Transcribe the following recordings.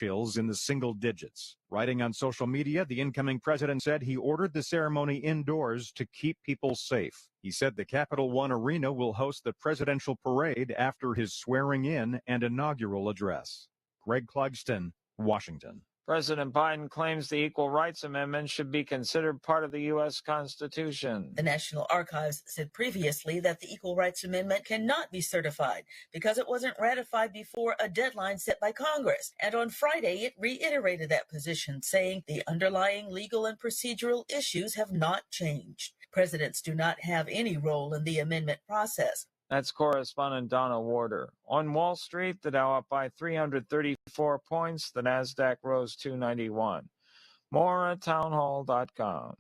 officials in the single digits. Writing on social media, the incoming president said he ordered the ceremony indoors to keep people safe. He said the Capital One Arena will host the presidential parade after his swearing-in and inaugural address. Greg Clugston, Washington. President Biden claims the Equal Rights Amendment should be considered part of the U.S. Constitution. The National Archives said previously that the Equal Rights Amendment cannot be certified because it wasn't ratified before a deadline set by Congress. And on Friday, it reiterated that position, saying the underlying legal and procedural issues have not changed. Presidents do not have any role in the amendment process. That's correspondent Donna Warder. On Wall Street, the Dow up by 334 points. The Nasdaq rose 291. More at townhall.com.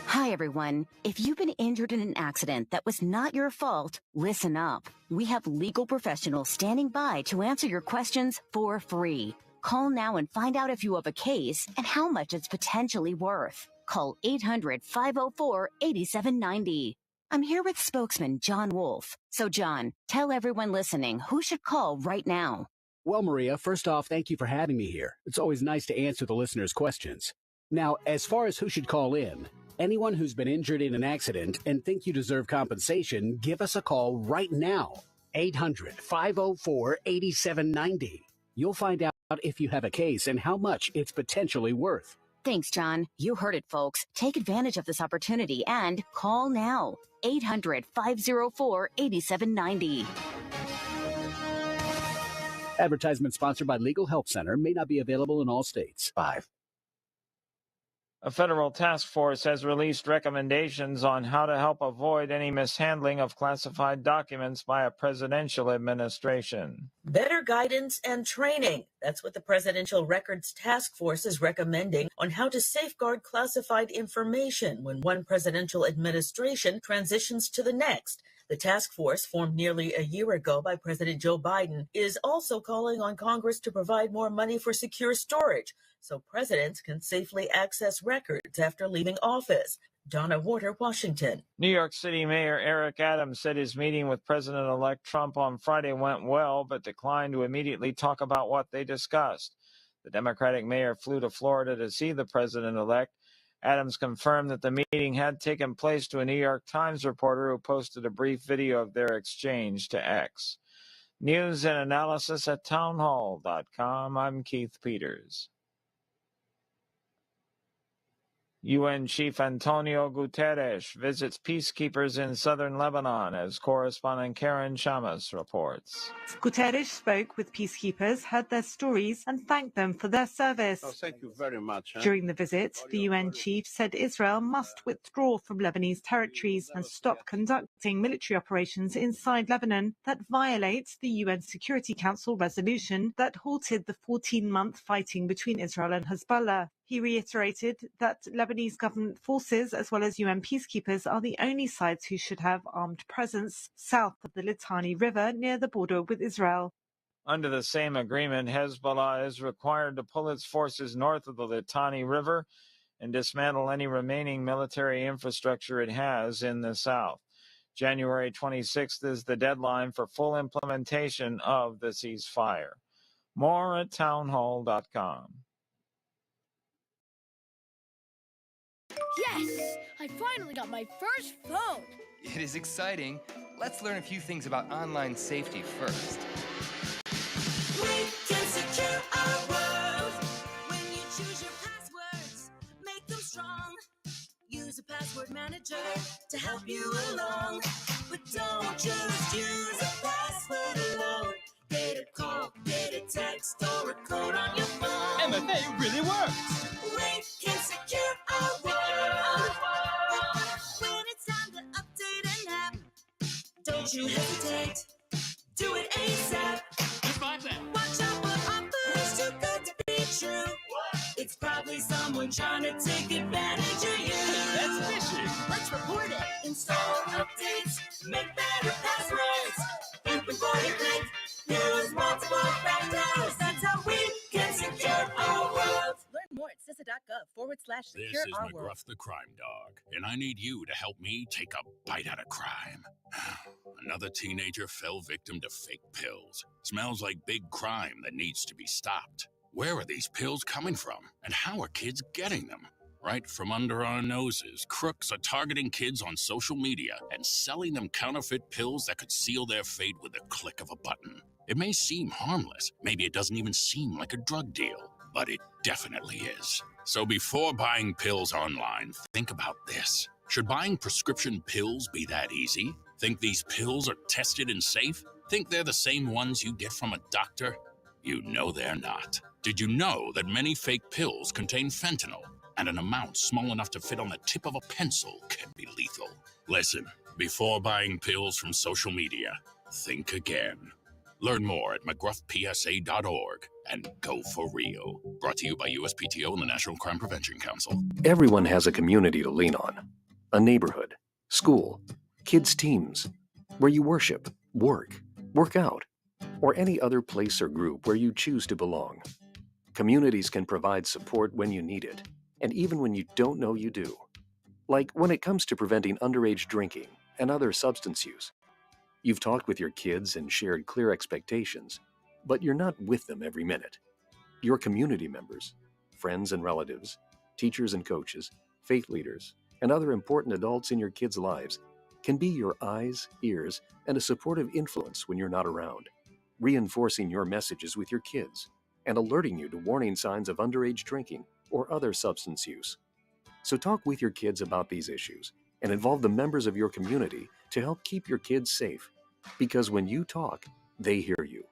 Hi, everyone. If you've been injured in an accident that was not your fault, listen up. We have legal professionals standing by to answer your questions for free. Call now and find out if you have a case and how much it's potentially worth. Call 800-504-8790. I'm here with spokesman John Wolf. So, John, tell everyone listening who should call right now. Well, Maria, first off, thank you for having me here. It's always nice to answer the listeners' questions. Now, as far as who should call in, anyone who's been injured in an accident and think you deserve compensation, give us a call right now. 800-504-8790. You'll find out if you have a case and how much it's potentially worth. Thanks, John. You heard it, folks. Take advantage of this opportunity and call now. 800-504-8790. Advertisement sponsored by Legal Help Center. May not be available in all states. 5. A federal task force has released recommendations on how to help avoid any mishandling of classified documents by a presidential administration. Better guidance and training. That's what the Presidential Records Task Force is recommending on how to safeguard classified information when one presidential administration transitions to the next. The task force, formed nearly a year ago by President Joe Biden, is also calling on Congress to provide more money for secure storage so presidents can safely access records after leaving office. Donna Warder, Washington. New York City Mayor Eric Adams said his meeting with President-elect Trump on Friday went well, but declined to immediately talk about what they discussed. The Democratic mayor flew to Florida to see the president-elect. Adams confirmed that the meeting had taken place to a New York Times reporter who posted a brief video of their exchange to X. News and analysis at townhall.com. I'm Keith Peters. UN Chief Antonio Guterres visits peacekeepers in southern Lebanon, as correspondent Karen Chamas reports. Guterres spoke with peacekeepers, heard their stories, and thanked them for their service. Oh, thank you very much. During the visit, the UN chief said Israel must withdraw from Lebanese territories and stop conducting military operations inside Lebanon that violate the UN Security Council resolution that halted the 14-month fighting between Israel and Hezbollah. He reiterated that Lebanese government forces, as well as UN peacekeepers, are the only sides who should have armed presence south of the Litani River near the border with Israel. Under the same agreement, Hezbollah is required to pull its forces north of the Litani River and dismantle any remaining military infrastructure it has in the south. January 26th is the deadline for full implementation of the ceasefire. More at townhall.com. Yes! I finally got my first phone! It is exciting. Let's learn a few things about online safety first. We can secure our world. When you choose your passwords, make them strong. Use a password manager to help you along. But don't just use a password alone. Get a call, get a text, or a code on your phone. MFA really works! We can secure our world. When it's time to update an app, don't you hesitate. Do it ASAP. Watch out for offers too good to be true. It's probably someone trying to take advantage of you. That's phishing. Let's report it. Install updates. Make better passwords. And before you click, use multiple factors. That's how we can secure our world. Learn more at CISA.gov/secure This is our McGruff world. the Crime Dog, and I need you to help me take a bite out of crime. Another teenager fell victim to fake pills. Smells like big crime that needs to be stopped. Where are these pills coming from? And how are kids getting them? Right from under our noses, crooks are targeting kids on social media and selling them counterfeit pills that could seal their fate with a click of a button. It may seem harmless. Maybe it doesn't even seem like a drug deal, but it definitely is. So before buying pills online, think about this. Should buying prescription pills be that easy? Think these pills are tested and safe? Think they're the same ones you get from a doctor? You know they're not. Did you know that many fake pills contain fentanyl? And an amount small enough to fit on the tip of a pencil can be lethal. Listen, before buying pills from social media, think again. Learn more at mcgruffpsa.org and go for real. Brought to you by USPTO and the National Crime Prevention Council. Everyone has a community to lean on. A neighborhood, school, kids' teams, where you worship, work out, or any other place or group where you choose to belong. Communities can provide support when you need it, and even when you don't know you do. Like when it comes to preventing underage drinking and other substance use. You've talked with your kids and shared clear expectations, but you're not with them every minute. Your community members, friends and relatives, teachers and coaches, faith leaders, and other important adults in your kids' lives can be your eyes, ears, and a supportive influence when you're not around, reinforcing your messages with your kids and alerting you to warning signs of underage drinking or other substance use. So talk with your kids about these issues and involve the members of your community to help keep your kids safe. Because when you talk, they hear you.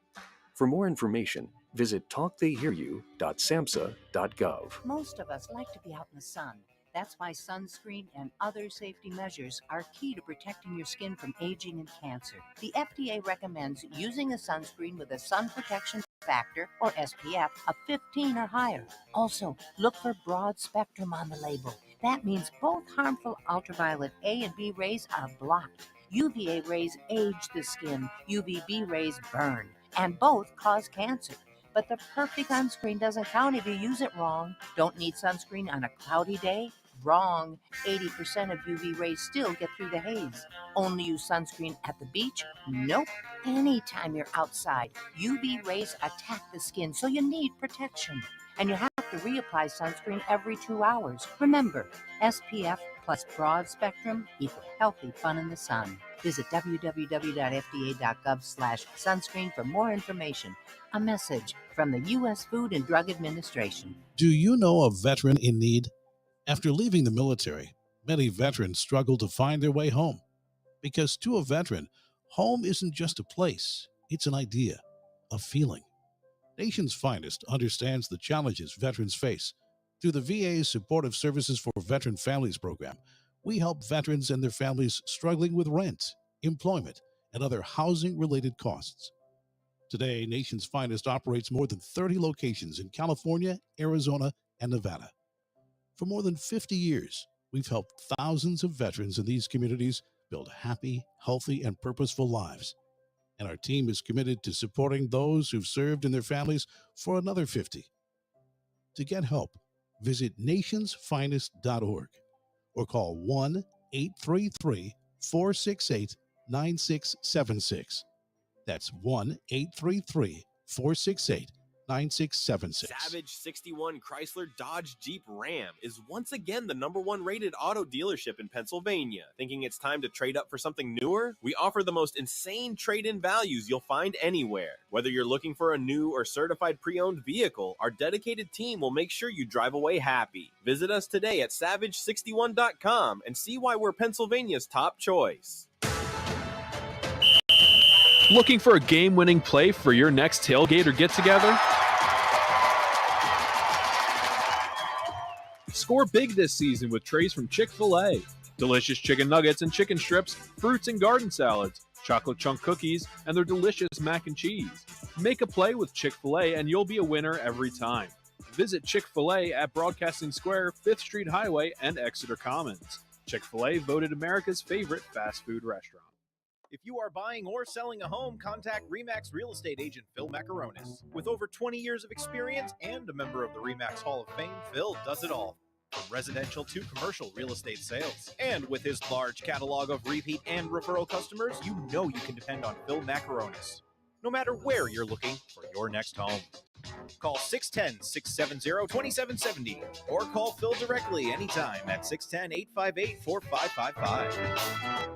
For more information, visit talktheyhearyou.samhsa.gov. Most of us like to be out in the sun. That's why sunscreen and other safety measures are key to protecting your skin from aging and cancer. The FDA recommends using a sunscreen with a sun protection factor, or SPF, of 15 or higher. Also, look for broad spectrum on the label. That means both harmful ultraviolet A and B rays are blocked. UVA rays age the skin, UVB rays burn, and both cause cancer. But the perfect sunscreen doesn't count if you use it wrong. Don't need sunscreen on a cloudy day? Wrong. 80% of UV rays still get through the haze. Only use sunscreen at the beach? Nope. Anytime you're outside, UV rays attack the skin, so you need protection. And you have to reapply sunscreen every 2 hours. Remember, SPF plus broad spectrum equal healthy fun in the sun. Visit www.fda.gov/sunscreen for more information. A message from the U.S. Food and Drug Administration. Do you know a veteran in need? After leaving the military, many veterans struggle to find their way home. Because to a veteran, home isn't just a place, it's an idea, a feeling. Nation's Finest understands the challenges veterans face. Through the VA's Supportive Services for Veteran Families program, we help veterans and their families struggling with rent, employment, and other housing-related costs. Today, Nation's Finest operates more than 30 locations in California, Arizona, and Nevada. For more than 50 years, we've helped thousands of veterans in these communities build happy, healthy, and purposeful lives. And our team is committed to supporting those who've served in their families for another 50. To get help, visit nationsfinest.org or call 1-833-468-9676. That's 1-833-468-9676. Savage 61 Chrysler Dodge Jeep Ram is once again the #1 rated auto dealership in Pennsylvania. Thinking it's time to trade up for something newer? We offer the most insane trade-in values you'll find anywhere. Whether you're looking for a new or certified pre-owned vehicle, our dedicated team will make sure you drive away happy. Visit us today at savage61.com and see why we're Pennsylvania's top choice. Looking for a game-winning play for your next tailgate or get-together? Score big this season with trays from Chick-fil-A. Delicious chicken nuggets and chicken strips, fruits and garden salads, chocolate chunk cookies, and their delicious mac and cheese. Make a play with Chick-fil-A and you'll be a winner every time. Visit Chick-fil-A at Broadcasting Square, 5th Street Highway, and Exeter Commons. Chick-fil-A voted America's favorite fast food restaurant. If you are buying or selling a home, contact RE/MAX real estate agent Phil Macaronis. With over 20 years of experience and a member of the RE/MAX Hall of Fame, Phil does it all. from residential to commercial real estate sales. And with his large catalog of repeat and referral customers, you know you can depend on Phil Macaronis, no matter where you're looking for your next home. Call 610-670-2770 or call Phil directly anytime at 610-858-4555.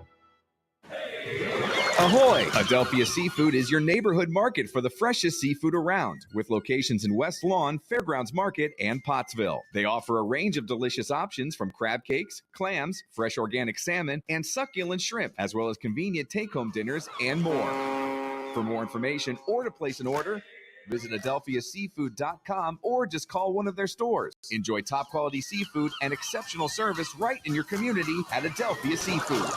Ahoy! Adelphia Seafood is your neighborhood market for the freshest seafood around, with locations in West Lawn, Fairgrounds Market, and Pottsville. They offer a range of delicious options from crab cakes, clams, fresh organic salmon, and succulent shrimp, as well as convenient take-home dinners and more. For more information or to place an order, visit adelphiaseafood.com or just call one of their stores. Enjoy top-quality seafood and exceptional service right in your community at Adelphia Seafood.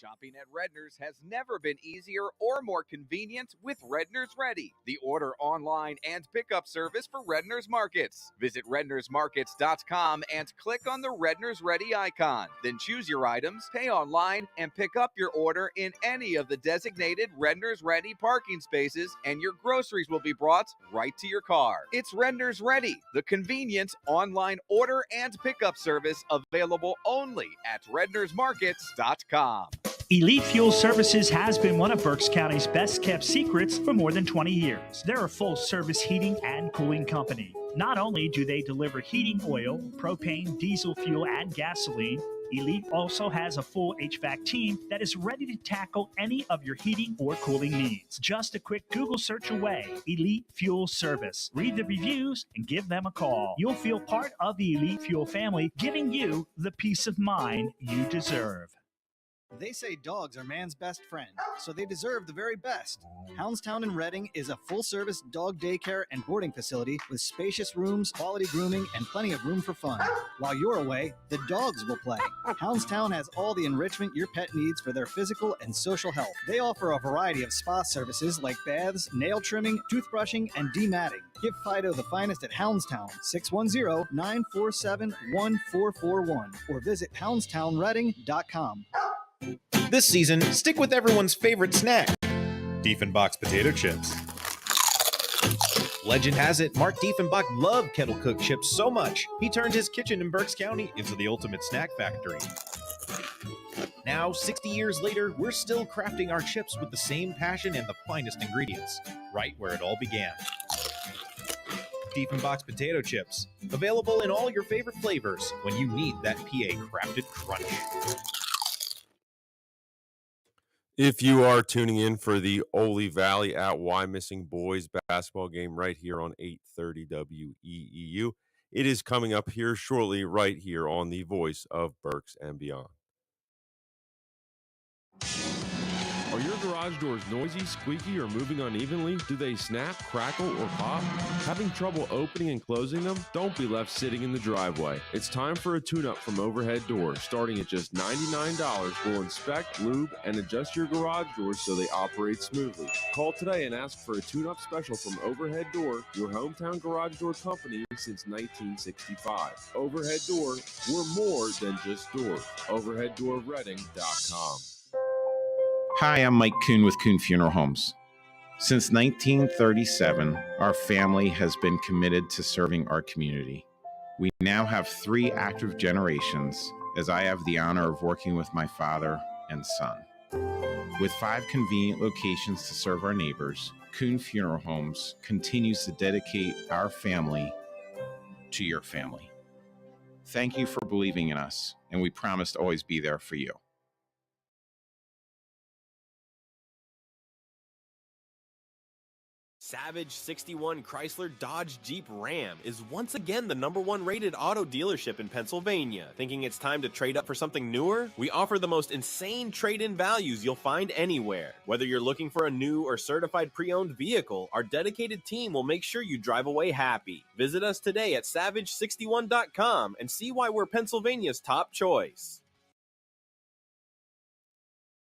Shopping at Redner's has never been easier or more convenient with Redner's Ready, the order online and pickup service for Redner's Markets. Visit rednersmarkets.com and click on the Redner's Ready icon. Then choose your items, pay online, and pick up your order in any of the designated Redner's Ready parking spaces, and your groceries will be brought right to your car. It's Redner's Ready, the convenient online order and pickup service available only at rednersmarkets.com. Elite Fuel Services has been one of Berks County's best-kept secrets for more than 20 years. They're a full-service heating and cooling company. Not only do they deliver heating oil, propane, diesel fuel, and gasoline, Elite also has a full HVAC team that is ready to tackle any of your heating or cooling needs. Just a quick Google search away. Elite Fuel Service. Read the reviews and give them a call. You'll feel part of the Elite Fuel family, giving you the peace of mind you deserve. They say dogs are man's best friend, so they deserve the very best. Houndstown in Reading is a full-service dog daycare and boarding facility with spacious rooms, quality grooming, and plenty of room for fun. While you're away, the dogs will play. Houndstown has all the enrichment your pet needs for their physical and social health. They offer a variety of spa services like baths, nail trimming, toothbrushing, and dematting. Give Fido the finest at Houndstown, 610-947-1441, or visit houndstownreading.com. This season, stick with everyone's favorite snack, Diefenbach's potato chips. Legend has it, Mark Diefenbach loved kettle-cooked chips so much, he turned his kitchen in Berks County into the ultimate snack factory. Now, 60 years later, we're still crafting our chips with the same passion and the finest ingredients, right where it all began. Diefenbach's potato chips, available in all your favorite flavors when you need that PA-crafted crunch. If you are tuning in for the Oley Valley at Wyomissing boys basketball game right here on 830 WEEU, it is coming up here shortly right here on the Voice of Berks and Beyond. Are your garage doors noisy, squeaky, or moving unevenly? Do they snap, crackle, or pop? Having trouble opening and closing them? Don't be left sitting in the driveway. It's time for a tune-up from Overhead Doors. Starting at just $99, we'll inspect, lube, and adjust your garage doors so they operate smoothly. Call today and ask for a tune-up special from Overhead Door, your hometown garage door company since 1965. Overhead Door, we're more than just doors. OverheadDoorReading.com. Hi, I'm Mike Kuhn with Kuhn Funeral Homes. Since 1937, our family has been committed to serving our community. We now have 3 active generations, as I have the honor of working with my father and son. With 5 convenient locations to serve our neighbors, Kuhn Funeral Homes continues to dedicate our family to your family. Thank you for believing in us, and we promise to always be there for you. Savage 61 Chrysler Dodge Jeep Ram is once again the #1 rated auto dealership in Pennsylvania. Thinking it's time to trade up for something newer? We offer the most insane trade-in values you'll find anywhere. Whether you're looking for a new or certified pre-owned vehicle, our dedicated team will make sure you drive away happy. Visit us today at savage61.com and see why we're Pennsylvania's top choice.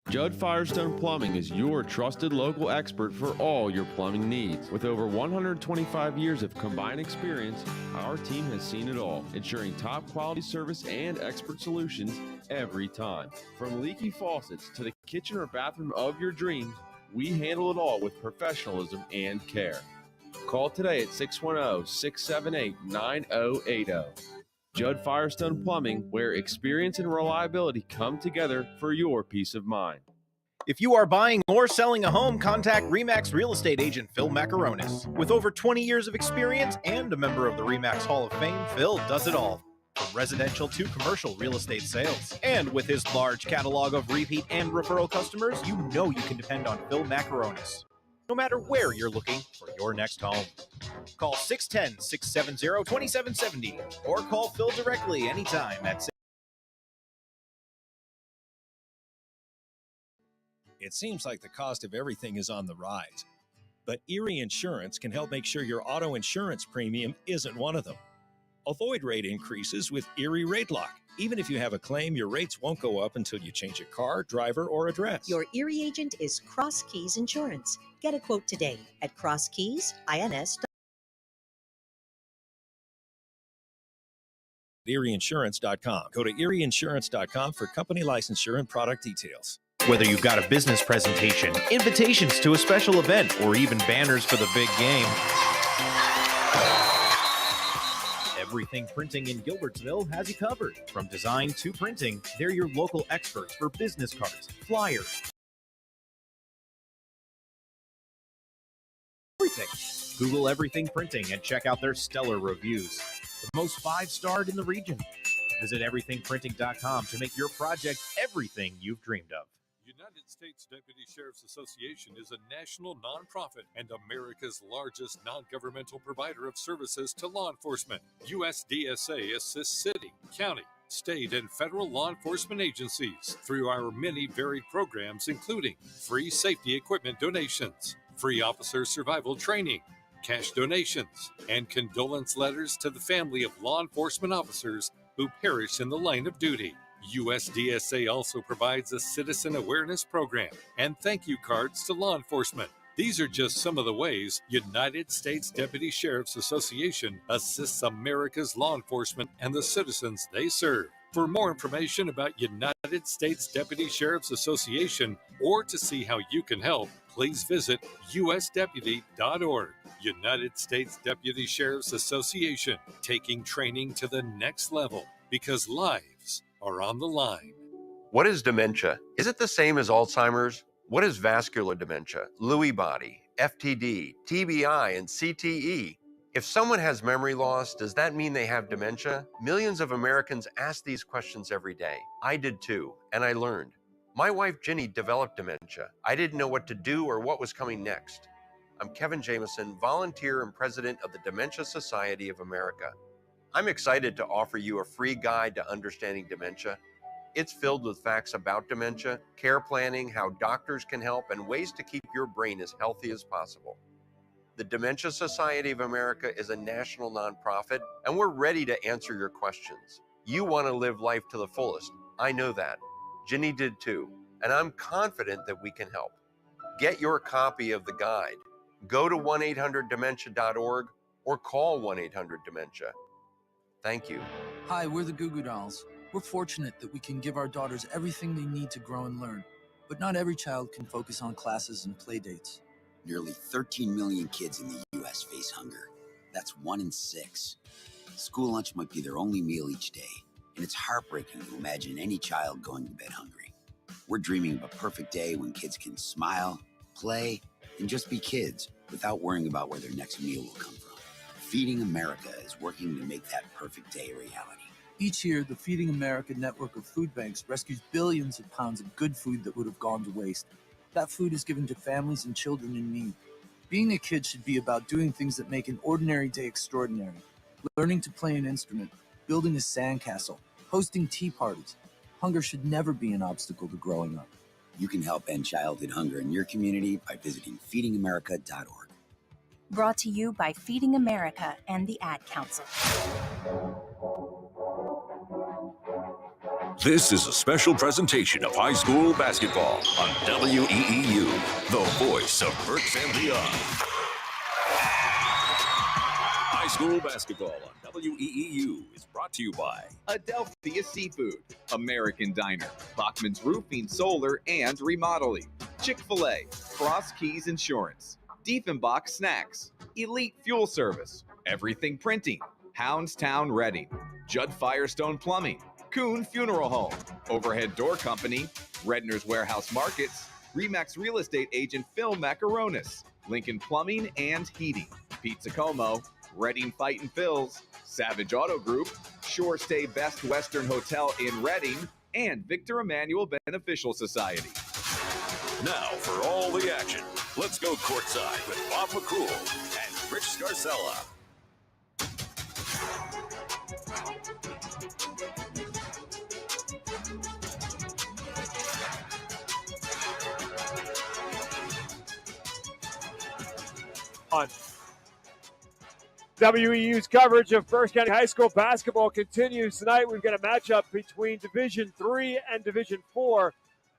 Judd Firestone Plumbing is your trusted local expert for all your plumbing needs. With over 125 years of combined experience, our team has seen it all, ensuring top quality service and expert solutions every time. From leaky faucets to the kitchen or bathroom of your dreams, we handle it all with professionalism and care. Call today at 610-678-9080. Judd Firestone Plumbing, where experience and reliability come together for your peace of mind. If you are buying or selling a home, contact RE/MAX real estate agent Phil Macaronis. With over 20 years of experience and a member of the RE/MAX Hall of Fame, Phil does it all, from residential to commercial real estate sales. And with his large catalog of repeat and referral customers, you know you can depend on Phil Macaronis, no matter where you're looking for your next home. Call 610-670-2770 or call Phil directly anytime at It seems like the cost of everything is on the rise, but Erie Insurance can help make sure your auto insurance premium isn't one of them. Avoid rate increases with Erie Rate Lock. Even if you have a claim, your rates won't go up until you change a car, driver, or address. Your Erie agent is Cross Keys Insurance. Get a quote today at crosskeysins.com. ErieInsurance.com. Go to ErieInsurance.com for company licensure and product details. Whether you've got a business presentation, invitations to a special event, or even banners for the big game, Everything Printing in Gilbertsville has you covered. From design to printing, they're your local experts for business cards, flyers, everything. Google Everything Printing and check out their stellar reviews. The most 5-starred in the region. Visit everythingprinting.com to make your project everything you've dreamed of. United States Deputy Sheriff's Association is a national nonprofit and America's largest non-governmental provider of services to law enforcement. USDSA assists city, county, state, and federal law enforcement agencies through our many varied programs, including free safety equipment donations, free officer survival training, cash donations, and condolence letters to the family of law enforcement officers who perish in the line of duty. USDSA also provides a citizen awareness program and thank you cards to law enforcement. These are just some of the ways United States Deputy Sheriff's Association assists America's law enforcement and the citizens they serve. For more information about United States Deputy Sheriff's Association or to see how you can help, please visit usdeputy.org. United States Deputy Sheriff's Association, taking training to the next level because lives are on the line. What is dementia? Is it the same as Alzheimer's? What is vascular dementia, Lewy body, FTD, TBI, and CTE? If someone has memory loss, does that mean they have dementia? Millions of Americans ask these questions every day. I did too, and I learned. My wife Ginny developed dementia. I didn't know what to do or what was coming next. I'm Kevin Jamison, volunteer and president of the Dementia Society of America. I'm excited to offer you a free guide to understanding dementia. It's filled with facts about dementia, care planning, how doctors can help, and ways to keep your brain as healthy as possible. The Dementia Society of America is a national nonprofit, and we're ready to answer your questions. You want to live life to the fullest. I know that. Ginny did too, and I'm confident that we can help. Get your copy of the guide. Go to 1-800-DEMENTIA.org or call 1-800-DEMENTIA. Thank you. Hi, we're the Goo Goo Dolls. We're fortunate that we can give our daughters everything they need to grow and learn, but not every child can focus on classes and play dates. Nearly 13 million kids in the U.S. face hunger. That's 1 in 6. School lunch might be their only meal each day, and it's heartbreaking to imagine any child going to bed hungry. We're dreaming of a perfect day when kids can smile, play, and just be kids without worrying about where their next meal will come from. Feeding America is working to make that perfect day a reality. Each year, the Feeding America network of food banks rescues billions of pounds of good food that would have gone to waste. That food is given to families and children in need. Being a kid should be about doing things that make an ordinary day extraordinary. Learning to play an instrument, building a sandcastle, hosting tea parties. Hunger should never be an obstacle to growing up. You can help end childhood hunger in your community by visiting feedingamerica.org. Brought to you by Feeding America and the Ad Council. This is a special presentation of high school basketball on WEEU, the voice of Berks and Leon. High school basketball on WEEU is brought to you by Adelphia Seafood, American Diner, Bachman's Roofing, Solar, and Remodeling, Chick-fil-A, Cross Keys Insurance, Diefenbach Snacks, Elite Fuel Service, Everything Printing, Houndstown Reading, Judd Firestone Plumbing, Kuhn Funeral Home, Overhead Door Company, Redner's Warehouse Markets, Remax Real Estate Agent Phil Macaronis, Lincoln Plumbing and Heating, Pizza Como, Reading Fight and Phil's, Savage Auto Group, Shore Stay Best Western Hotel in Reading, and Victor Emmanuel Beneficial Society. Now for all the action, let's go courtside with Bob McCool and Rich Scarcella. On WEU's coverage of Berks County High School basketball continues tonight. We've got a matchup between Division III and Division IV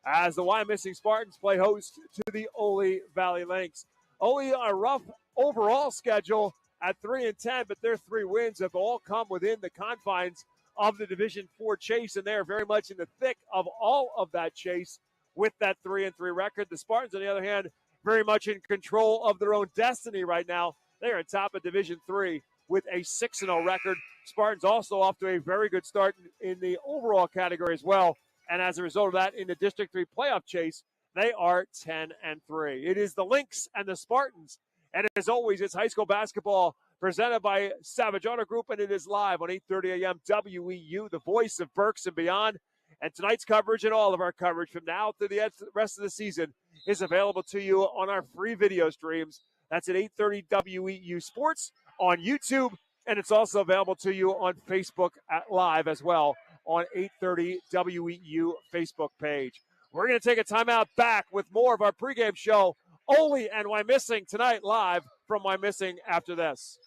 as the Wyomissing Spartans play host to the Oley Valley Lynx. Oley on a rough overall schedule at 3-10, but their 3 wins have all come within the confines of the Division IV chase, and they are very much in the thick of all of that chase with that 3-3 record. The Spartans, on the other hand, very much in control of their own destiny right now. They are on top of Division III with a 6-0 record. Spartans also off to a very good start in the overall category as well. And as a result of that, in the District 3 playoff chase, they are 10-3. It is the Lynx and the Spartans. And as always, it's high school basketball presented by Savage Auto Group, and it is live on 8:30 a.m. WEU, the voice of Berks and beyond. And tonight's coverage and all of our coverage from now to the rest of the season is available to you on our free video streams. That's at 8:30 WEU Sports on YouTube, and it's also available to you on Facebook Live as well on 8:30 WEU Facebook page. We're going to take a timeout, back with more of our pregame show, Oley and Wyomissing tonight, live from Wyomissing after this.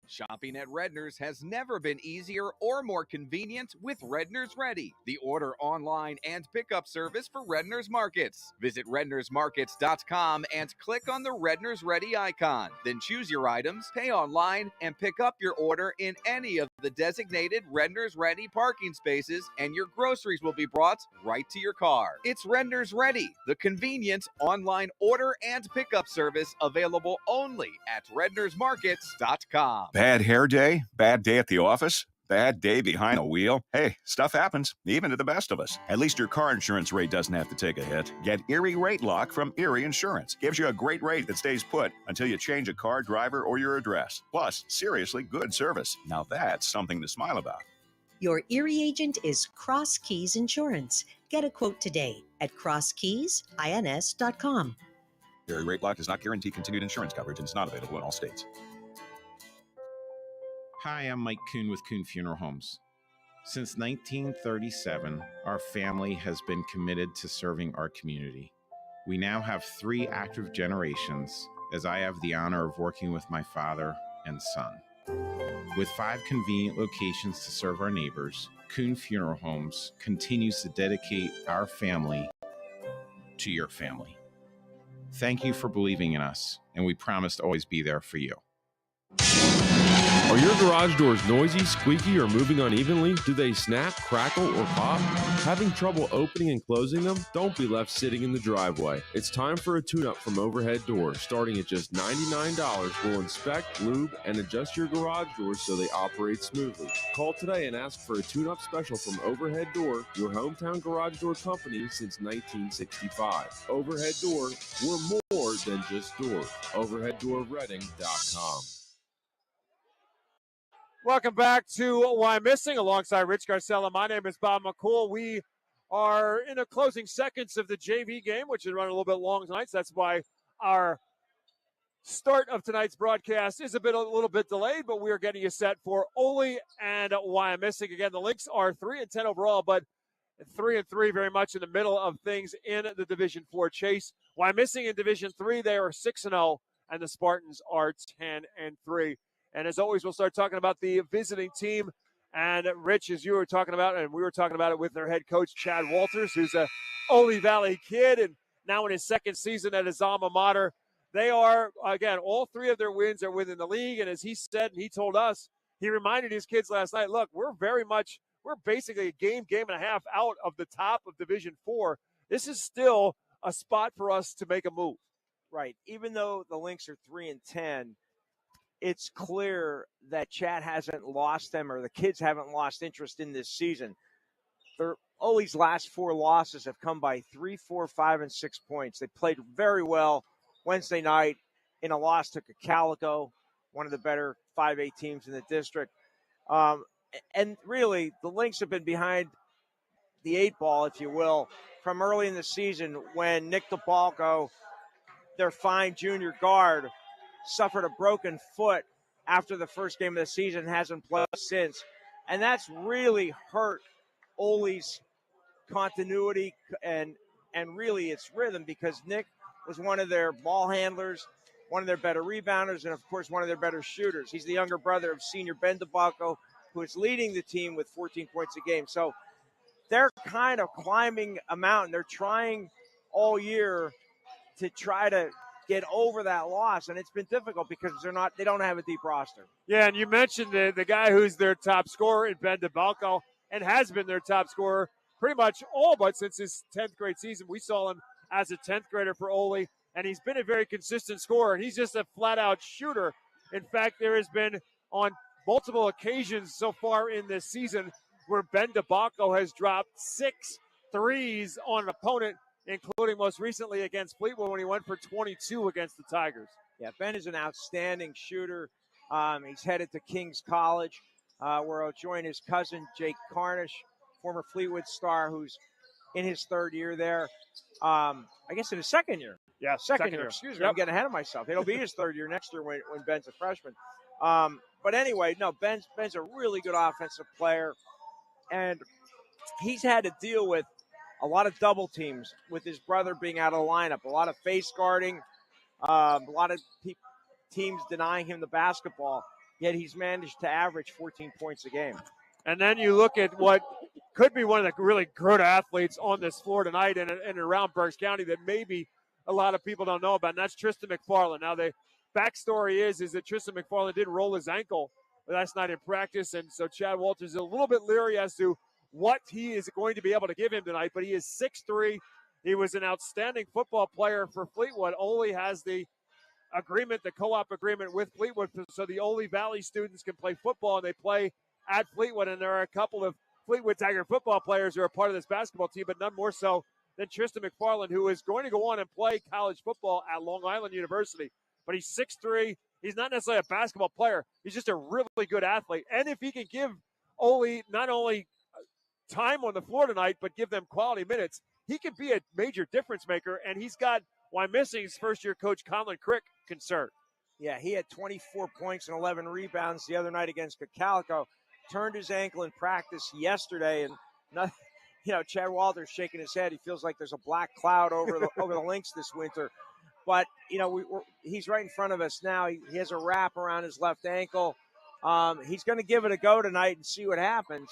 Shopping at Redner's has never been easier or more convenient with Redner's Ready, the order online and pickup service for Redner's Markets. Visit rednersmarkets.com and click on the Redner's Ready icon. Then choose your items, pay online, and pick up your order in any of the designated Redner's Ready parking spaces, and your groceries will be brought right to your car. It's Redner's Ready, the convenient online order and pickup service available only at rednersmarkets.com. Bad hair day? Bad day at the office? Bad day behind the wheel? Hey, stuff happens, even to the best of us. At least your car insurance rate doesn't have to take a hit. Get Erie Rate Lock from Erie Insurance. Gives you a great rate that stays put until you change a car, driver, or your address. Plus, seriously good service. Now that's something to smile about. Your Erie agent is Cross Keys Insurance. Get a quote today at crosskeysins.com. Erie Rate Lock does not guarantee continued insurance coverage and is not available in all states. Hi, I'm Mike Kuhn with Kuhn Funeral Homes. Since 1937, our family has been committed to serving our community. We now have 3 active generations, as I have the honor of working with my father and son. With 5 convenient locations to serve our neighbors, Kuhn Funeral Homes continues to dedicate our family to your family. Thank you for believing in us, and we promise to always be there for you. Are your garage doors noisy, squeaky, or moving unevenly? Do they snap, crackle, or pop? Having trouble opening and closing them? Don't be left sitting in the driveway. It's time for a tune-up from Overhead Door. Starting at just $99, we'll inspect, lube, and adjust your garage doors so they operate smoothly. Call today and ask for a tune-up special from Overhead Door, your hometown garage door company since 1965. Overhead Door, we're more than just doors. OverheadDoorReading.com. Welcome back to Wyomissing alongside Rich Garcella. My name is Bob McCool. We are in the closing seconds of the JV game, which is running a little bit long tonight, so that's why our start of tonight's broadcast is a little bit delayed, but we are getting you set for Oley and Wyomissing. Again, the Lynx are 3-10 overall, but 3-3 very much in the middle of things in the Division IV chase. Wyomissing in Division III, they are 6-0, and the Spartans are 10-3. And as always, we'll start talking about the visiting team. And Rich, as you were talking about, and we were talking about it with their head coach, Chad Walters, who's a Oley Valley kid and now in his second season at his alma mater. They are, again, all 3 of their wins are within the league. And as he said, and he told us, he reminded his kids last night, look, we're basically a game and a half out of the top of Division IV. This is still a spot for us to make a move. Right. Even though the Lynx are 3-10, it's clear that Chad hasn't lost them, or the kids haven't lost interest in this season. Oley's last 4 losses have come by 3, 4, 5, and 6 points. They played very well Wednesday night in a loss to Calico, one of the better 5A teams in the district. And really, the Lynx have been behind the 8 ball, if you will, from early in the season when Nick DeBalco, their fine junior guard, suffered a broken foot after the first game of the season, hasn't played since. And that's really hurt Oley's continuity and really its rhythm, because Nick was one of their ball handlers, one of their better rebounders, and of course one of their better shooters. He's the younger brother of senior Ben DeBalco, who is leading the team with 14 points a game. So they're kind of climbing a mountain. They're trying all year to try to get over that loss, and it's been difficult because they don't have a deep roster. Yeah, and you mentioned the guy who's their top scorer in Ben DeBalco, and has been their top scorer pretty much all but since his 10th grade season. We saw him as a 10th grader for Oley, and he's been a very consistent scorer, and he's just a flat-out shooter. In fact, there has been on multiple occasions so far in this season where Ben DeBalco has dropped 6 threes on an opponent, including most recently against Fleetwood when he went for 22 against the Tigers. Yeah, Ben is an outstanding shooter. He's headed to King's College, where he'll join his cousin, Jake Carnish, former Fleetwood star, who's in his 3rd year there. I guess in his 2nd year. Yeah, second year. Excuse me, I'm getting ahead of myself. It'll be his 3rd year next year when Ben's a freshman. But anyway, no, Ben's a really good offensive player, and he's had to deal with a lot of double teams with his brother being out of the lineup, a lot of face guarding, a lot of teams denying him the basketball, yet he's managed to average 14 points a game. And then you look at what could be one of the really good athletes on this floor tonight and around Berks County that maybe a lot of people don't know about, and that's Tristan McFarland. Now, the backstory is that Tristan McFarland did roll his ankle last night in practice, and so Chad Walters is a little bit leery as to what he is going to be able to give him tonight, but he is 6'3". He was an outstanding football player for Fleetwood. Oley has the agreement, the co-op agreement with Fleetwood, so the Oley Valley students can play football, and they play at Fleetwood, and there are a couple of Fleetwood Tiger football players who are part of this basketball team, but none more so than Tristan McFarland, who is going to go on and play college football at Long Island University. But he's 6'3". He's not necessarily a basketball player. He's just a really good athlete. And if he can give Oley not only time on the floor tonight, but give them quality minutes, he could be a major difference maker, and he's got Wymissing's first-year coach Colin Crick concerned. Yeah, he had 24 points and 11 rebounds the other night against Calico. Turned his ankle in practice yesterday, and Chad Walters shaking his head. He feels like there's a black cloud over the Lynx this winter. But he's right in front of us now. He has a wrap around his left ankle. He's going to give it a go tonight and see what happens.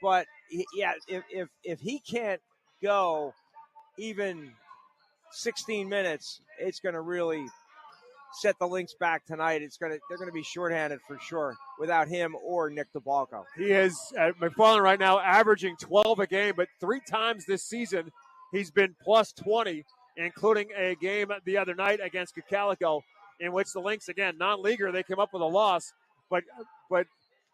But if he can't go even 16 minutes, it's going to really set the Lynx back tonight. They're going to be shorthanded for sure without him or Nick DeBalco. He is at McFarland right now averaging 12 a game, but 3 times this season he's been plus 20, including a game the other night against Calico, in which the Lynx, again, non-leaguer, they came up with a loss, but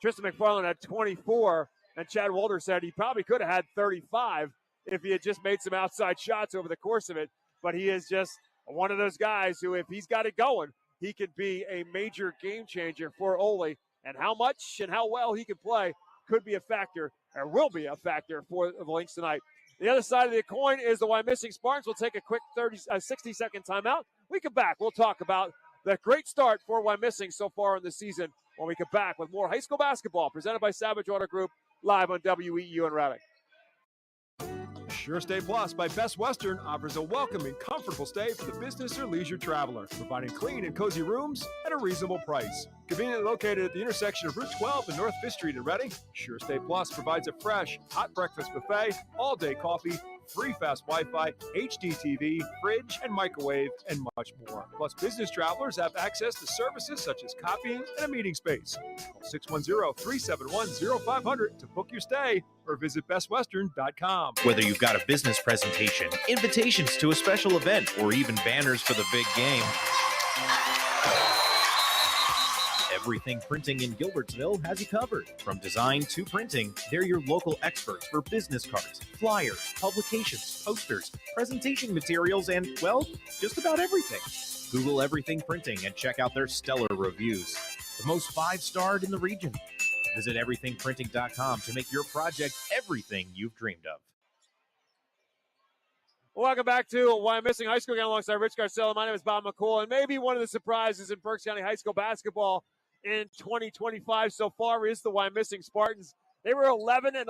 Tristan McFarland had 24, and Chad Walters said he probably could have had 35 if he had just made some outside shots over the course of it. But he is just one of those guys who, if he's got it going, he could be a major game changer for Oley. And how much and how well he can play could be a factor, or will be a factor for the Lynx tonight. The other side of the coin is the Wyomissing Spartans. We'll take a quick 60-second timeout. We come back. We'll talk about the great start for Wyomissing so far in the season when we come back with more high school basketball presented by Savage Auto Group live on WEEU and Reading. Sure Stay Plus by Best Western offers a welcoming, comfortable stay for the business or leisure traveler, providing clean and cozy rooms at a reasonable price. Conveniently located at the intersection of Route 12 and North 5th Street in Reading, Sure Stay Plus provides a fresh, hot breakfast buffet, all-day coffee, free fast Wi-Fi, HD TV, fridge, and microwave, and much more. Plus, business travelers have access to services such as copying and a meeting space. Call 610-371-0500 to book your stay or visit bestwestern.com. Whether you've got a business presentation, invitations to a special event, or even banners for the big game, Everything Printing in Gilbertsville has you covered. From design to printing, they're your local experts for business cards, flyers, publications, posters, presentation materials, and, well, just about everything. Google Everything Printing and check out their stellar reviews. The most 5-starred in the region. Visit everythingprinting.com to make your project everything you've dreamed of. Welcome back to Wyomissing High School again alongside Rich Garcella. My name is Bob McCool, and maybe one of the surprises in Berks County High School basketball in 2025 so far is the Wyomissing Spartans. They were 11-11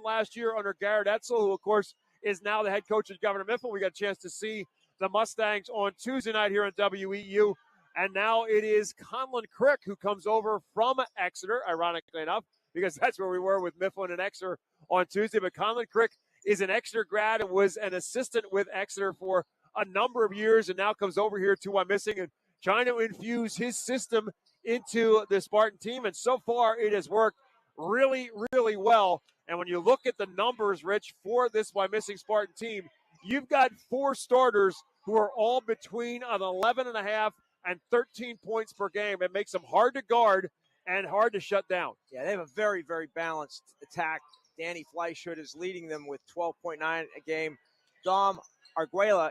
last year under Garrett Etzel, who, of course, is now the head coach of Governor Mifflin. We got a chance to see the Mustangs on Tuesday night here in WEEU, and now it is Conlon Crick who comes over from Exeter, ironically enough, because that's where we were with Mifflin and Exeter on Tuesday. But Conlon Crick is an Exeter grad and was an assistant with Exeter for a number of years and now comes over here to Wyomissing and trying to infuse his system into the Spartan team. And so far, it has worked really, really well. And when you look at the numbers, Rich, for this Wyomissing Spartan team, you've got 4 starters who are all between an 11.5 and 13 points per game. It makes them hard to guard and hard to shut down. Yeah, they have a very, very balanced attack. Danny Fleischhood is leading them with 12.9 a game. Dom Arguelles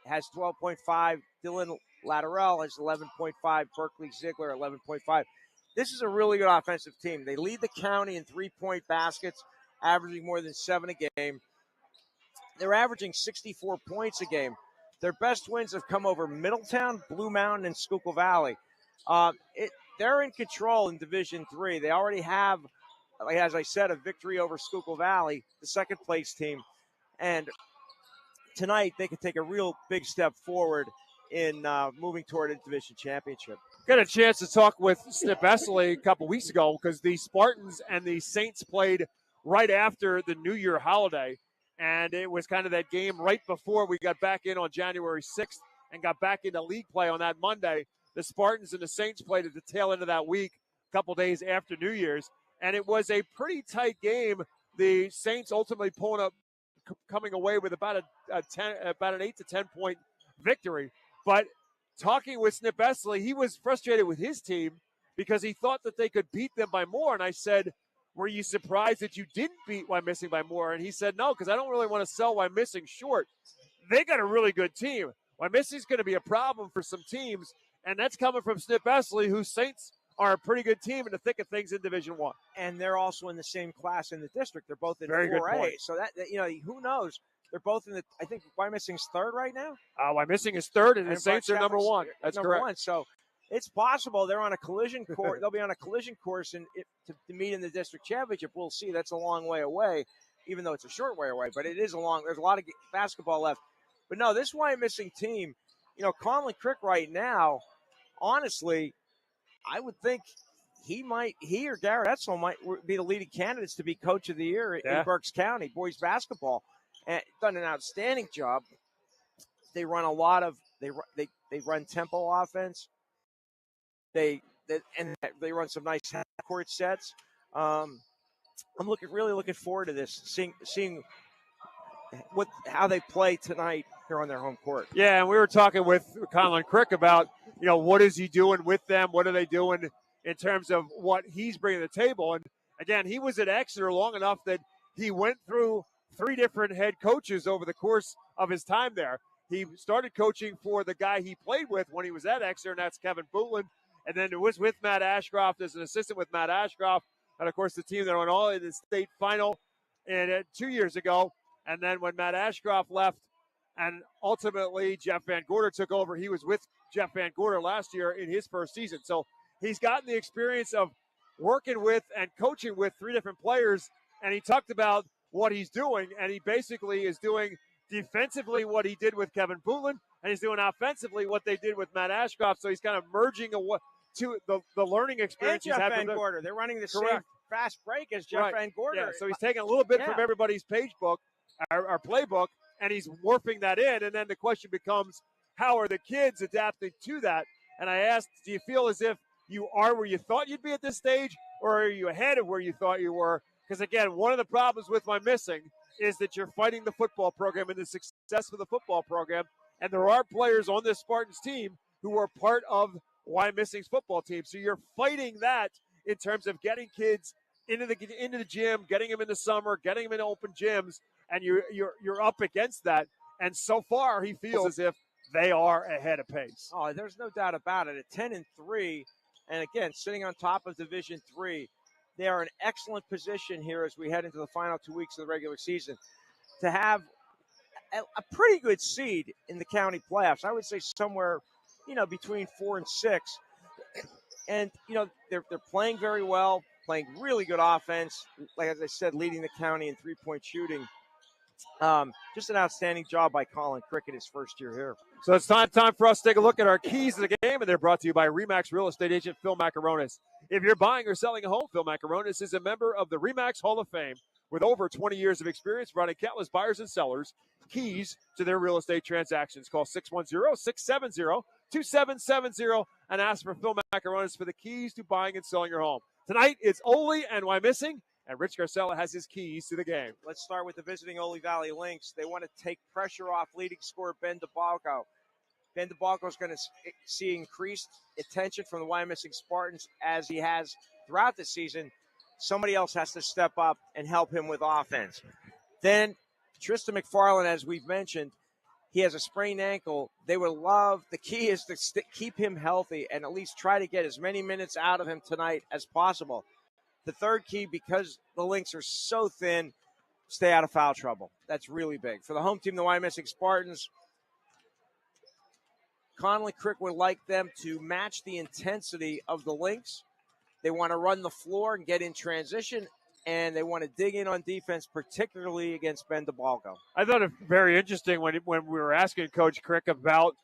has 12.5. Dylan Laterell has 11.5. Berkeley Ziegler, 11.5. This is a really good offensive team. They lead the county in 3-point baskets, averaging more than 7 a game. They're averaging 64 points a game. Their best wins have come over Middletown, Blue Mountain, and Schuylkill Valley. They're in control in Division III. They already have, as I said, a victory over Schuylkill Valley, the second-place team. And tonight they could take a real big step forward in moving toward a division championship. Got a chance to talk with Snip Essley a couple weeks ago because the Spartans and the Saints played right after the New Year holiday. And it was kind of that game right before we got back in on January 6th and got back into league play on that Monday. The Spartans and the Saints played at the tail end of that week, a couple days after New Year's. And it was a pretty tight game. The Saints ultimately coming away with about an 8 to 10 point victory. But talking with Snip Essley, he was frustrated with his team because he thought that they could beat them by more. And I said, were you surprised that you didn't beat Wyomissing by more? And he said, no, because I don't really want to sell Wyomissing short. They got a really good team. Wyomissing's going to be a problem for some teams, and that's coming from Snip Essley, whose Saints are a pretty good team in the thick of things in Division I. And they're also in the same class in the district. They're both in Very 4A. good point. So that, who knows? They're both in the, I think Wyomissing's third right now. Wyomissing is third, and the Saints are number 1. That's number correct. 1. So it's possible they're on a collision course. They'll be on a collision course to meet in the district championship. We'll see. That's a long way away, even though it's a short way away. But it is there's a lot of basketball left. But no, this Wyomissing team, Conlon Crick right now, honestly, I would think he or Garrett Etzel might be the leading candidates to be coach of the year in Berks County boys basketball. And done an outstanding job. They run a lot of they run tempo offense. They run some nice court sets. I'm really looking forward to this, seeing how they play tonight here on their home court. Yeah, and we were talking with Conlon Crick about what is he doing with them? What are they doing in terms of what he's bringing to the table? And again, he was at Exeter long enough that he went through 3 different head coaches over the course of his time there. He started coaching for the guy he played with when he was at Exeter, and that's Kevin Bootland. And then it was with Matt Ashcroft as an assistant with Matt Ashcroft. And, of course, the team that went all in the state final 2 years ago. And then when Matt Ashcroft left and ultimately Jeff Van Gorder took over, he was with Jeff Van Gorder last year in his first season. So he's gotten the experience of working with and coaching with 3 different players, and he talked about what he's doing, and he basically is doing defensively what he did with Kevin Bootland, and he's doing offensively what they did with Matt Ashcroft. So he's kind of merging to the learning experience and he's Jeff had. Van Gorder. They're running the Correct. same fast break as Jeff Van Gorder. Yeah, so he's taking a little bit from everybody's page book, our playbook, and he's warping that in. And then the question becomes, how are the kids adapting to that? And I asked, do you feel as if you are where you thought you'd be at this stage, or are you ahead of where you thought you were? Because, again, one of the problems with Wyomissing is that you're fighting the football program and the success of the football program. And there are players on this Spartans team who are part of Wyomissing's football team. So you're fighting that in terms of getting kids into the gym, getting them in the summer, getting them in open gyms, and you're up against that. And so far, he feels as if they are ahead of pace. Oh, there's no doubt about it. At 10-3, and again, sitting on top of Division III, they are in excellent position here as we head into the final 2 weeks of the regular season to have a pretty good seed in the county playoffs. I would say somewhere, between 4 and 6. And, they're playing very well, playing really good offense. Like, as I said, leading the county in three-point shooting. Just an outstanding job by Colin Cricket his first year here. So it's time for us to take a look at our keys to the game, and they're brought to you by RE/MAX real estate agent Phil Macaronis. If you're buying or selling a home, Phil Macaronis is a member of the RE/MAX Hall of Fame with over 20 years of experience providing countless buyers and sellers keys to their real estate transactions. Call 610-670-2770 and ask for Phil Macaronis for the keys to buying and selling your home. Tonight, it's Oley and Wyomissing, and Rich Garcella has his keys to the game. Let's start with the visiting Oley Valley Lynx. They want to take pressure off leading scorer Ben DeBalco. Ben DeBalco is going to see increased attention from the Wyomissing Spartans as he has throughout the season. Somebody else has to step up and help him with offense. Then Tristan McFarland, as we've mentioned, he has a sprained ankle. They would love, the key is to keep him healthy and at least try to get as many minutes out of him tonight as possible. The third key, because the Lynx are so thin, stay out of foul trouble. That's really big. For the home team, the Wyomissing Spartans, Conley Crick would like them to match the intensity of the Lynx. They want to run the floor and get in transition, and they want to dig in on defense, particularly against Ben DeBalco. I thought it very interesting when we were asking Coach Crick about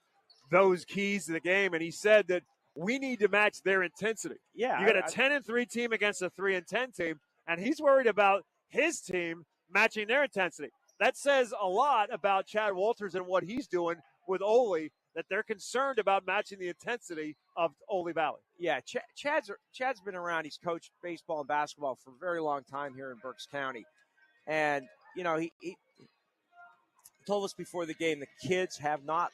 those keys to the game, and he said that we need to match their intensity. Yeah, you got a 10-3 team against a 3-10 team, and he's worried about his team matching their intensity. That says a lot about Chad Walters and what he's doing with Oley, that they're concerned about matching the intensity of Oley Valley. Yeah, Chad's been around. He's coached baseball and basketball for a very long time here in Berks County. And, he told us before the game, the kids have not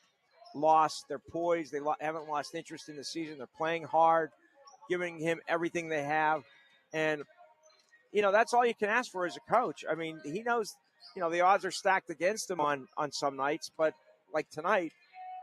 lost their poise. They haven't lost interest in the season. They're playing hard, giving him everything they have. And, that's all you can ask for as a coach. I mean, he knows, the odds are stacked against him on some nights, but like tonight.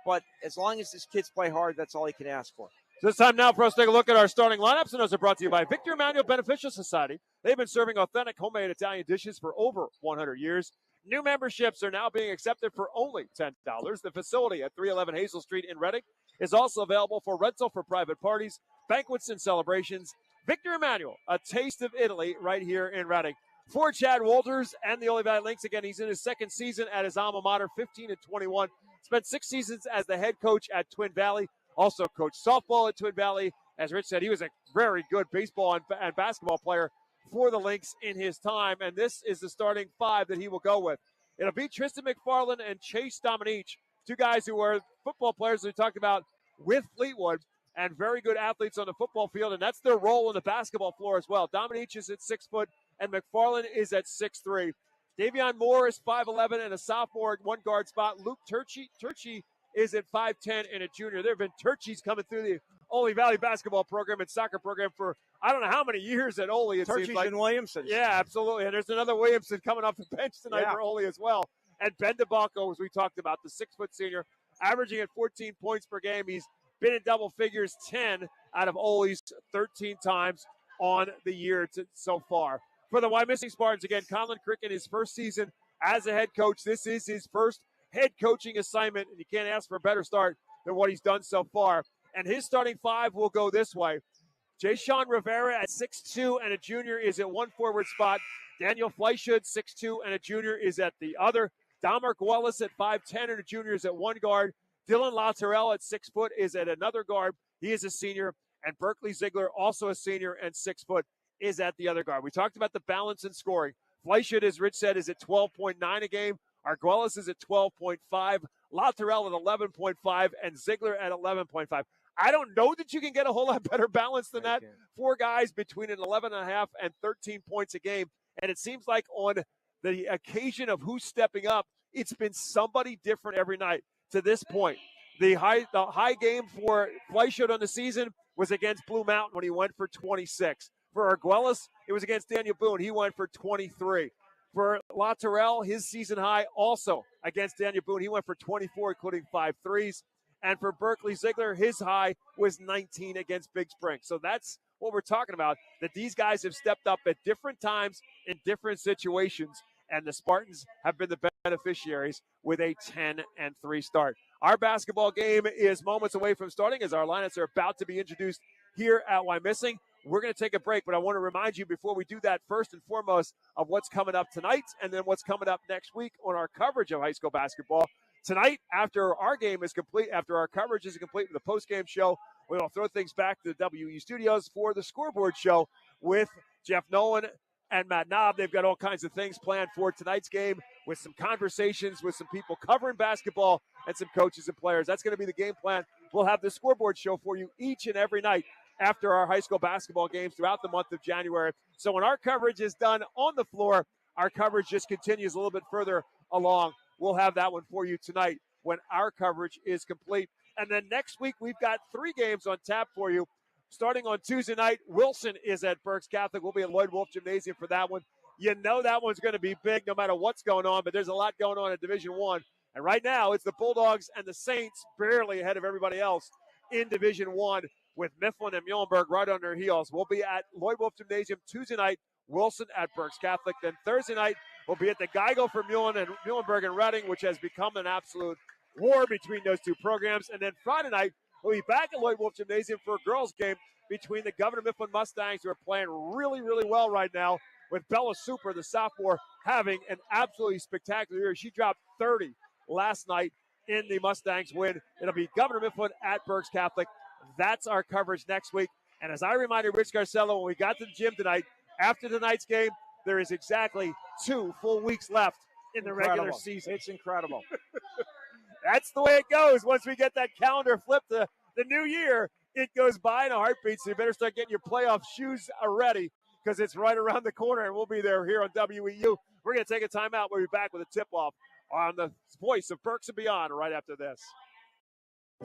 But as long as his kids play hard, that's all he can ask for. So it's time now for us to take a look at our starting lineups, and those are brought to you by Victor Emmanuel Beneficial Society. They've been serving authentic homemade Italian dishes for over 100 years. New memberships are now being accepted for only $10. The facility at 311 Hazel Street in Reading is also available for rental for private parties, banquets, and celebrations. Victor Emmanuel, a taste of Italy right here in Reading. For Chad Walters and the Oley Valley Lynx, again, he's in his second season at his alma mater, 15-21. Spent 6 seasons as the head coach at Twin Valley. Also coached softball at Twin Valley. As Rich said, he was a very good baseball and basketball player for the Lynx in his time. And this is the starting 5 that he will go with. It'll be Tristan McFarland and Chase Dominique, 2 guys who were football players we talked about with Fleetwood and very good athletes on the football field. And that's their role on the basketball floor as well. Dominique is at 6 foot and McFarland is at 6'3". Davion Moore is 5'11" and a sophomore at one guard spot. Luke Turchi is at 5'10" and a junior. There have been Turchis coming through the Oley Valley basketball program and soccer program for I don't know how many years at Oley. Turchis and Williamson. Yeah, absolutely. And there's another Williamson coming off the bench tonight for Oley as well. And Ben DeBalco, as we talked about, the 6-foot senior, averaging at 14 points per game. He's been in double figures 10 out of Oley's 13 times on the year so far. For the Wyomissing Spartans, again, Colin Crick in his first season as a head coach. This is his first head coaching assignment, and you can't ask for a better start than what he's done so far. And his starting 5 will go this way. Jayshawn Rivera at 6'2" and a junior is at one forward spot. Daniel Fleischhood, 6'2" and a junior, is at the other. Dominic Wallace at 5'10" and a junior is at one guard. Dylan Latourell at 6 foot is at another guard. He is a senior. And Berkeley Ziegler, also a senior and 6 foot, is at the other guard. We talked about the balance in scoring. Fleischhood, as Rich said, is at 12.9 a game. Arguelles is at 12.5. Latourell at 11.5 and Ziegler at 11.5. I don't know that you can get a whole lot better balance than that. 4 guys between an 11.5 and 13 points a game. And it seems like on the occasion of who's stepping up, it's been somebody different every night to this point. The high game for Fleischer on the season was against Blue Mountain when he went for 26. For Arguelles, it was against Daniel Boone. He went for 23. For La Tourelle, his season high also against Daniel Boone. He went for 24, including 5 threes. And for Berkeley Ziegler, his high was 19 against Big Spring. So that's what we're talking about, that these guys have stepped up at different times in different situations, and the Spartans have been the beneficiaries with a 10-3 start. Our basketball game is moments away from starting as our lineups are about to be introduced here at Wyomissing. We're going to take a break, but I want to remind you before we do that, first and foremost, of what's coming up tonight and then what's coming up next week on our coverage of high school basketball. Tonight, after our game is complete, after our coverage is complete with the postgame show, we'll throw things back to the WEEU studios for the scoreboard show with Jeff Nolan and Matt Knob. They've got all kinds of things planned for tonight's game with some conversations with some people covering basketball and some coaches and players. That's going to be the game plan. We'll have the scoreboard show for you each and every night after our high school basketball games throughout the month of January. So when our coverage is done on the floor, our coverage just continues a little bit further along. We'll have that one for you tonight when our coverage is complete. And then next week, we've got 3 games on tap for you. Starting on Tuesday night, Wilson is at Berks Catholic. We'll be at Lloyd Wolf Gymnasium for that one. You know that one's going to be big no matter what's going on, but there's a lot going on in Division I. And right now, it's the Bulldogs and the Saints barely ahead of everybody else in Division I with Mifflin and Muhlenberg right on their heels. We'll be at Lloyd Wolf Gymnasium Tuesday night, Wilson at Berks Catholic. Then Thursday night, we'll be at the Geigel for Muhlenberg and Reading, which has become an absolute war between those two programs. And then Friday night, we'll be back at Lloyd Wolf Gymnasium for a girls' game between the Governor Mifflin Mustangs, who are playing really, really well right now, with Bella Super, the sophomore, having an absolutely spectacular year. She dropped 30 last night in the Mustangs win. It'll be Governor Mifflin at Berks Catholic. That's our coverage next week. And as I reminded Rich Garcello when we got to the gym tonight, after tonight's game, there is exactly 2 full weeks left in the regular season. It's incredible. That's the way it goes. Once we get that calendar flipped to the new year, it goes by in a heartbeat. So you better start getting your playoff shoes ready because it's right around the corner, and we'll be there here on WEEU. We're going to take a timeout. We'll be back with a tip-off on the voice of Berks and Beyond right after this.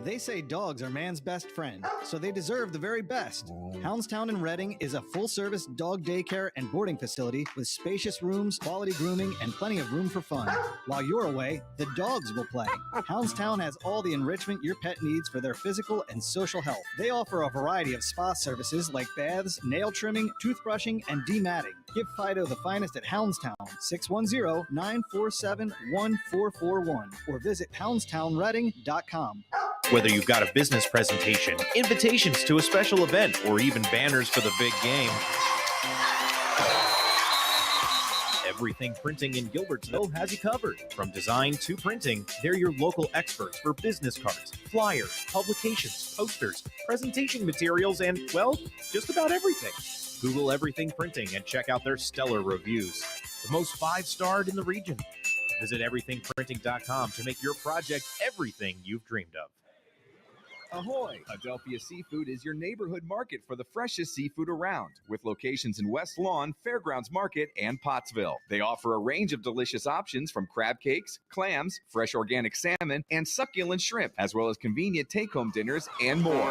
They say dogs are man's best friend, so they deserve the very best. Houndstown in Reading is a full-service dog daycare and boarding facility with spacious rooms, quality grooming, and plenty of room for fun. While you're away, the dogs will play. Houndstown has all the enrichment your pet needs for their physical and social health. They offer a variety of spa services like baths, nail trimming, toothbrushing, and dematting. Give Fido the finest at Houndstown, 610-947-1441, or visit houndstownreading.com. Whether you've got a business presentation, invitations to a special event, or even banners for the big game, Everything Printing in Gilbertsville has you covered. From design to printing, they're your local experts for business cards, flyers, publications, posters, presentation materials, and, well, just about everything. Google Everything Printing and check out their stellar reviews. The most 5-starred in the region. Visit everythingprinting.com to make your project everything you've dreamed of. Ahoy! Adelphia Seafood is your neighborhood market for the freshest seafood around, with locations in West Lawn, Fairgrounds Market, and Pottsville. They offer a range of delicious options from crab cakes, clams, fresh organic salmon, and succulent shrimp, as well as convenient take-home dinners and more.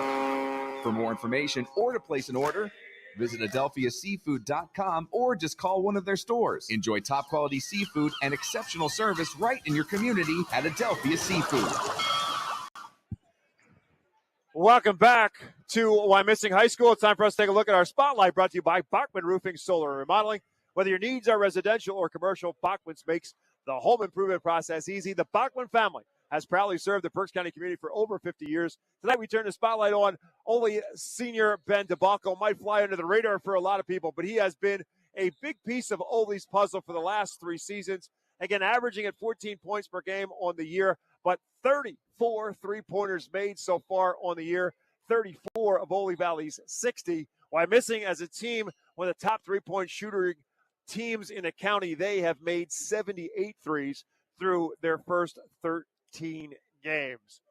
For more information or to place an order, visit adelphiaseafood.com or just call one of their stores. Enjoy top-quality seafood and exceptional service right in your community at Adelphia Seafood. Welcome back to Wyomissing High School. It's time for us to take a look at our spotlight, brought to you by Bachman Roofing, Solar, and Remodeling. Whether your needs are residential or commercial, Bachman's makes the home improvement process easy. The Bachman family has proudly served the Berks County community for over 50 years. Tonight we turn the spotlight on Oley senior Ben DeBalco. Might fly under the radar for a lot of people, but he has been a big piece of Oley's puzzle for the last 3 seasons. Again, averaging at 14 points per game on the year, but 34 three-pointers made so far on the year, 34 of Oley Valley's 60. Wyomissing as a team, one of the top three-point shooter teams in the county, they have made 78 threes through their first 13 games.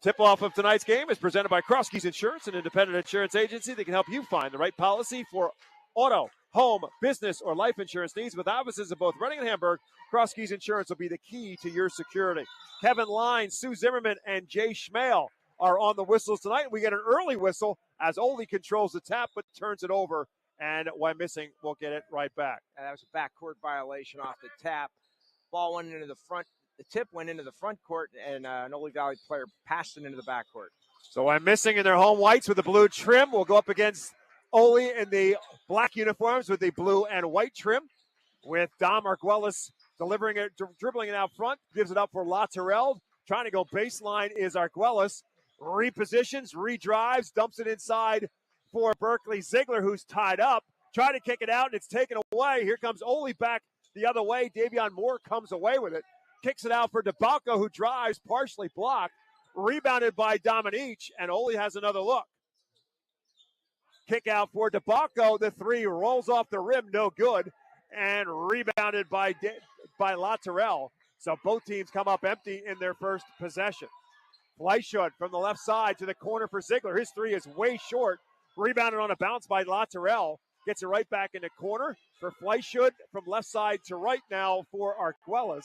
Tip-off of tonight's game is presented by Cross Keys Insurance, an independent insurance agency that can help you find the right policy for auto, home, business, or life insurance needs with offices in both Reading and Hamburg, Cross Keys Insurance will be the key to your security. Kevin Line, Sue Zimmerman, and Jay Schmale are on the whistles tonight. We get an early whistle as Oley controls the tap but turns it over, and Wyomissing will get it right back. And that was a backcourt violation off the tap. Ball went into the front. The tip went into the front court, and an Oley Valley player passed it into the backcourt. So Wyomissing in their home whites with the blue trim will go up against Oley in the black uniforms with the blue and white trim, with Dom Arguelles delivering it, dribbling it out front, gives it up for Latourell. Trying to go baseline is Arguelles. Repositions, redrives, dumps it inside for Berkeley Ziegler, who's tied up. Trying to kick it out, and it's taken away. Here comes Oley back the other way. Davion Moore comes away with it. Kicks it out for DeBalco, who drives, partially blocked. Rebounded by Dominique, and Oley has another look. Kick out for DeBalco. The three rolls off the rim, no good. And rebounded by Latourell. So both teams come up empty in their first possession. Fleischut from the left side to the corner for Ziegler. His three is way short. Rebounded on a bounce by Latourell. Gets it right back in the corner for Fleischut from left side to right now for Arguelles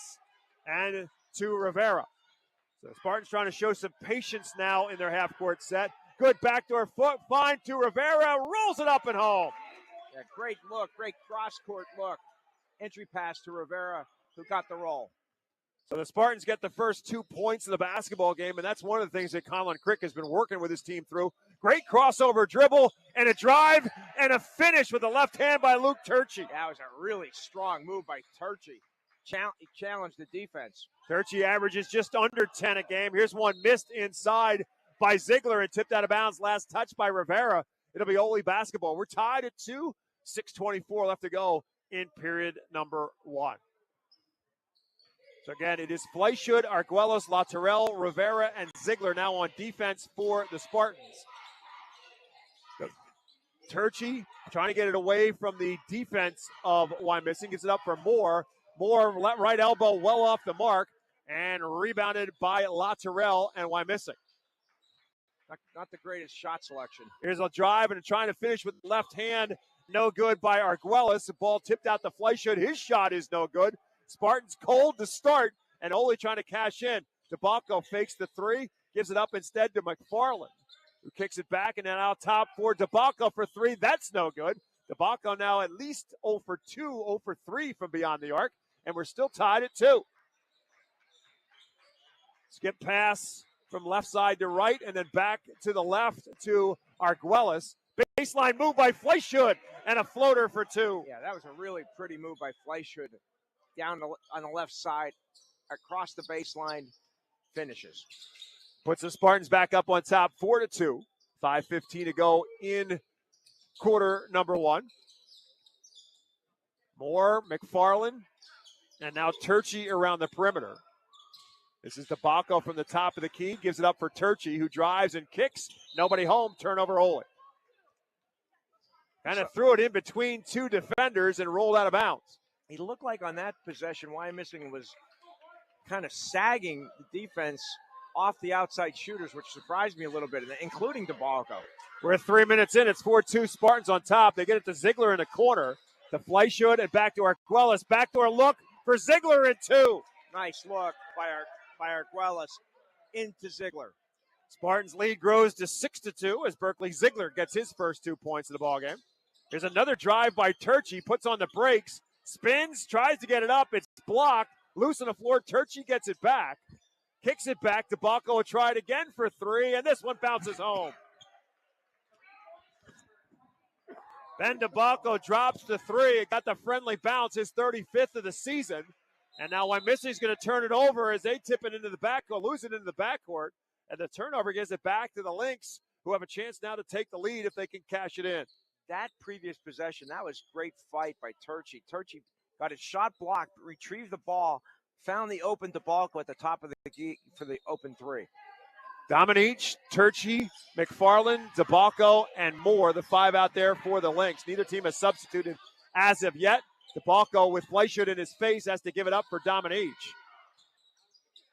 and to Rivera. So Spartans trying to show some patience now in their half-court set. Good backdoor foot find to Rivera. Rolls it up and home. Yeah, great look, great cross-court look. Entry pass to Rivera, who got the roll. So the Spartans get the first 2 points of the basketball game, and that's one of the things that Colin Crick has been working with his team through. Great crossover dribble and a drive and a finish with the left hand by Luke Turchi. That was a really strong move by Turchi. He challenged the defense. Turchi averages just under 10 a game. Here's one missed inside by Ziegler and tipped out of bounds. Last touch by Rivera. It'll be Oley basketball. We're tied at 2. 6:24 left to go in period number 1. So again, it is Fleischut, Arguelles, Latourell, Rivera, and Ziegler now on defense for the Spartans. Turchi trying to get it away from the defense of Wyomissing. Gets it up for Moore. Moore, right elbow, well off the mark, and rebounded by Latourell and Wyomissing. Not the greatest shot selection. Here's a drive and trying to finish with left hand. No good by Arguelles. The ball tipped out to Fleischut. His shot is no good. Spartans cold to start, and Oley trying to cash in. DeBalco fakes the three, gives it up instead to McFarland, who kicks it back, and then out top for DeBalco for three. That's no good. DeBalco now at least 0 for 2, 0 for 3 from beyond the arc, and we're still tied at 2. Skip pass from left side to right, and then back to the left to Arguelles. Baseline move by Fleischut, and a floater for 2. Yeah, that was a really pretty move by Fleischut. Down on the left side, across the baseline, finishes. Puts the Spartans back up on top, 4-2. 5:15 to go in quarter number 1. Moore, McFarland, and now Turchi around the perimeter. This is DeBalco from the top of the key, gives it up for Turchi, who drives and kicks. Nobody home, turnover Oley. Kind of threw it in between 2 defenders and rolled out of bounds. He looked like on that possession, Wyomissing was kind of sagging the defense off the outside shooters, which surprised me a little bit, including DeBalco. We're 3 minutes in. It's 4-2 Spartans on top. They get it to Ziegler in the corner. To Fleischut and back to Arguelles. Backdoor look for Ziegler in 2. Nice look by Arguelles into Ziegler. Spartans lead grows to 6-2 as Berkeley Ziegler gets his first 2 points of the ballgame. Here's another drive by Turchi. Puts on the brakes. Spins, tries to get it up. It's blocked. Loose on the floor. Turchi gets it back. Kicks it back. DeBalco will try it again for 3, and this one bounces home. Ben DeBalco drops the 3. It got the friendly bounce, his 35th of the season. And now Wyomissing's going to turn it over as they tip it into the backcourt, lose it into the backcourt. And the turnover gives it back to the Lynx, who have a chance now to take the lead if they can cash it in. That previous possession, that was great fight by Turchi. Turchi got his shot blocked, retrieved the ball, found the open DeBalco at the top of the key for the open 3. Dominique, Turchi, McFarland, DeBalco, and Moore, the 5 out there for the Lynx. Neither team has substituted as of yet. DeBalco with Fleischut in his face has to give it up for Dominique.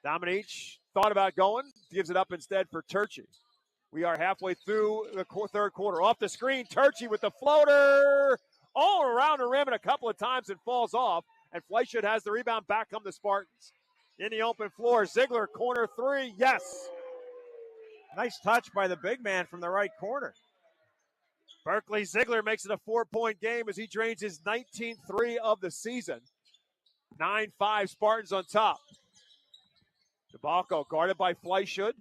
Dominique thought about going, gives it up instead for Turchi. We are halfway through the third quarter. Off the screen, Turchi with the floater. all around the rim and a couple of times and falls off. And Fleischert has the rebound. Back come the Spartans. In the open floor, Ziegler, corner three, yes. Nice touch by the big man from the right corner. Berkeley Ziegler makes it a 4-point game as he drains his 19th three of the season. 9-5 Spartans on top. DeBalco guarded by Fleischert.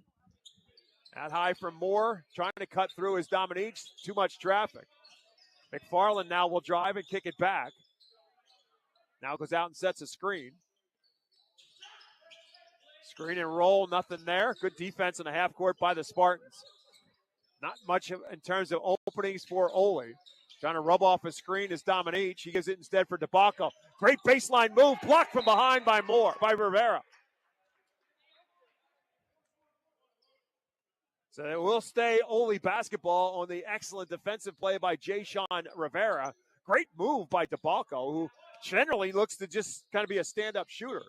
At high from Moore, trying to cut through his Dominique. Too much traffic. McFarland now will drive and kick it back. Now goes out and sets a screen. Screen and roll, nothing there. Good defense in the half court by the Spartans. Not much in terms of openings for Oley. Trying to rub off a screen is Dominique. He gives it instead for DeBalco. Great baseline move, blocked from behind by Rivera. So it will stay Oley basketball on the excellent defensive play by Jayshawn Rivera. Great move by DeBalco, who generally looks to just kind of be a stand-up shooter.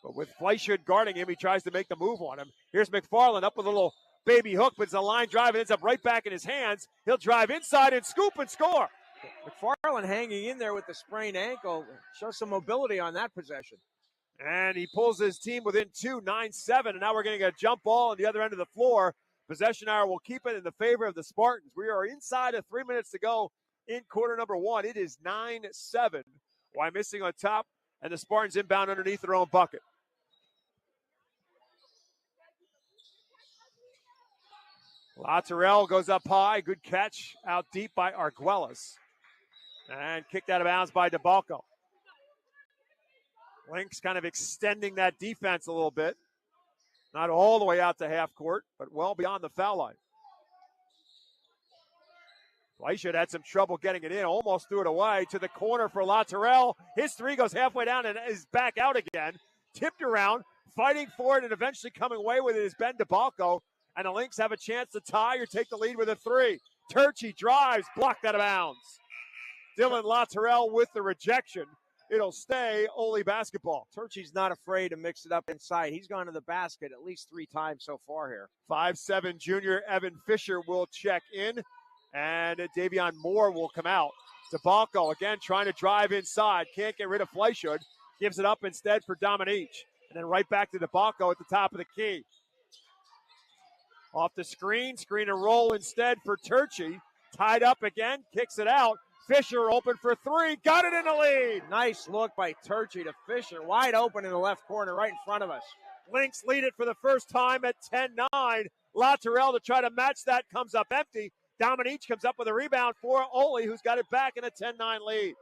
But with Fleischert guarding him, he tries to make the move on him. Here's McFarland up with a little baby hook, but it's a line drive and ends up right back in his hands. He'll drive inside and scoop and score. McFarland hanging in there with the sprained ankle. Shows some mobility on that possession. And he pulls his team within 2, 9-7. And now we're getting a jump ball on the other end of the floor. Possession hour will keep it in the favor of the Spartans. We are inside of 3 minutes to go in quarter number one. It is 9-7. Wyomissing on top, and the Spartans inbound underneath their own bucket. LaTerrell goes up high. Good catch out deep by Arguelles. And kicked out of bounds by DeBalco. Lynx kind of extending that defense a little bit. Not all the way out to half court, but well beyond the foul line. Fleischert had some trouble getting it in. Almost threw it away to the corner for LaTerrell. His three goes halfway down and is back out again. Tipped around, fighting for it, and eventually coming away with it is Ben DeBalco. And the Lynx have a chance to tie or take the lead with a three. Turchi drives, blocked out of bounds. Dylan LaTerrell with the rejection. It'll stay Oley basketball. Turchi's not afraid to mix it up inside. He's gone to the basket at least 3 times so far here. 5'7" junior Evan Fisher will check in, and Davion Moore will come out. DeBalco again trying to drive inside. Can't get rid of Fleischert. Gives it up instead for Dominique. And then right back to DeBalco at the top of the key. Off the screen and roll instead for Turchi. Tied up again, kicks it out. Fisher open for three, got it in the lead. Nice look by Turchi to Fisher, wide open in the left corner right in front of us. Lynx lead it for the first time at 10-9. LaTerrell to try to match that comes up empty. Dominique comes up with a rebound for Oley, who's got it back in a 10-9 lead.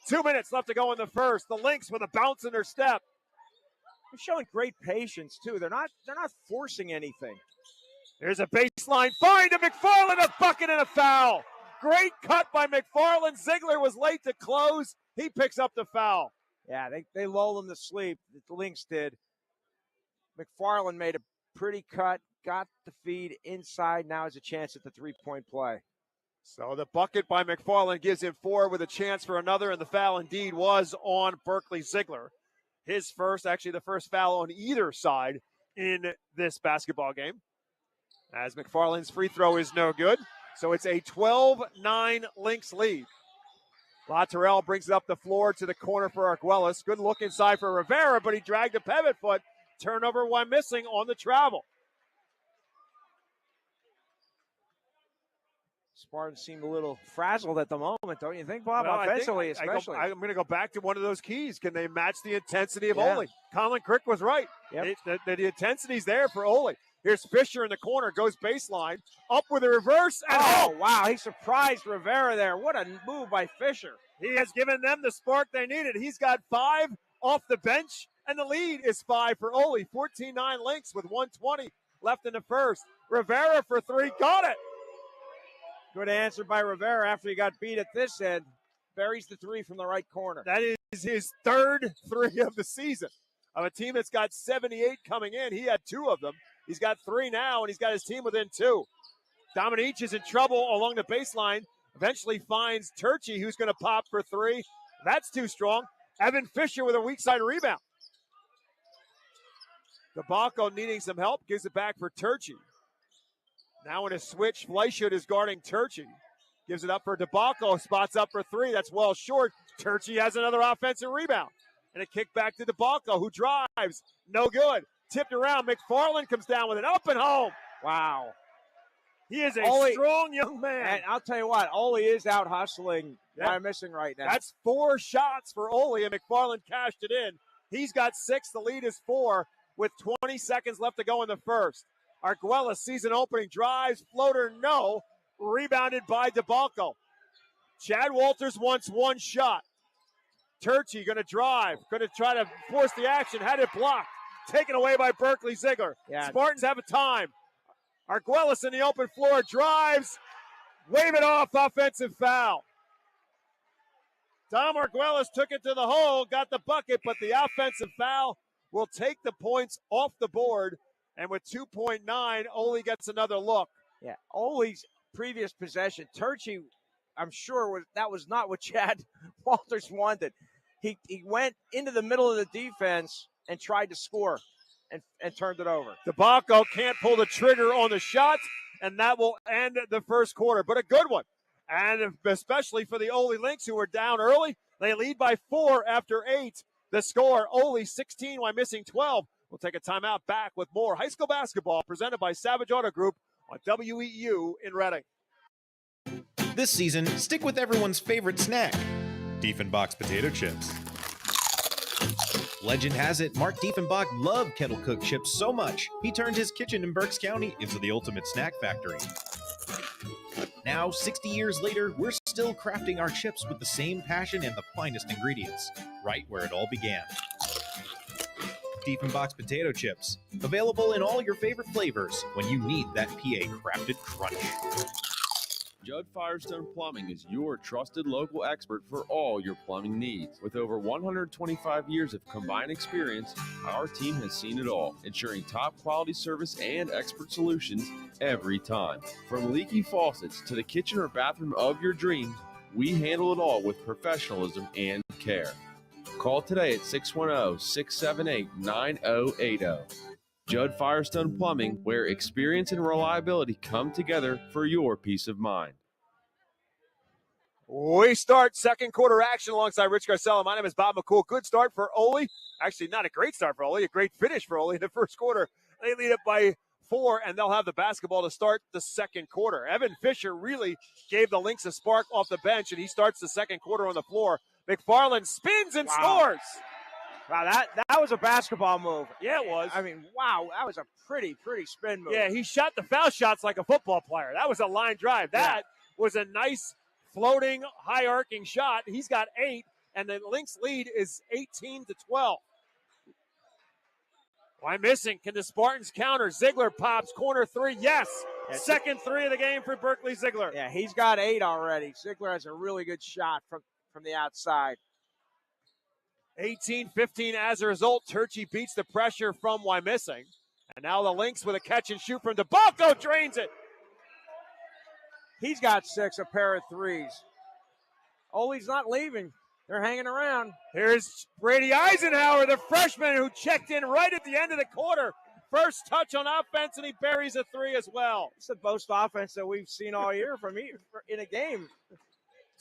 2 minutes left to go in the first. The Lynx with a bounce in their step. They're showing great patience too. They're not forcing anything. There's a baseline find to McFarland, a bucket and a foul. Great cut by McFarland. Ziegler was late to close. He picks up the foul. Yeah, they lull him to sleep. The Lynx did. McFarland made a pretty cut, got the feed inside. Now has a chance at the three-point play. So the bucket by McFarland gives him 4 with a chance for another, and the foul indeed was on Berkeley Ziegler. His first, actually the first foul on either side in this basketball game. As McFarland's free throw is no good. So it's a 12-9 Lynx lead. LaTerrell brings it up the floor to the corner for Arguelles. Good look inside for Rivera, but he dragged a pivot foot. Turnover Wyomissing on the travel. Spartans seem a little frazzled at the moment, don't you think, Bob? Well, offensively, especially. I'm going to go back to one of those keys. Can they match the intensity of Oley? Colin Crick was right. Yep. The intensity's there for Oley. Here's Fisher in the corner, goes baseline, up with a reverse. And wow, he surprised Rivera there. What a move by Fisher. He has given them the spark they needed. He's got 5 off the bench, and the lead is 5 for Oley. 14-9 Lynx with 1:20 left in the first. Rivera for 3, got it. Good answer by Rivera after he got beat at this end. Buries the 3 from the right corner. That is his 3rd 3 of the season. Of a team that's got 78 coming in, he had 2 of them. He's got 3 now, and he's got his team within 2. Dominique is in trouble along the baseline. Eventually finds Turchi, who's going to pop for 3. That's too strong. Evan Fisher with a weak side rebound. DeBalco needing some help, gives it back for Turchi. Now in a switch, Fleischert is guarding Turchi. Gives it up for DeBalco. Spots up for three. That's well short. Turchi has another offensive rebound. And a kick back to DeBalco, who drives. No good. Tipped around. McFarland comes down with it. Up and home. Wow. He is a Oley, strong young man. And I'll tell you what, Oley is out hustling Wyomissing right now. That's 4 shots for Oley, and McFarland cashed it in. He's got 6. The lead is 4 with 20 seconds left to go in the first. Arguella season opening drives. Floater, no. Rebounded by DeBalco. Chad Walters wants 1 shot. Turchi going to drive, going to try to force the action. Had it blocked. Taken away by Berkeley Ziegler. Yeah. Spartans have a time. Arguellas in the open floor drives. Wave it off. Offensive foul. Tom Arguellas took it to the hole, got the bucket, but the offensive foul will take the points off the board. And with 2.9, Oley gets another look. Yeah, Oley's previous possession, Turchi, I'm sure that was not what Chad Walters wanted. He went into the middle of the defense and tried to score and turned it over. DeBalco can't pull the trigger on the shot, and that will end the first quarter, but a good one. And especially for the Oley Lynx, who were down early. They lead by 4 after 8. The score, Oley 16, Wyomissing 12. We'll take a timeout. Back with more high school basketball presented by Savage Auto Group on WEEU in Reading. This season, stick with everyone's favorite snack, Diefenbach's potato chips. Legend has it, Mark Diefenbach loved kettle-cooked chips so much, he turned his kitchen in Berks County into the ultimate snack factory. Now, 60 years later, we're still crafting our chips with the same passion and the finest ingredients, right where it all began. Diefenbach's potato chips, available in all your favorite flavors when you need that PA-crafted crunch. Judd Firestone Plumbing is your trusted local expert for all your plumbing needs. With over 125 years of combined experience, our team has seen it all, ensuring top quality service and expert solutions every time. From leaky faucets to the kitchen or bathroom of your dreams, we handle it all with professionalism and care. Call today at 610-678-9080. Judd Firestone Plumbing, where experience and reliability come together for your peace of mind. We start second quarter action alongside Rich Garcella. My name is Bob McCool. Good start for Oley. Actually, not a great start for Oley, a great finish for Oley in the first quarter. They lead it by 4, and they'll have the basketball to start the second quarter. Evan Fisher really gave the Lynx a spark off the bench, and he starts the second quarter on the floor. McFarland spins and scores. Wow, that was a basketball move. Yeah, it was. I mean, wow, that was a pretty spin move. Yeah, he shot the foul shots like a football player. That was a line drive. That was a nice floating, high-arcing shot. He's got 8, and the Lynx lead is 18-12. Wyomissing, can the Spartans counter? Ziegler pops, corner 3, yes. Second 3 of the game for Berkeley Ziegler. Yeah, he's got 8 already. Ziegler has a really good shot from the outside. 18-15 as a result. Turchi beats the pressure from Wyomissing. And now the Lynx with a catch and shoot from DeBalco drains it. He's got 6, a pair of 3s. Oley's not leaving. They're hanging around. Here's Brady Eisenhower, the freshman who checked in right at the end of the quarter. First touch on offense, and he buries a 3 as well. It's the most offense that we've seen all year from in a game.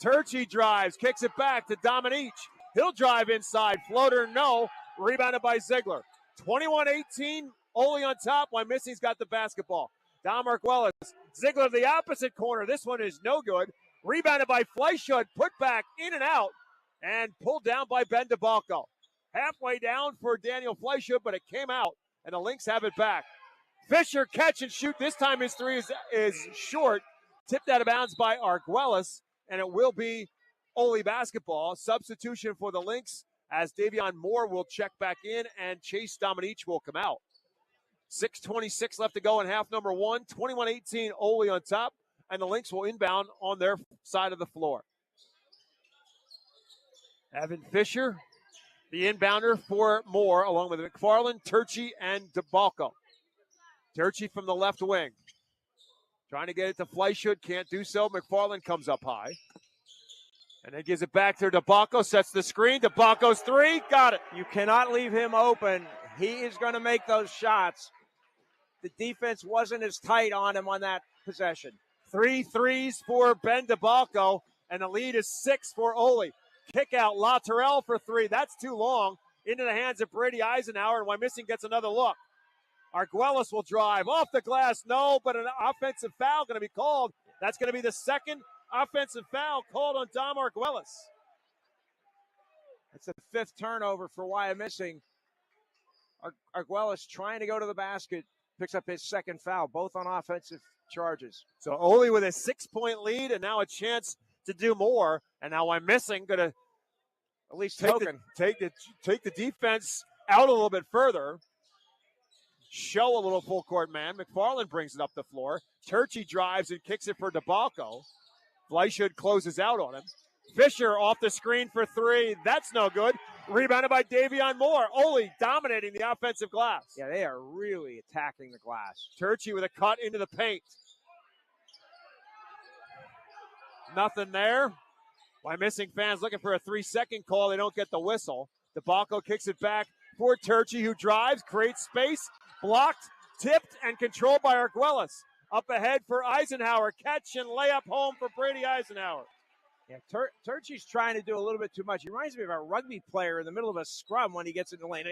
Turchi drives, kicks it back to Dominique. He'll drive inside. Floater, no. Rebounded by Ziegler. 21-18. Oley on top. Wyomissing's got the basketball. Dom Arguellas. Ziegler to the opposite corner. This one is no good. Rebounded by Fleischhut. Put back in and out. And pulled down by Ben DeBalco. Halfway down for Daniel Fleischhut, but it came out. And the Lynx have it back. Fisher catch and shoot. This time his 3 is short. Tipped out of bounds by Arguellas. And it will be Oley basketball. Substitution for the Lynx as Davion Moore will check back in and Chase Dominique will come out. 6:26 left to go in half number 1. 21-18 Oley on top, and the Lynx will inbound on their side of the floor. Evan Fisher, the inbounder for Moore, along with McFarland, Turchi, and DeBalco. Turchi from the left wing. Trying to get it to Fleischhut, can't do so. McFarland comes up high. And then gives it back to DeBalco, sets the screen. DeBalco's 3, got it. You cannot leave him open. He is going to make those shots. The defense wasn't as tight on him on that possession. 3 threes for Ben DeBalco, and the lead is 6 for Oley. Kick out LaTerrell for 3. That's too long. Into the hands of Brady Eisenhower, and Wyomissing gets another look. Arguelles will drive off the glass. No, but an offensive foul going to be called. That's going to be the second offensive foul called on Dom Arguelles. That's the 5th turnover for Wyomissing. Arguelles trying to go to the basket, picks up his 2nd foul, both on offensive charges. So Oley with a 6-point lead and now a chance to do more. And now Wyomissing going to at least take the defense out a little bit further. Show a little full court man. McFarland brings it up the floor. Turchi drives and kicks it for DeBalco. Fleischhood closes out on him. Fisher off the screen for 3. That's no good. Rebounded by Davion Moore. Oley dominating the offensive glass. Yeah, they are really attacking the glass. Turchi with a cut into the paint. Nothing there. Wyomissing fans looking for a 3-second call. They don't get the whistle. DeBalco kicks it back for Turchi, who drives, creates space, blocked, tipped, and controlled by Arguelles. Up ahead for Eisenhower. Catch and layup home for Brady Eisenhower. Yeah, Turchi's trying to do a little bit too much. He reminds me of a rugby player in the middle of a scrum when he gets in the lane.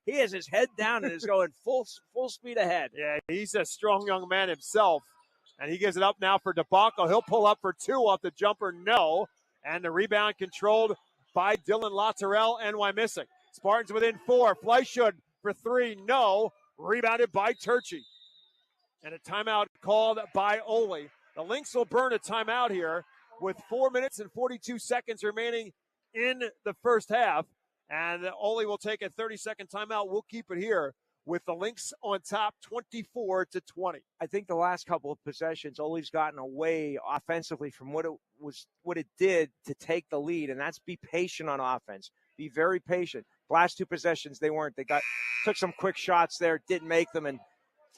He has his head down and is going full speed ahead. Yeah, he's a strong young man himself. And he gives it up now for DeBalco. He'll pull up for 2 off the jumper. No. And the rebound controlled by Dylan LaTerrell and Wyomissing. Spartans within 4. Fleischhood for 3. No. Rebounded by Turchi. And a timeout called by Oley. The Lynx will burn a timeout here with 4 minutes and 42 seconds remaining in the first half. And Oley will take a 30-second timeout. We'll keep it here with the Lynx on top 24-20. I think the last couple of possessions, Oley's gotten away offensively from what it did to take the lead, and that's be patient on offense. Be very patient. Last 2 possessions, they weren't. They took some quick shots there, didn't make them, and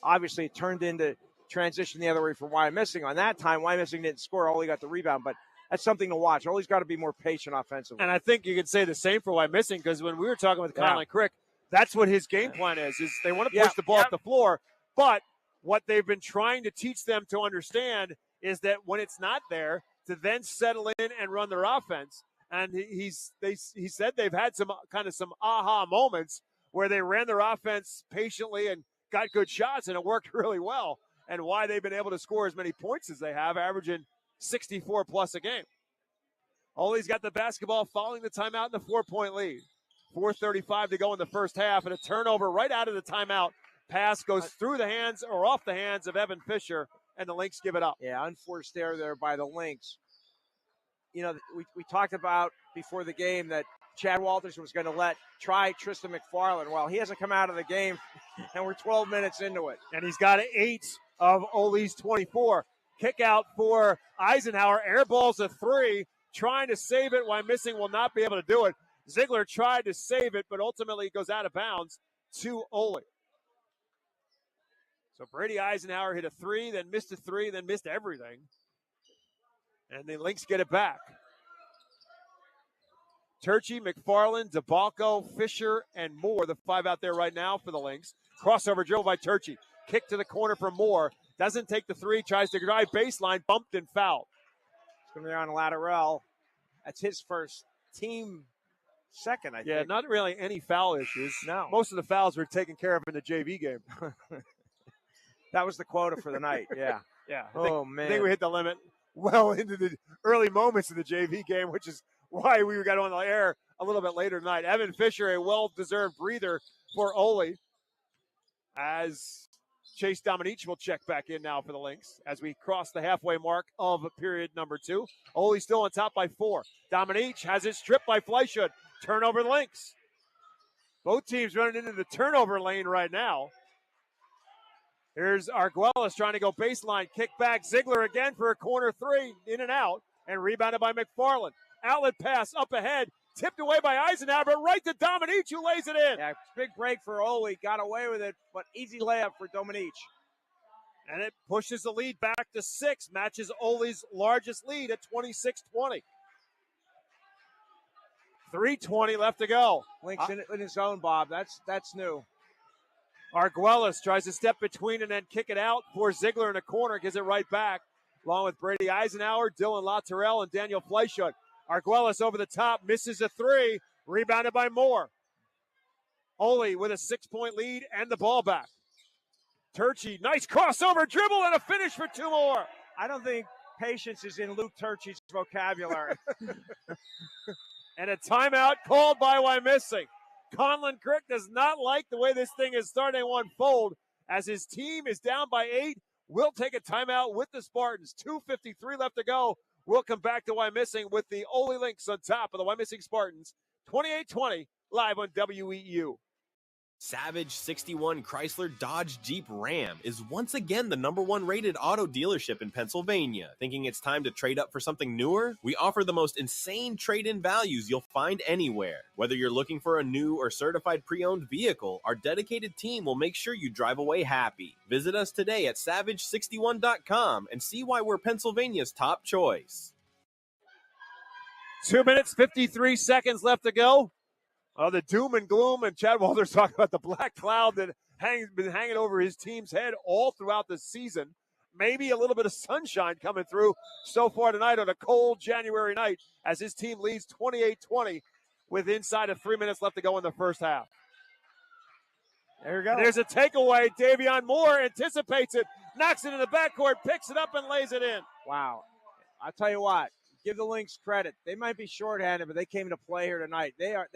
obviously it turned into transition the other way for Wyomissing. On that time, Wyomissing didn't score. Oley got the rebound, but that's something to watch. Oley's got to be more patient offensively. And I think you could say the same for Wyomissing, because when we were talking with Conley Crick, that's what his game plan is they want to push the ball off the floor, but what they've been trying to teach them to understand is that when it's not there, to then settle in and run their offense. And he said they've had some aha moments where they ran their offense patiently and got good shots, and it worked really well, and why they've been able to score as many points as they have, averaging 64-plus a game. Oley's got the basketball following the timeout in the 4-point lead. 4:35 to go in the first half, and a turnover right out of the timeout. Pass goes through the hands or off the hands of Evan Fisher, and the Lynx give it up. Yeah, unforced error there by the Lynx. You know, we talked about before the game that Chad Walters was going to try Tristan McFarland. Well, he hasn't come out of the game, and we're 12 minutes into it. And he's got 8 of Oley's 24. Kick out for Eisenhower. Airballs a 3, trying to save it. Wyomissing will not be able to do it. Ziegler tried to save it, but ultimately it goes out of bounds to Oley. So Brady Eisenhower hit a 3, then missed a 3, then missed everything. And the Lynx get it back. Turchi, McFarland, DeBalco, Fisher, and Moore, the 5 out there right now for the Lynx. Crossover dribble by Turchi. Kick to the corner for Moore. Doesn't take the 3, tries to drive baseline, bumped and fouled. It's going to be on LaTerrell. That's his first team second, I think. Yeah, not really any foul issues. No. Most of the fouls were taken care of in the JV game. That was the quota for the night, yeah. Yeah. Man. I think we hit the limit well into the early moments of the JV game, which is why we got on the air a little bit later tonight. Evan Fisher, a well-deserved breather for Oley, as Chase Dominique will check back in now for the Lynx as we cross the halfway mark of period number 2. Oley still on top by 4. Dominique has it stripped by Fleischhood. Turnover Lynx. Both teams running into the turnover lane right now. Here's Arguelles trying to go baseline. Kick back. Ziegler again for a corner 3. In and out. And rebounded by McFarland. Outlet pass up ahead. Tipped away by Eisenhower, but right to Dominique, who lays it in. Yeah, big break for Oley. Got away with it, but easy layup for Dominique. And it pushes the lead back to 6. Matches Oley's largest lead at 26-20. 3:20 left to go. Lynx in his zone, Bob. That's new. Arguelles tries to step between and then kick it out for Ziegler in the corner. Gives it right back. along with Brady Eisenhower, Dylan Latourell, and Daniel Fleischut. Arguelles over the top, misses a three, rebounded by Moore. Oley with a 6-point lead and the ball back. Turchi, nice crossover dribble and a finish for two more. I don't think patience is in Luke Turchi's vocabulary. And a timeout called by Wyomissing. Conlon Crick does not like the way this thing is starting to unfold as his team is down by 8. We'll take a timeout with the Spartans. 2:53 left to go. We'll come back to Wyomissing with the Oley Lynx on top of the Wyomissing Spartans. 28-20 live on WEEU. Savage 61 Chrysler Dodge Jeep Ram is once again the #1 rated auto dealership in Pennsylvania. Thinking it's time to trade up for something newer? We offer the most insane trade-in values you'll find anywhere. Whether you're looking for a new or certified pre-owned vehicle, our dedicated team will make sure you drive away happy. Visit us today at savage61.com and see why we're Pennsylvania's top choice. 2 minutes, 53 seconds left to go. The doom and gloom, and Chad Walters talking about the black cloud that been hanging over his team's head all throughout the season. Maybe a little bit of sunshine coming through so far tonight on a cold January night as his team leads 28-20 with inside of 3 minutes left to go in the first half. There you go. And there's a takeaway. Davion Moore anticipates it, knocks it in the backcourt, picks it up, and lays it in. Wow. I'll tell you what. Give the Lynx credit. They might be shorthanded, but they came to play here tonight. They're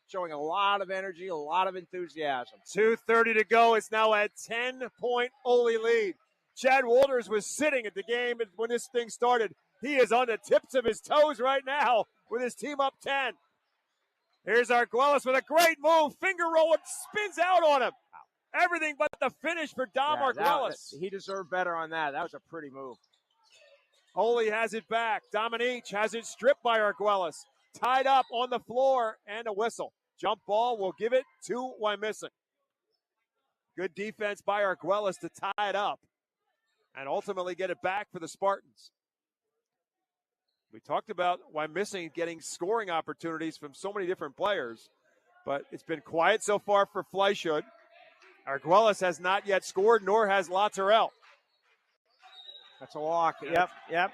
showing a lot of energy, a lot of enthusiasm. 2:30 to go. It's now a 10-point Oley lead. Chad Walters was sitting at the game when this thing started. He is on the tips of his toes right now with his team up 10. Here's Arguelles with a great move. Finger roll and spins out on him. Everything but the finish for Dom Arguelles. He deserved better on that. That was a pretty move. Oley has it back. Dominique has it stripped by Arguelles. Tied up on the floor and a whistle. Jump ball will give it to Wyomissing. Good defense by Arguelles to tie it up and ultimately get it back for the Spartans. We talked about Wyomissing getting scoring opportunities from so many different players, but it's been quiet so far for Fleischut. Arguelles has not yet scored, nor has Latourell. That's a walk. Yep.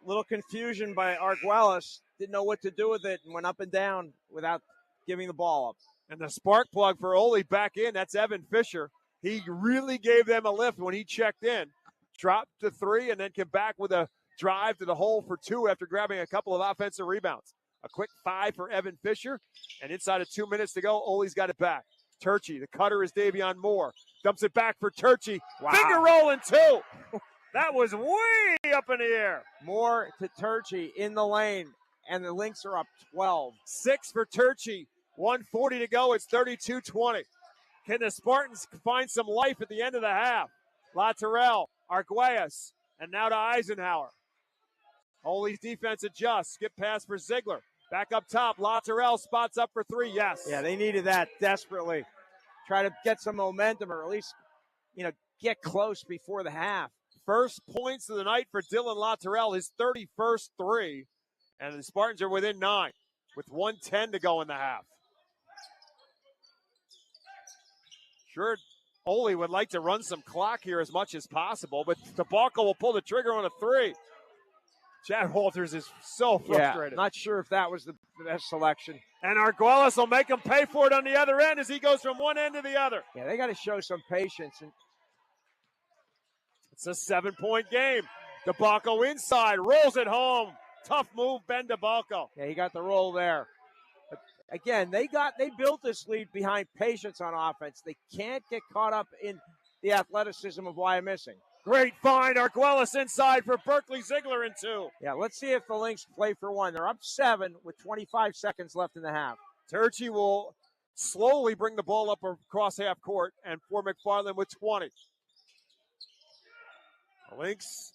Little confusion by Arguelles. Didn't know what to do with it and went up and down without giving the ball up. And the spark plug for Oley back in. That's Evan Fisher. He really gave them a lift when he checked in. Dropped to 3 and then came back with a drive to the hole for 2 after grabbing a couple of offensive rebounds. A quick 5 for Evan Fisher. And inside of 2 minutes to go, Oley's got it back. Turchi, the cutter is Davion Moore. Dumps it back for Turchi. Wow. Finger rolling 2. That was way up in the air. Moore to Turchi in the lane, and the Lynx are up 12. 6 for Turchi. 1:40 to go. It's 32-20. Can the Spartans find some life at the end of the half? Latourell, Arguelles, and now to Eisenhower. Oley's defense adjusts. Skip pass for Ziegler. Back up top. Latourell spots up for 3. Yes. Yeah, they needed that desperately. Try to get some momentum or at least, get close before the half. First points of the night for Dylan Latourell, his 31st 3. And the Spartans are within 9 with 1:10 to go in the half. Sure, Oley would like to run some clock here as much as possible, but DeBalco will pull the trigger on a 3. Chad Walters is so frustrated. Yeah, not sure if that was the best selection. And Arguelles will make him pay for it on the other end as he goes from one end to the other. Yeah, they got to show some patience. And it's a 7-point game. DeBalco inside, rolls it home. Tough move, Ben DeBalco. Yeah, he got the roll there. But again, they built this lead behind patience on offense. They can't get caught up in the athleticism of Wyomissing. Great find. Arguelles inside for Berkeley Ziegler in 2. Yeah, let's see if the Lynx play for 1. They're up 7 with 25 seconds left in the half. Turchi will slowly bring the ball up across half court, and for McFarland with 20. The Lynx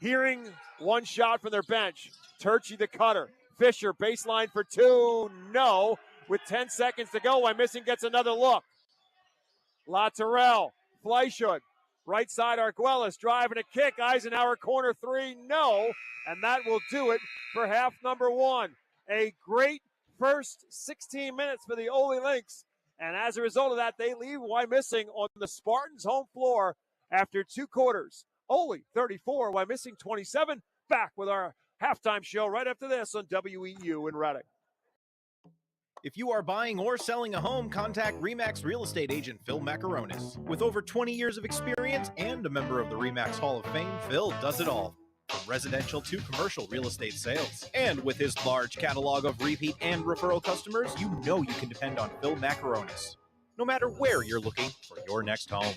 hearing one shot from their bench. Turchi the cutter. Fisher baseline for 2. No. With 10 seconds to go, Wyomissing gets another look. Latourell, Fleischut. Right side, Arguelles driving a kick. Eisenhower corner 3, no. And that will do it for half number 1. A great first 16 minutes for the Oley Lynx. And as a result of that, they leave Wyomissing on the Spartans' home floor after 2 quarters. Oley 34, Wyomissing 27. Back with our halftime show right after this on WEEU in Reading. If you are buying or selling a home, contact RE/MAX real estate agent Phil Macaronis. With over 20 years of experience and a member of the RE/MAX Hall of Fame, Phil does it all. From residential to commercial real estate sales. And with his large catalog of repeat and referral customers, you know you can depend on Phil Macaronis, no matter where you're looking for your next home.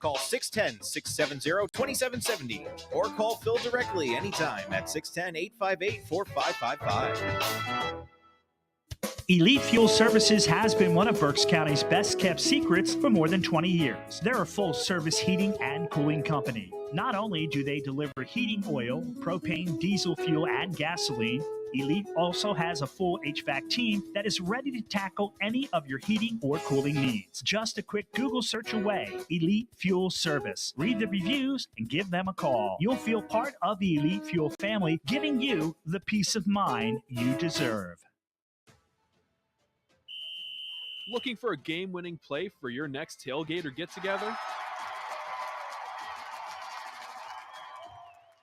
Call 610-670-2770 or call Phil directly anytime at 610-858-4555. Elite Fuel Services has been one of Berks County's best-kept secrets for more than 20 years. They're a full-service heating and cooling company. Not only do they deliver heating oil, propane, diesel fuel, and gasoline, Elite also has a full HVAC team that is ready to tackle any of your heating or cooling needs. Just a quick Google search away, Elite Fuel Service. Read the reviews and give them a call. You'll feel part of the Elite Fuel family, giving you the peace of mind you deserve. Looking for a game-winning play for your next tailgate or get-together?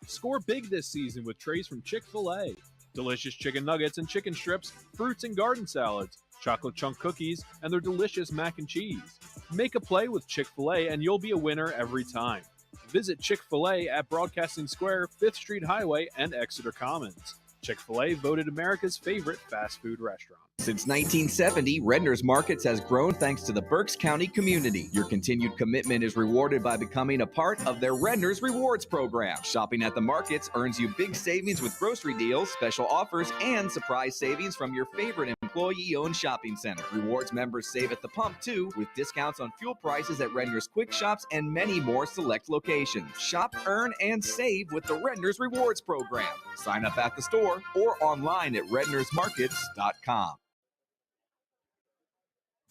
Score big this season with trays from Chick-fil-A. Delicious chicken nuggets and chicken strips, fruits and garden salads, chocolate chunk cookies, and their delicious mac and cheese. Make a play with Chick-fil-A and you'll be a winner every time. Visit Chick-fil-A at Broadcasting Square, 5th Street Highway, and Exeter Commons. Chick-fil-A voted America's favorite fast food restaurant. Since 1970, Redner's Markets has grown thanks to the Berks County community. Your continued commitment is rewarded by becoming a part of their Redner's Rewards program. Shopping at the markets earns you big savings with grocery deals, special offers, and surprise savings from your favorite employee-owned shopping center. Rewards members save at the pump, too, with discounts on fuel prices at Redner's Quick Shops and many more select locations. Shop, earn, and save with the Redner's Rewards program. Sign up at the store or online at rednersmarkets.com.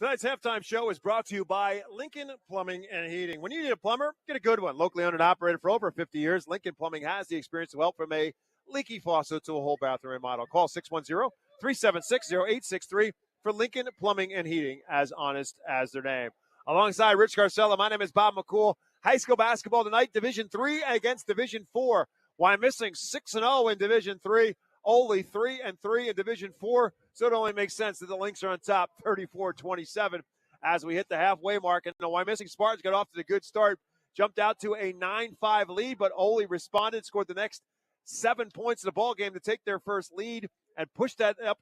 Tonight's halftime show is brought to you by Lincoln Plumbing and Heating. When you need a plumber, get a good one. Locally owned and operated for over 50 years, Lincoln Plumbing has the experience to help from a leaky faucet to a whole bathroom remodel. Call 610-376-0863 for Lincoln Plumbing and Heating, as honest as their name. Alongside Rich Garcella, my name is Bob McCool. High school basketball tonight, Division III against Division IV. Wyomissing 6-0 in Division III. Oley 3-3 in Division IV, so it only makes sense that the Lynx are on top 34-27 as we hit the halfway mark. And the Wyomissing Spartans got off to a good start, jumped out to a 9-5 lead, but Oley responded, scored the next 7 points in the ball game to take their first lead and pushed that up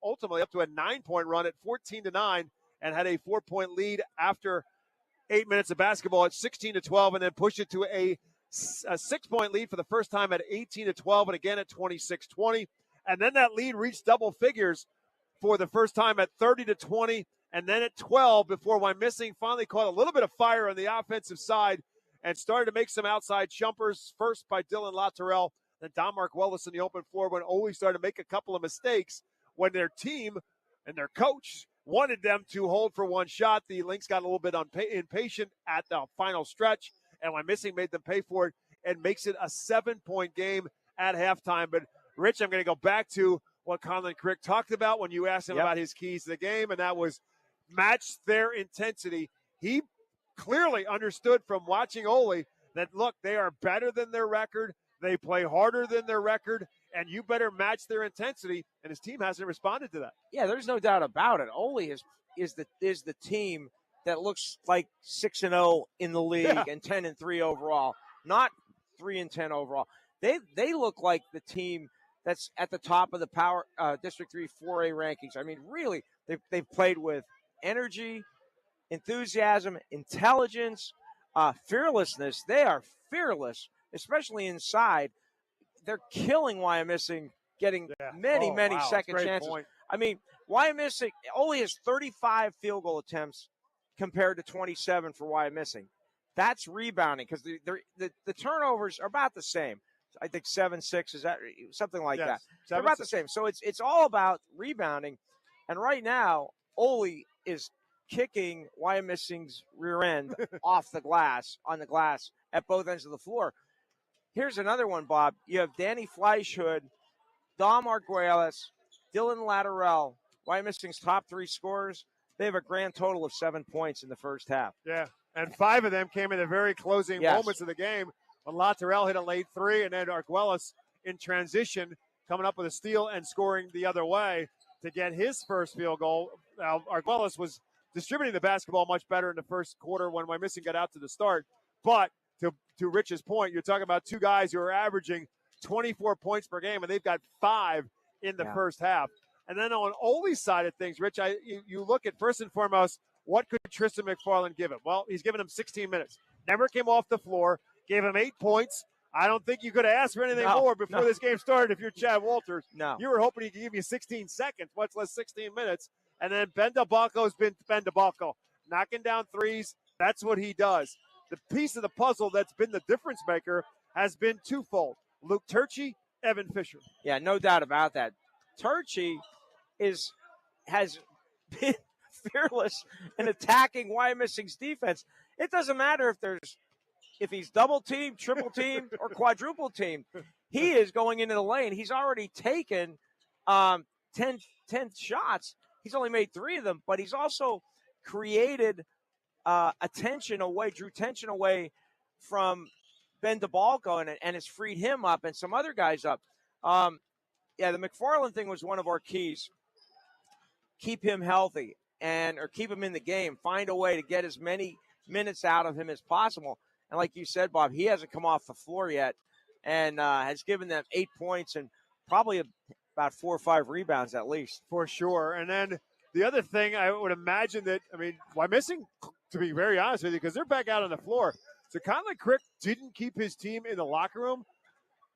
ultimately up to a 9-point run at 14-9 and had a 4-point lead after 8 minutes of basketball at 16-12 and then pushed it to a 6-point lead for the first time at 18-12 and again at 26-20. And then that lead reached double figures for the first time at 30-20 and then at 12 before Wyomissing finally caught a little bit of fire on the offensive side and started to make some outside jumpers, first by Dylan Latourell, then Don Mark-Wellis in the open floor when Oley started to make a couple of mistakes when their team and their coach wanted them to hold for one shot. The Lynx got a little bit impatient at the final stretch, and Wyomissing made them pay for it and makes it a 7-point game at halftime. But, Rich, I'm going to go back to what Conlon Crick talked about when you asked him about his keys to the game, and that was match their intensity. He clearly understood from watching Oley that, look, they are better than their record. They play harder than their record, and you better match their intensity, and his team hasn't responded to that. Yeah, there's no doubt about it. Oley is the team that looks like 6-0 in the league and 10-3 overall, not 3-10 overall. They look like the team that's at the top of the power District 3 4A rankings. I mean, really, they've played with energy, enthusiasm, intelligence, fearlessness. They are fearless, especially inside. They're killing Wyomissing, getting many second chances. Point. I mean, Wyomissing only has 35 field goal attempts compared to 27 for Wyomissing. That's rebounding because the turnovers are about the same. I think 7-6 is that something like that. They're about the same. So it's all about rebounding. And right now, Oley is kicking Wyomissing's rear end on the glass at both ends of the floor. Here's another one, Bob. You have Danny Fleischhood, Dom Arguelles, Dylan Latourell, Wyomissing's top 3 scorers. They have a grand total of 7 points in the first half. Yeah, and 5 of them came in the very closing moments of the game when Latourell hit a late three, and then Arguelles in transition coming up with a steal and scoring the other way to get his first field goal. Now, Arguelles was distributing the basketball much better in the first quarter when Wyomissing got out to the start. But to Rich's point, you're talking about two guys who are averaging 24 points per game, and they've got 5 in the first half. And then on Oley's side of things, Rich, you look at, first and foremost, what could Tristan McFarland give him? Well, he's given him 16 minutes. Never came off the floor, gave him 8 points. I don't think you could have asked for anything more before this game started if you're Chad Walters. No. You were hoping he could give you 16 seconds, much less 16 minutes. And then Ben DeBalco's been Ben DeBalco, knocking down threes. That's what he does. The piece of the puzzle that's been the difference maker has been twofold. Luke Turchi, Evan Fisher. Yeah, no doubt about that. Turchi has been fearless in attacking Wyomissing's defense. It doesn't matter if he's double teamed, triple teamed, or quadruple teamed. He is going into the lane. He's already taken 10 shots. He's only made 3 of them, but he's also created drew tension away from Ben DeBalco, and it's freed him up and some other guys up. The McFarland thing was one of our keys. Keep him healthy or keep him in the game. Find a way to get as many minutes out of him as possible. And like you said, Bob, he hasn't come off the floor yet and has given them 8 points and probably about 4 or 5 rebounds at least. For sure. And then the other thing, I would imagine that, Wyomissing, to be very honest with you, because they're back out on the floor. So Conley Crick didn't keep his team in the locker room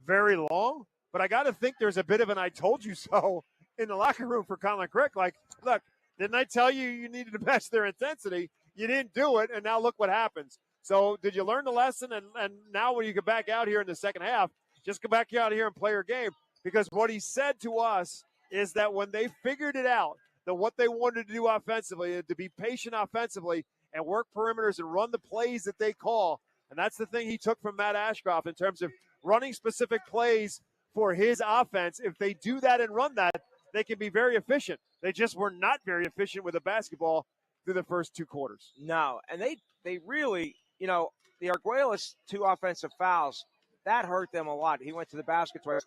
very long, but I got to think there's a bit of an I told you so in the locker room for Conley Crick. Like, look, didn't I tell you needed to match their intensity? You didn't do it, and now look what happens. So did you learn the lesson? And now when you get back out here in the second half, just go back out here and play your game. Because what he said to us is that when they figured it out, that what they wanted to do offensively, to be patient offensively and work perimeters and run the plays that they call, and that's the thing he took from Matt Ashcroft in terms of running specific plays for his offense. If they do that and run that, they can be very efficient. They just were not very efficient with the basketball through the first 2 quarters. No, and they really, the Arguelles 2 offensive fouls, that hurt them a lot. He went to the basket twice.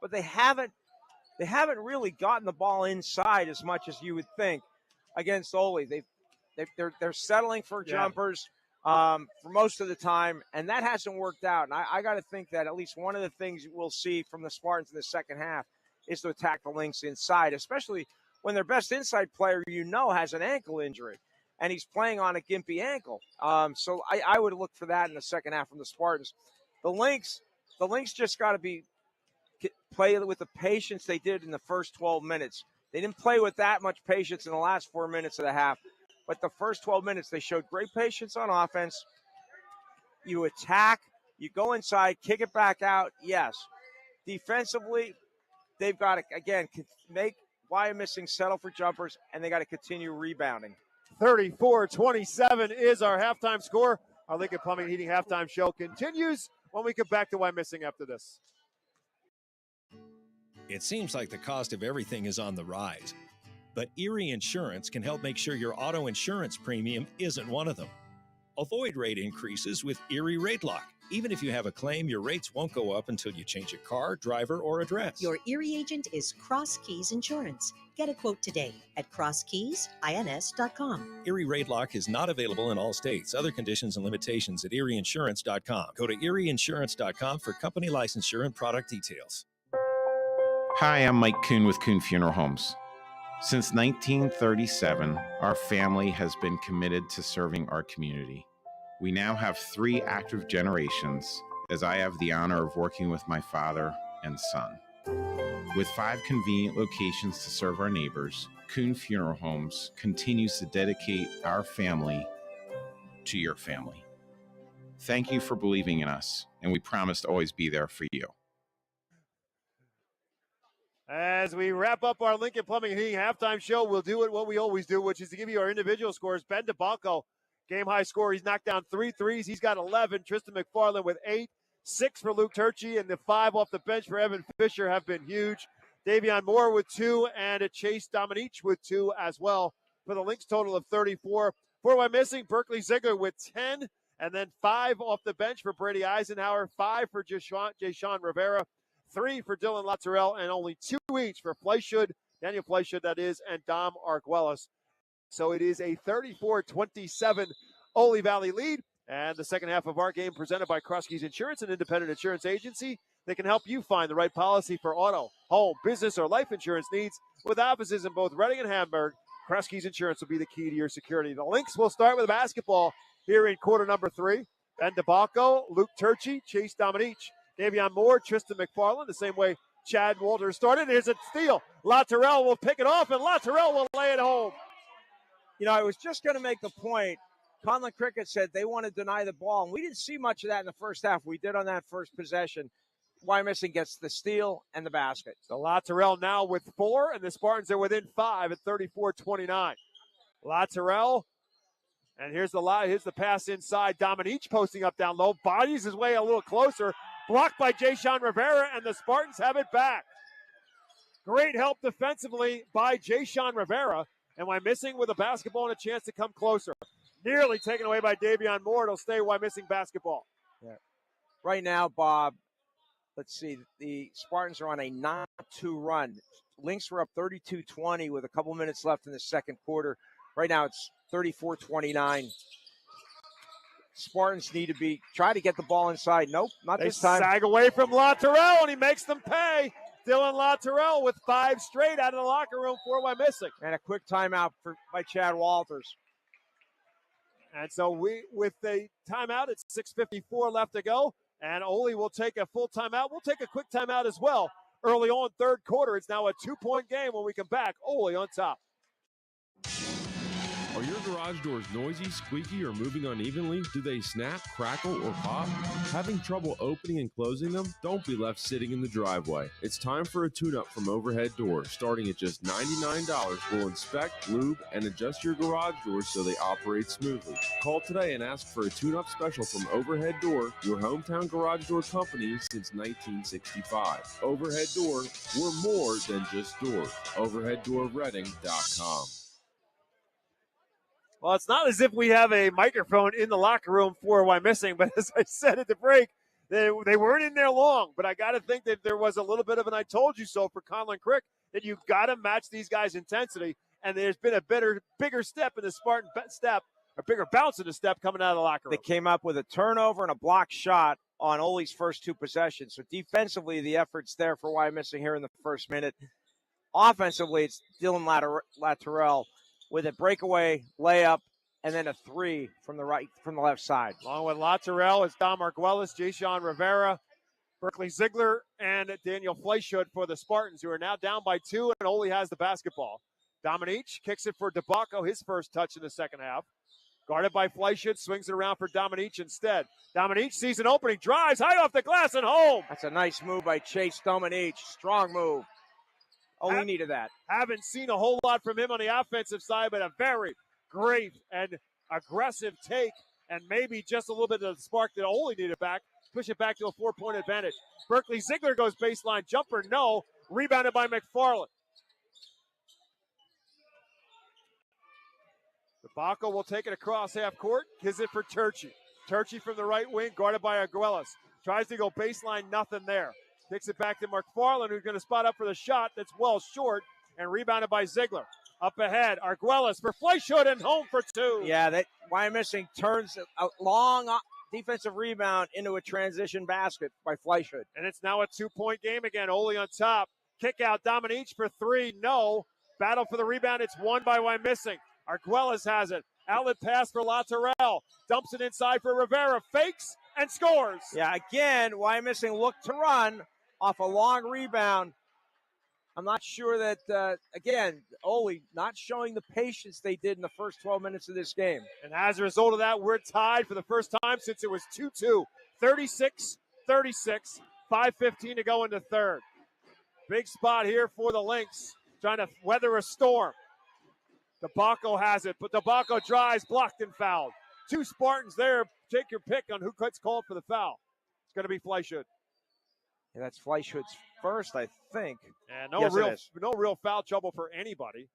But they haven't really gotten the ball inside as much as you would think against Oley. They're settling for jumpers for most of the time, and that hasn't worked out. And I got to think that at least one of the things we'll see from the Spartans in the second half is to attack the Lynx inside, especially when their best inside player has an ankle injury, and he's playing on a gimpy ankle. So I would look for that in the second half from the Spartans. The Lynx just got to play with the patience they did in the first 12 minutes. They didn't play with that much patience in the last 4 minutes of the half. But the first 12 minutes, they showed great patience on offense. You attack, you go inside, kick it back out, yes. Defensively, they've got to, again, make Wyomissing settle for jumpers, and they got to continue rebounding. 34-27 is our halftime score. Our Lincoln Plumbing Heating halftime show continues when we get back to Wyomissing after this. It seems like the cost of everything is on the rise, but Erie Insurance can help make sure your auto insurance premium isn't one of them. Avoid rate increases with Erie Rate Lock. Even if you have a claim, your rates won't go up until you change a car, driver, or address. Your Erie agent is Cross Keys Insurance. Get a quote today at crosskeysins.com. Erie Rate Lock is not available in all states. Other conditions and limitations at erieinsurance.com. Go to erieinsurance.com for company licensure and product details. Hi, I'm Mike Kuhn with Kuhn Funeral Homes. Since 1937, our family has been committed to serving our community. We now have 3 active generations, as I have the honor of working with my father and son. With 5 convenient locations to serve our neighbors, Kuhn Funeral Homes continues to dedicate our family to your family. Thank you for believing in us, and we promise to always be there for you. As we wrap up our Lincoln Plumbing and Heating halftime show, we'll do what we always do, which is to give you our individual scores. Ben DeBalco, game-high score. He's knocked down 3 threes. He's got 11. Tristan McFarland with 8. 6 for Luke Turchi, and the 5 off the bench for Evan Fisher have been huge. Davion Moore with 2, and a Chase Dominique with 2 as well, for the Lynx total of 34. For Wyomissing, Berkeley Ziegler with 10, And then 5 off the bench for Brady Eisenhower, 5 for Jayshawn Rivera, 3 for Dylan Latourell, and only 2 each for Fleischhood, Daniel Fleischhood, that is, and Dom Arguelles. So it is a 34-27 Oley Valley lead. And the second half of our game presented by Krusky's Insurance, an independent insurance agency that can help you find the right policy for auto, home, business, or life insurance needs. With offices in both Reading and Hamburg, Krusky's Insurance will be the key to your security. The Lynx will start with basketball here in quarter number 3. Ben DeBacco, Luke Turchi, Chase Dominique, Davion Moore, Tristan McFarland, the same way Chad Walters started. Here's a steal. Latourell will pick it off, and Latourell will lay it home. You know, I was just going to make the point. Conlon Cricket said they want to deny the ball, and we didn't see much of that in the first half. We did on that first possession. Wyomissing gets the steal and the basket. So Latourell now with 4, and the Spartans are within 5 at 34-29. Latourell, and here's the pass inside. Dominique posting up down low, bodies his way a little closer, blocked by Jayshawn Rivera, and the Spartans have it back. Great help defensively by Jayshawn Rivera, and Wyomissing with a basketball and a chance to come closer. Nearly taken away by Davion Moore. It'll stay Wyomissing basketball. Yeah. Right now, Bob, let's see. The Spartans are on a 9-2 run. Lynx were up 32-20 with a couple minutes left in the second quarter. Right now, it's 34-29. Spartans need to try to get the ball inside. Nope, not this time. They sag away from Latourell, and he makes them pay. Dylan Latourell with 5 straight out of the locker room for Wyomissing. And a quick timeout by Chad Walters. And so with the timeout, it's 6:54 left to go. And Oley will take a full timeout. We'll take a quick timeout as well. Early on, third quarter. It's now a 2-point game when we come back. Oley on top. Are your garage doors noisy, squeaky, or moving unevenly? Do they snap, crackle, or pop? Having trouble opening and closing them? Don't be left sitting in the driveway. It's time for a tune-up from Overhead Door. Starting at just $99, we'll inspect, lube, and adjust your garage doors so they operate smoothly. Call today and ask for a tune-up special from Overhead Door, your hometown garage door company since 1965. Overhead Door, we're more than just doors. OverheadDoorReading.com. Well, it's not as if we have a microphone in the locker room for Wyomissing, but as I said at the break, they weren't in there long. But I got to think that there was a little bit of an I told you so for Conlon Crick, that you've got to match these guys' intensity. And there's been a bigger step in the Spartan step, a bigger bounce in the step coming out of the locker room. They came up with a turnover and a block shot on Oley's first 2 possessions. So defensively, the effort's there for Wyomissing here in the first minute. Offensively, it's Dylan Latourell with a breakaway layup and then a 3 from the left side. Along with Latourell, it's Dom Arguelles, Jayshawn Rivera, Berkeley Ziegler, and Daniel Fleischhood for the Spartans, who are now down by 2, and Oley has the basketball. Dominique kicks it for DeBacco, his first touch in the second half. Guarded by Fleischhood, swings it around for Dominique instead. Dominique sees an opening, drives high off the glass and home. That's a nice move by Chase Dominique. Strong move. We needed that. Haven't seen a whole lot from him on the offensive side, but a very great and aggressive take, and maybe just a little bit of the spark that Oley needed back. Push it back to a 4-point advantage. Berkeley Ziegler goes baseline jumper, no. Rebounded by McFarland. DeBacco will take it across half court. Gives it for Turchi. Turchi from the right wing, guarded by Arguelles. Tries to go baseline, nothing there. Kicks it back to McFarland, who's going to spot up for the shot that's well short, and rebounded by Ziegler. Up ahead, Arguelles for Fleischhood and home for 2. Yeah, that Wyomissing turns a long defensive rebound into a transition basket by Fleischhood. And it's now a 2-point game again. Oley on top. Kick out Dominique for 3. No. Battle for the rebound. It's won by Wyomissing. Arguelles has it. Outlet pass for Latourell. Dumps it inside for Rivera. Fakes and scores. Yeah, again, Wyomissing looked to run off a long rebound. I'm not sure that, again, Oley not showing the patience they did in the first 12 minutes of this game. And as a result of that, we're tied for the first time since it was 2-2. 36-36, 5:15 to go into third. Big spot here for the Lynx, trying to weather a storm. DeBacco has it, but DeBacco drives, blocked and fouled. 2 Spartans there. Take your pick on who gets called for the foul. It's going to be Fleischhood. Yeah, that's Fleischhood's first, I think. And no real foul trouble for anybody.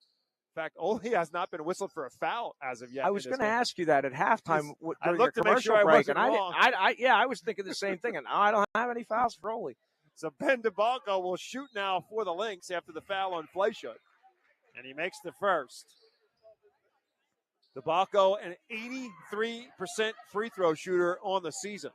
In fact, Oley has not been whistled for a foul as of yet. I was going to ask you that at halftime I during looked your to make sure commercial I break, wasn't and wrong. I was thinking the same thing, and I don't have any fouls for Oley. So Ben DeBalco will shoot now for the Lynx after the foul on Fleischut, and he makes the first. DeBalco, an 83% free throw shooter on the season.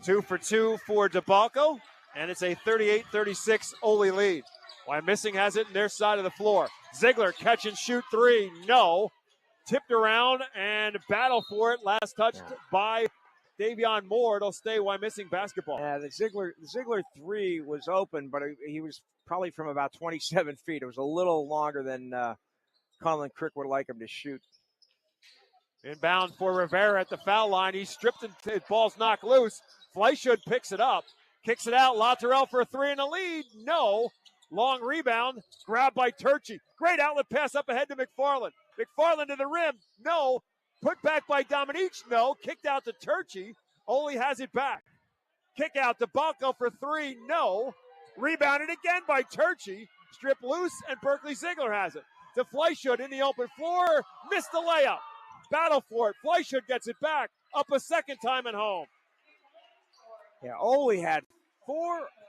Two for two for DeBalco, and it's a 38-36 Oley lead. Wyomissing has it in their side of the floor. Ziegler catch and shoot three, no. Tipped around and battle for it. Last touched by Davion Moore. It'll stay Wyomissing basketball. Yeah, the Ziegler three was open, but he was probably from about 27 feet. It was a little longer than Colin Crick would like him to shoot. Inbound for Rivera at the foul line. He's stripped and his ball's knocked loose. Fleischut picks it up, kicks it out. Latourell for a three in the lead. No. Long rebound, grabbed by Turchi. Great outlet pass up ahead to McFarland. McFarland to the rim. No. Put back by Dominique. No. Kicked out to Turchi. Oley has it back. Kick out to DeBalco for three. No. Rebounded again by Turchi. Strip loose, and Berkeley Ziegler has it. To Fleischut in the open floor. Missed the layup. Battle for it. Fleischut gets it back. Up a second time at home. Yeah, Oley had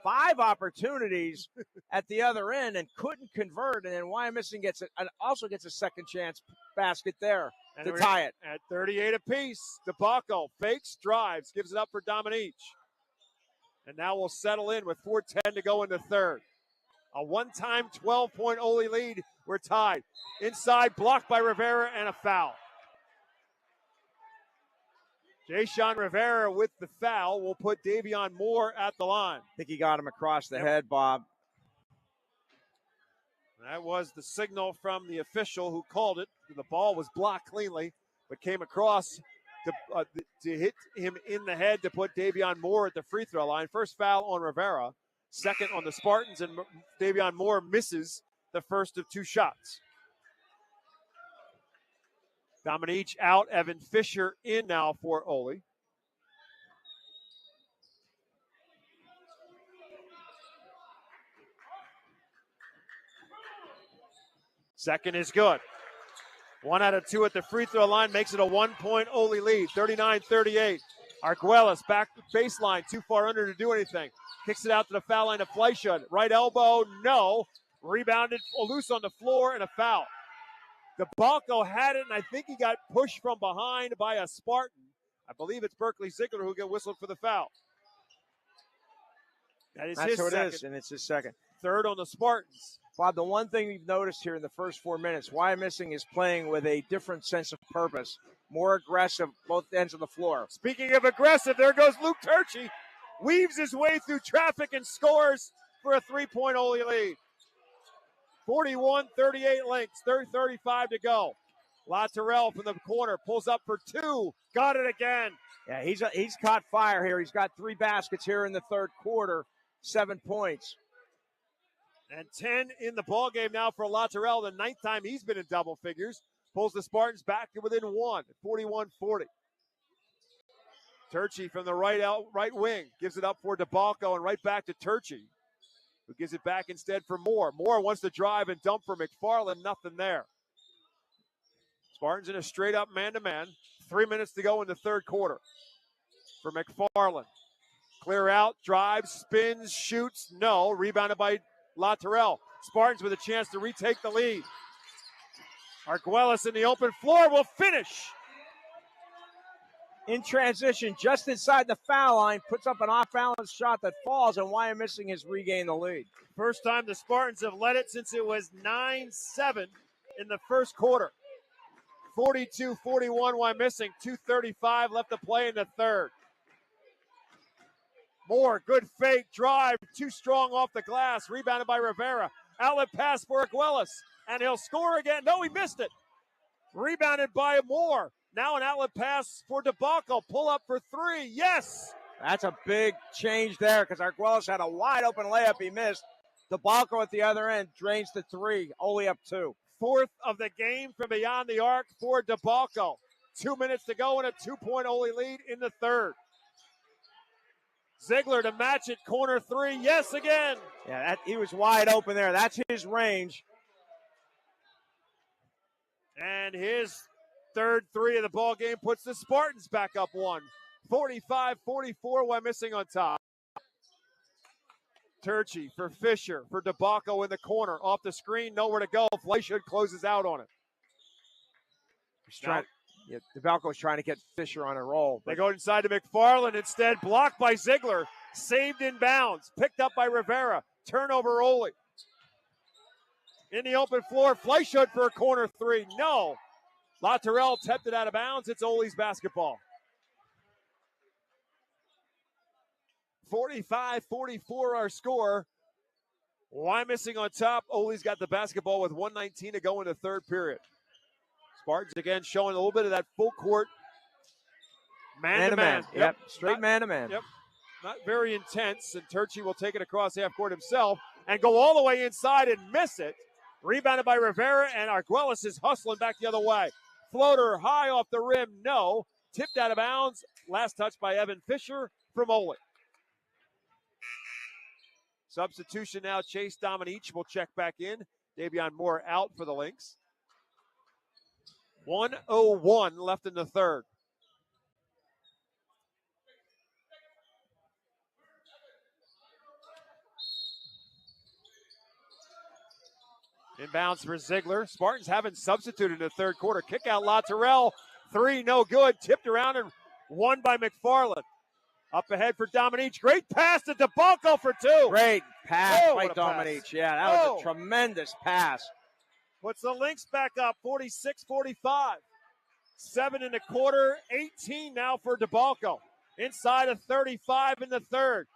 5 opportunities at the other end and couldn't convert, and then Wyomissing also gets a second chance basket there to tie it. At 38 apiece, DeBalco fakes, drives, gives it up for Dominique. And now we'll settle in with 4:10 to go in the third. A one-time 12-point Oley lead. We're tied. Inside, blocked by Rivera, and a foul. Jayshawn Rivera with the foul will put Davion Moore at the line. I think he got him across the head, Bob. That was the signal from the official who called it. The ball was blocked cleanly, but came across to hit him in the head to put Davion Moore at the free throw line. First foul on Rivera, second on the Spartans, and Davion Moore misses the first of 2 shots. Dominique out, Evan Fisher in now for Oley. Second is good. 1 out of 2 at the free throw line makes it a 1-point Oley lead, 39-38. Arguelles back baseline, too far under to do anything. Kicks it out to the foul line of Fleischut. Right elbow, no. Rebounded loose on the floor and a foul. DeBalco had it, and I think he got pushed from behind by a Spartan. I believe it's Berkeley Ziegler who got whistled for the foul. That's his who second. it is, and it's his second. Third on the Spartans. Bob, the one thing we've noticed here in the first 4 minutes, Wyomissing is playing with a different sense of purpose, more aggressive both ends of the floor. Speaking of aggressive, there goes Luke Turchi. Weaves his way through traffic and scores for a 3-point Oley lead. 41-38 Lynx, 35 to go. Latourell from the corner pulls up for 2. Got it again. Yeah, he's caught fire here. He's got 3 baskets here in the third quarter, 7 points. And 10 in the ball game now for Latourell. The 9th time he's been in double figures. Pulls the Spartans back to within 1, 41-40. Turchi from the right wing gives it up for DeBalco and right back to Turchi, who gives it back instead for Moore. Moore wants to drive and dump for McFarland. Nothing there. Spartans in a straight-up man-to-man. 3 minutes to go in the third quarter for McFarland. Clear out, drives, spins, shoots. No. Rebounded by Latourell. Spartans with a chance to retake the lead. Arguelles in the open floor will finish. In transition, just inside the foul line, puts up an off-balance shot that falls, and Wyomissing has regained the lead. First time the Spartans have led it since it was 9-7 in the first quarter. 42-41 Wyomissing, 2:35 left to play in the third. Moore, good fake, drive, too strong off the glass, rebounded by Rivera. Outlet pass for Arguelles, and he'll score again. No, he missed it. Rebounded by Moore. Now an outlet pass for DeBalco. Pull up for 3. Yes! That's a big change there because Arguelles had a wide open layup he missed. DeBalco at the other end drains the 3, Oley up 2. 4th of the game from beyond the arc for DeBalco. 2 minutes to go and a 2-point Oley lead in the third. Ziegler to match it, corner three, yes again. Yeah, he was wide open there. That's his range. And his third three of the ball game puts the Spartans back up one. 45-44, Wyomissing on top. Turchi for Fisher, for DeBacco in the corner. Off the screen, nowhere to go. Fleischhood closes out on it. DeBalco's trying to get Fisher on a roll. They go inside to McFarland instead. Blocked by Ziegler. Saved in bounds. Picked up by Rivera. Turnover Oley. In the open floor, Fleischhood for a corner three. No. LaTerrell tipped it out of bounds. It's Oley's basketball. 45-44 our score. Wyomissing on top. Oley's got the basketball with 1:19 to go in the third period. Spartans again showing a little bit of that full court man-to-man. Yep, straight man-to-man. Yep, not very intense. And Turchi will take it across half court himself and go all the way inside and miss it. Rebounded by Rivera, and Arguelles is hustling back the other way. Floater high off the rim, no. Tipped out of bounds. Last touch by Evan Fisher from Oley. Substitution now. Chase Dominique will check back in. Davion Moore out for the Lynx. 1:01 left in the third. Inbounds for Ziegler. Spartans haven't substituted in the third quarter. Kick out LaTerrell. Three, no good. Tipped around and won by McFarland. Up ahead for Dominique. Great pass to DeBacco for two. Great pass by what a Dominique. pass. Yeah, that was a tremendous pass. Puts the Lynx back up, 46-45. 7 in the quarter, 18 now for DeBacco. Inside of 35 in the third.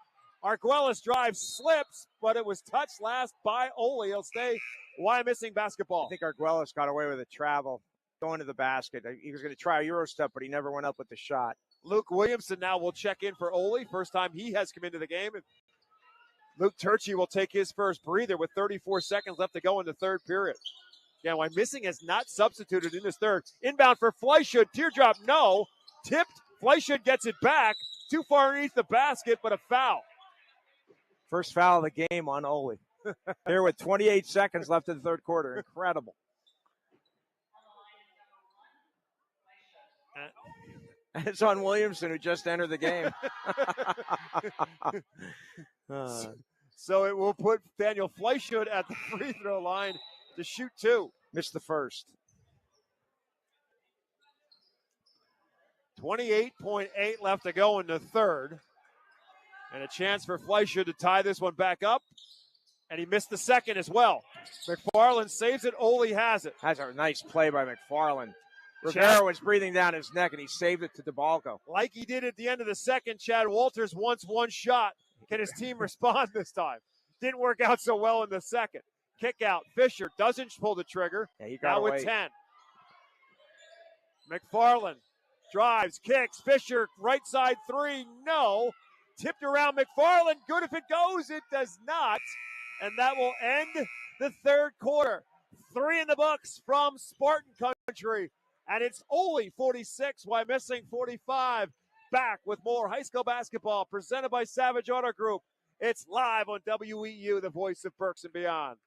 Arguelles drive slips, but it was touched last by Oley. He'll stay Wyomissing basketball. I think Arguelles got away with a travel going to the basket. He was going to try a Euro step, but he never went up with the shot. Luke Williamson now will check in for Oley. First time he has come into the game. And Luke Turchi will take his first breather with 34 seconds left to go in the third period. Yeah, Wyomissing has not substituted in this third. Inbound for Fleischhood. Teardrop, no. Tipped. Fleischhood gets it back. Too far underneath the basket, but a foul. First foul of the game on Oley. Here with 28 seconds left in the third quarter. Incredible. It's on Williamson, who just entered the game. So it will put Daniel Fleischhood at the free throw line to shoot two. Missed the first. 28.8 left to go in the third. And a chance for Fleischhood to tie this one back up. And he missed the second as well. McFarland saves it. Oley has it. That's a nice play by McFarland. Rivera was breathing down his neck, and he saved it to DeBalco. Like he did at the end of the second, Chad Walters wants one shot. Can his team respond this time? Didn't work out so well in the second. Kick out. Fisher doesn't pull the trigger. Yeah, he now with 10. McFarland drives, kicks. Fisher, right side three, no. Tipped around McFarland. Good if it goes. It does not. And that will end the third quarter. 3 in the books from Spartan Country. And it's Oley 46, Wyomissing 45. Back with more high school basketball presented by Savage Auto Group. It's live on WEEU, the voice of Berks and beyond.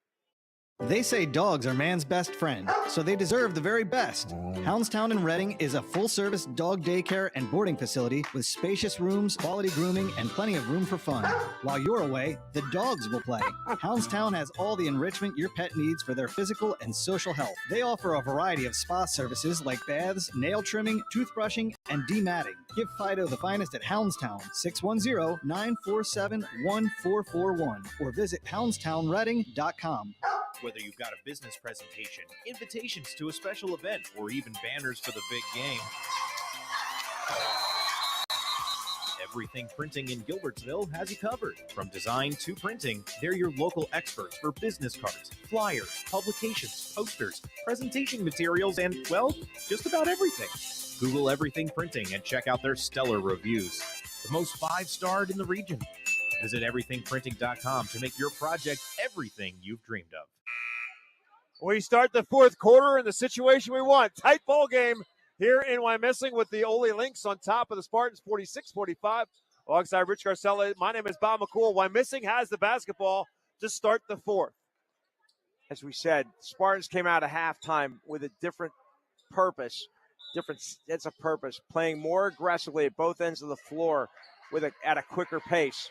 They say dogs are man's best friend, so they deserve the very best. Houndstown in Reading is a full-service dog daycare and boarding facility with spacious rooms, quality grooming, and plenty of room for fun. While you're away, the dogs will play. Houndstown has all the enrichment your pet needs for their physical and social health. They offer a variety of spa services like baths, nail trimming, toothbrushing, and dematting. Give Fido the finest at Houndstown, 610-947-1441, or visit houndstownreading.com. Whether you've got a business presentation, invitations to a special event, or even banners for the big game, Everything Printing in Gilbertsville has you covered. From design to printing, they're your local experts for business cards, flyers, publications, posters, presentation materials, and, well, just about everything. Google Everything Printing and check out their stellar reviews. The most 5-starred in the region. Visit everythingprinting.com to make your project everything you've dreamed of. We start the fourth quarter in the situation we want. Tight ball game here in Wyomissing with the Oley Lynx on top of the Spartans 46-45. Alongside Rich Garcella, my name is Bob McCool. Wyomissing has the basketball to start the fourth. As we said, Spartans came out at halftime with a different purpose. It's a purpose, playing more aggressively at both ends of the floor at a quicker pace.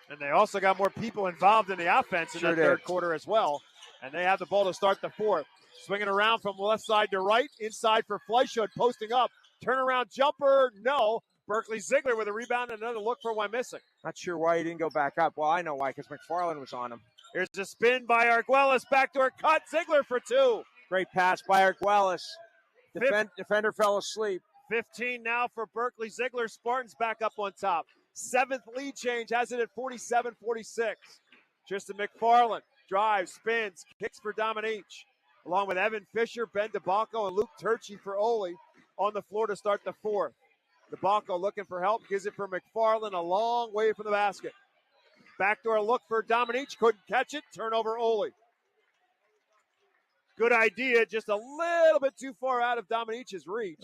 And they also got more people involved in the offense in the third quarter as well. And they have the ball to start the fourth. Swinging around from left side to right, inside for Fleischhood, posting up. Turnaround jumper, no. Berkeley Ziegler with a rebound and another look for Wyomissing. Not sure why he didn't go back up. Well, I know why, because McFarland was on him. Here's a spin by Arguelles, backdoor cut, Ziegler for two. Great pass by Arguelles. Defender fell asleep. 15 now for Berkeley Ziegler. Spartans back up on top. 7th lead change, has it at 47-46. Tristan McFarland drives, spins, kicks for Dominique, along with Evan Fisher, Ben DeBacco, and Luke Turchi for Oley on the floor to start the fourth. DeBacco looking for help, gives it for McFarland a long way from the basket. Backdoor look for Dominique, couldn't catch it, turnover Oley. Good idea, just a little bit too far out of Dominique's reach.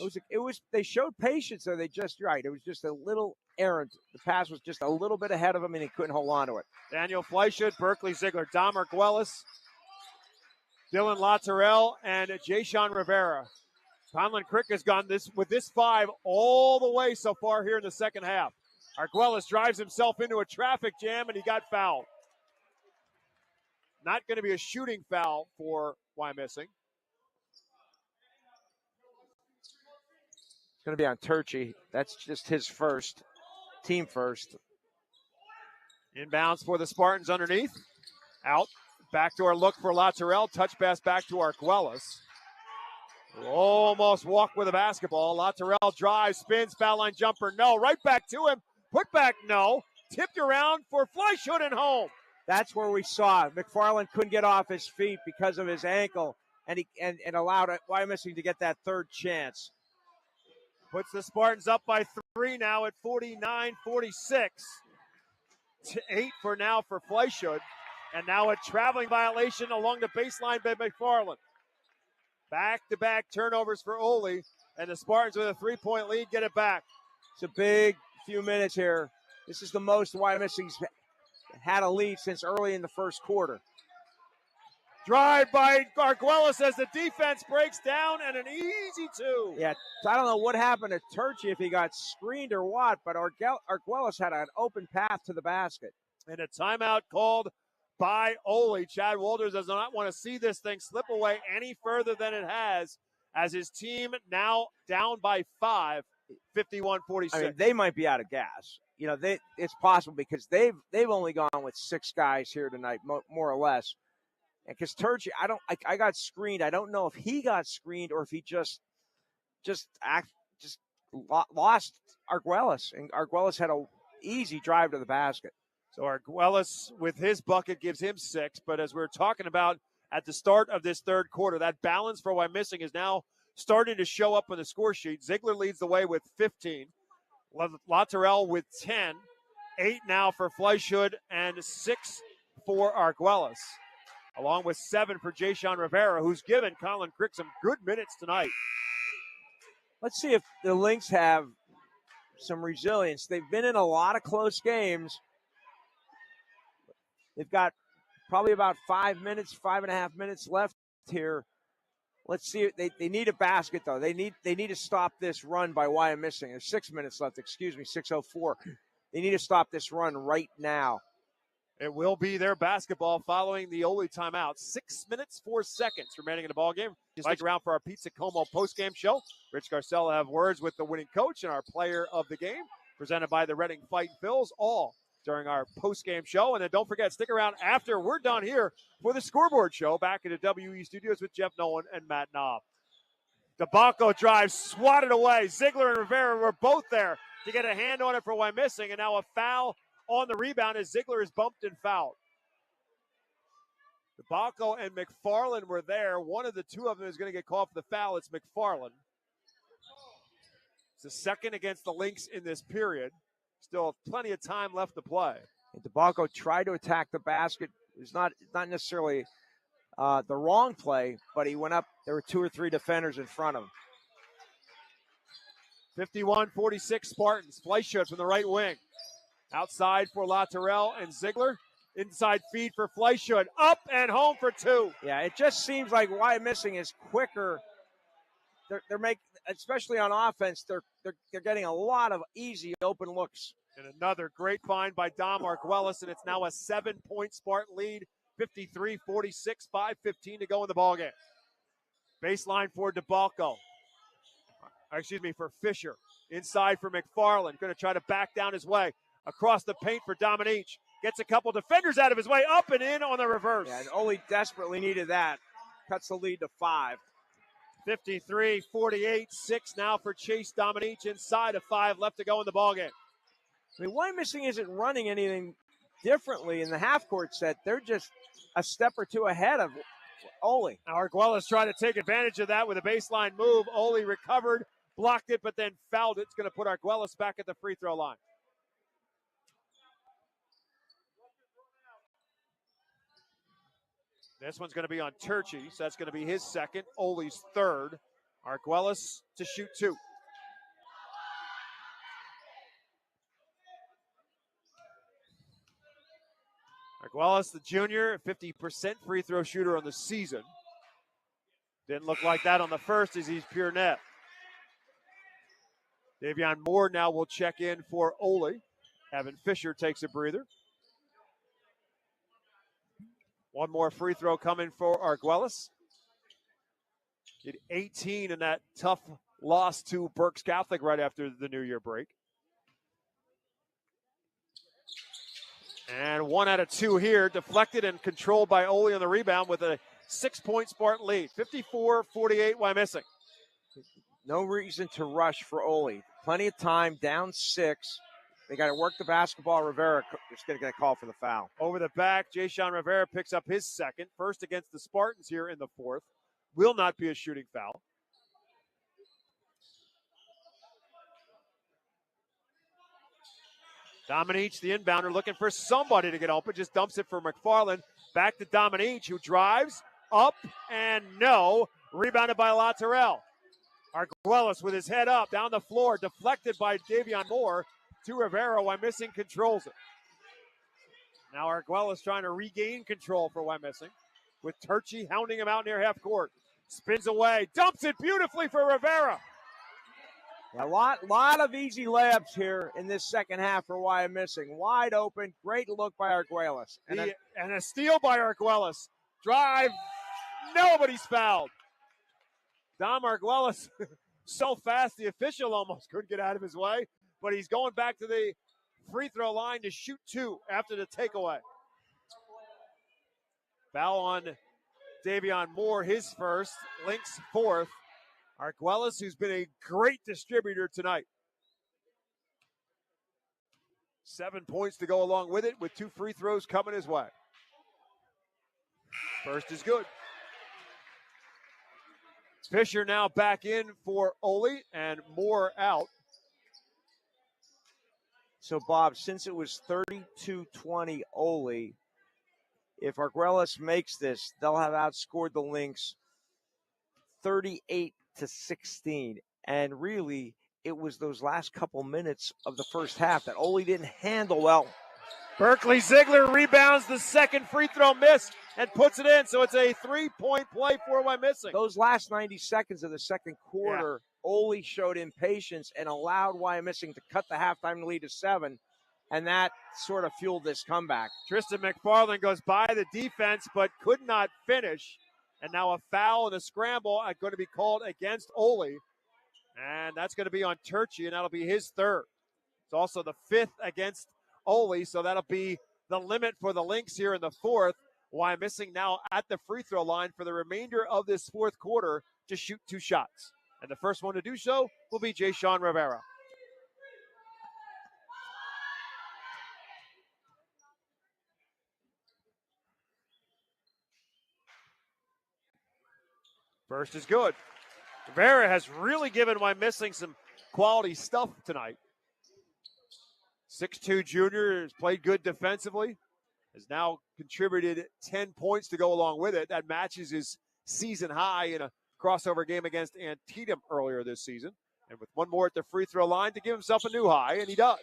They showed patience, so it was just a little errant. The pass was just a little bit ahead of him, and he couldn't hold on to it. Daniel Fleischhood, Berkeley Ziegler, Dom Arguelles, Dylan Latourell, and Jayshawn Rivera. Conlon Crick has gone with this five all the way so far here in the second half. Arguelles drives himself into a traffic jam, and he got fouled. Not going to be a shooting foul for Wyomissing. It's going to be on Turchi. That's just his first, team first. Inbounds for the Spartans underneath. Out. Backdoor look for Latourell. Touch pass back to Arguelles. Almost walked with the basketball. Latourell drives, spins, foul line jumper. No. Right back to him. Put back, no. Tipped around for Fleischhood and home. That's where we saw it. McFarland couldn't get off his feet because of his ankle, and allowed Wyomissing to get that third chance. Puts the Spartans up by 3 now at 49-46. 8 for now for Fleischhood. And now a traveling violation along the baseline by McFarland. Back-to-back turnovers for Oley, and the Spartans with a 3-point lead get it back. It's a big few minutes here. This is the most Wyomissing's had a lead since early in the first quarter. Drive by Arguelles as the defense breaks down, and an easy two. Yeah, I don't know what happened to Turchi, if he got screened or what, but Arguelles had an open path to the basket. And a timeout called by Oley. Chad Walters does not want to see this thing slip away any further than it has, as his team now down by 5, 51-46. I mean, they might be out of gas. You know, it's possible because they've only gone with 6 guys here tonight, more or less. And because Turchi, I got screened. I don't know if he got screened or if he just lost Arguelles, and Arguelles had an easy drive to the basket. So Arguelles with his bucket gives him 6. But as we were talking about at the start of this third quarter, that balance for Wyomissing is now starting to show up on the score sheet. Ziegler leads the way with 15. Latourell with 10. 8 now for Fleischhood and 6 for Arguelles, along with 7 for Jayshawn Rivera, who's given Conlon Crick some good minutes tonight. Let's see if the Lynx have some resilience. They've been in a lot of close games. They've got probably about 5.5 minutes left here. Let's see. They need a basket, though. They need to stop this run by Wyomissing. There's 6 minutes left. 6:04. They need to stop this run right now. It will be their basketball following the Oley timeout. 6 minutes, 4 seconds remaining in the ballgame. Stick around for our Pizza Como postgame show. Rich Garcella will have words with the winning coach and our player of the game, presented by the Reading Fighting Phils, all during our postgame show. And then don't forget, stick around after we're done here for the scoreboard show back at the WE studios with Jeff Nolan and Matt Knob. DeBacco drives, swatted away. Ziegler and Rivera were both there to get a hand on it for Wyomissing, and now a foul on the rebound as Ziegler is bumped and fouled. DeBacco and McFarland were there. One of the two of them is going to get called for the foul. It's McFarland. It's the second against the Lynx in this period. Still plenty of time left to play. And DeBacco tried to attack the basket. It's not necessarily the wrong play, but he went up. There were 2 or 3 defenders in front of him. 51-46 Spartans. Fleischhood from the right wing. Outside for LaTerrell and Ziegler. Inside feed for Fleischhood. Up and home for 2. Yeah, it just seems like Wyomissing is quicker. They're making, especially on offense, they're getting a lot of easy open looks. And another great find by Dom Arguelles, and it's now a 7-point Spartan lead, 53-46, 5:15 to go in the ballgame. Baseline for DeBalco. For Fisher. Inside for McFarland. Going to try to back down his way. Across the paint for Dominique. Gets a couple defenders out of his way. Up and in on the reverse. Yeah, and Oley desperately needed that. Cuts the lead to 5. 53-48, 6 now for Chase Dominique. Inside of 5 left to go in the ballgame. I mean, Wyomissing isn't running anything differently in the half-court set. They're just a step or two ahead of Oley. Arguelles trying to take advantage of that with a baseline move. Oley recovered, blocked it, but then fouled it. It's going to put Arguelles back at the free throw line. This one's going to be on Turchi, so that's going to be his second, Oley's third. Arguelles to shoot 2. Arguelles, the junior, 50% free throw shooter on the season. Didn't look like that on the first as he's pure net. Davion Moore now will check in for Oley. Evan Fisher takes a breather. One more free throw coming for Arguelles. Did 18 in that tough loss to Berks Catholic right after the New Year break. And 1 out of 2 here, deflected and controlled by Oley on the rebound with a 6-point Spartan lead. 54-48 Wyomissing. No reason to rush for Oley. Plenty of time, down 6. They got to work the basketball. Rivera is going to get a call for the foul. Over the back, Jayshawn Rivera picks up his second. First against the Spartans here in the 4th. Will not be a shooting foul. Dominique, the inbounder, looking for somebody to get open. Just dumps it for McFarland. Back to Dominique, who drives up and no. Rebounded by LaTerrell. Arguelles with his head up, down the floor, deflected by Davion Moore to Rivera. Wyomissing controls it. Now Arguelles trying to regain control for Wyomissing with Turchi hounding him out near half court. Spins away, dumps it beautifully for Rivera. A lot of easy layups here in this second half for Wyomissing. Wide open, great look by Arguelles. And a steal by Arguelles. Drive, nobody's fouled. Dom Arguelles so fast the official almost couldn't get out of his way, but he's going back to the free throw line to shoot 2 after the takeaway. Foul on Davion Moore, his first. Lynx 4th. Arguelles, who's been a great distributor tonight. 7 points to go along with it, with 2 free throws coming his way. First is good. Fisher now back in for Oley and Moore out. So, Bob, since it was 32-20 Oley, if Arguelles makes this, they'll have outscored the Lynx 38-16. And really, it was those last couple minutes of the first half that Oley didn't handle well. Berkeley Ziegler rebounds the second free throw miss and puts it in. So it's a 3-point play for Wyomissing. Those last 90 seconds of the second quarter, Oley showed impatience and allowed Wyomissing to cut the halftime lead to 7. And that sort of fueled this comeback. Tristan McFarland goes by the defense but could not finish. And now a foul and a scramble are going to be called against Oley. And that's going to be on Turchi, and that'll be his 3rd. It's also the 5th against Oley, so that'll be the limit for the Lynx here in the 4th. Wyomissing now at the free throw line for the remainder of this 4th quarter to shoot 2 shots. And the first one to do so will be Jayshawn Rivera. First is good. Rivera has really given Wyomissing some quality stuff tonight. 6'2 junior, has played good defensively, has now contributed 10 points to go along with it. That matches his season high in a crossover game against Antietam earlier this season. And with one more at the free throw line to give himself a new high, and he does.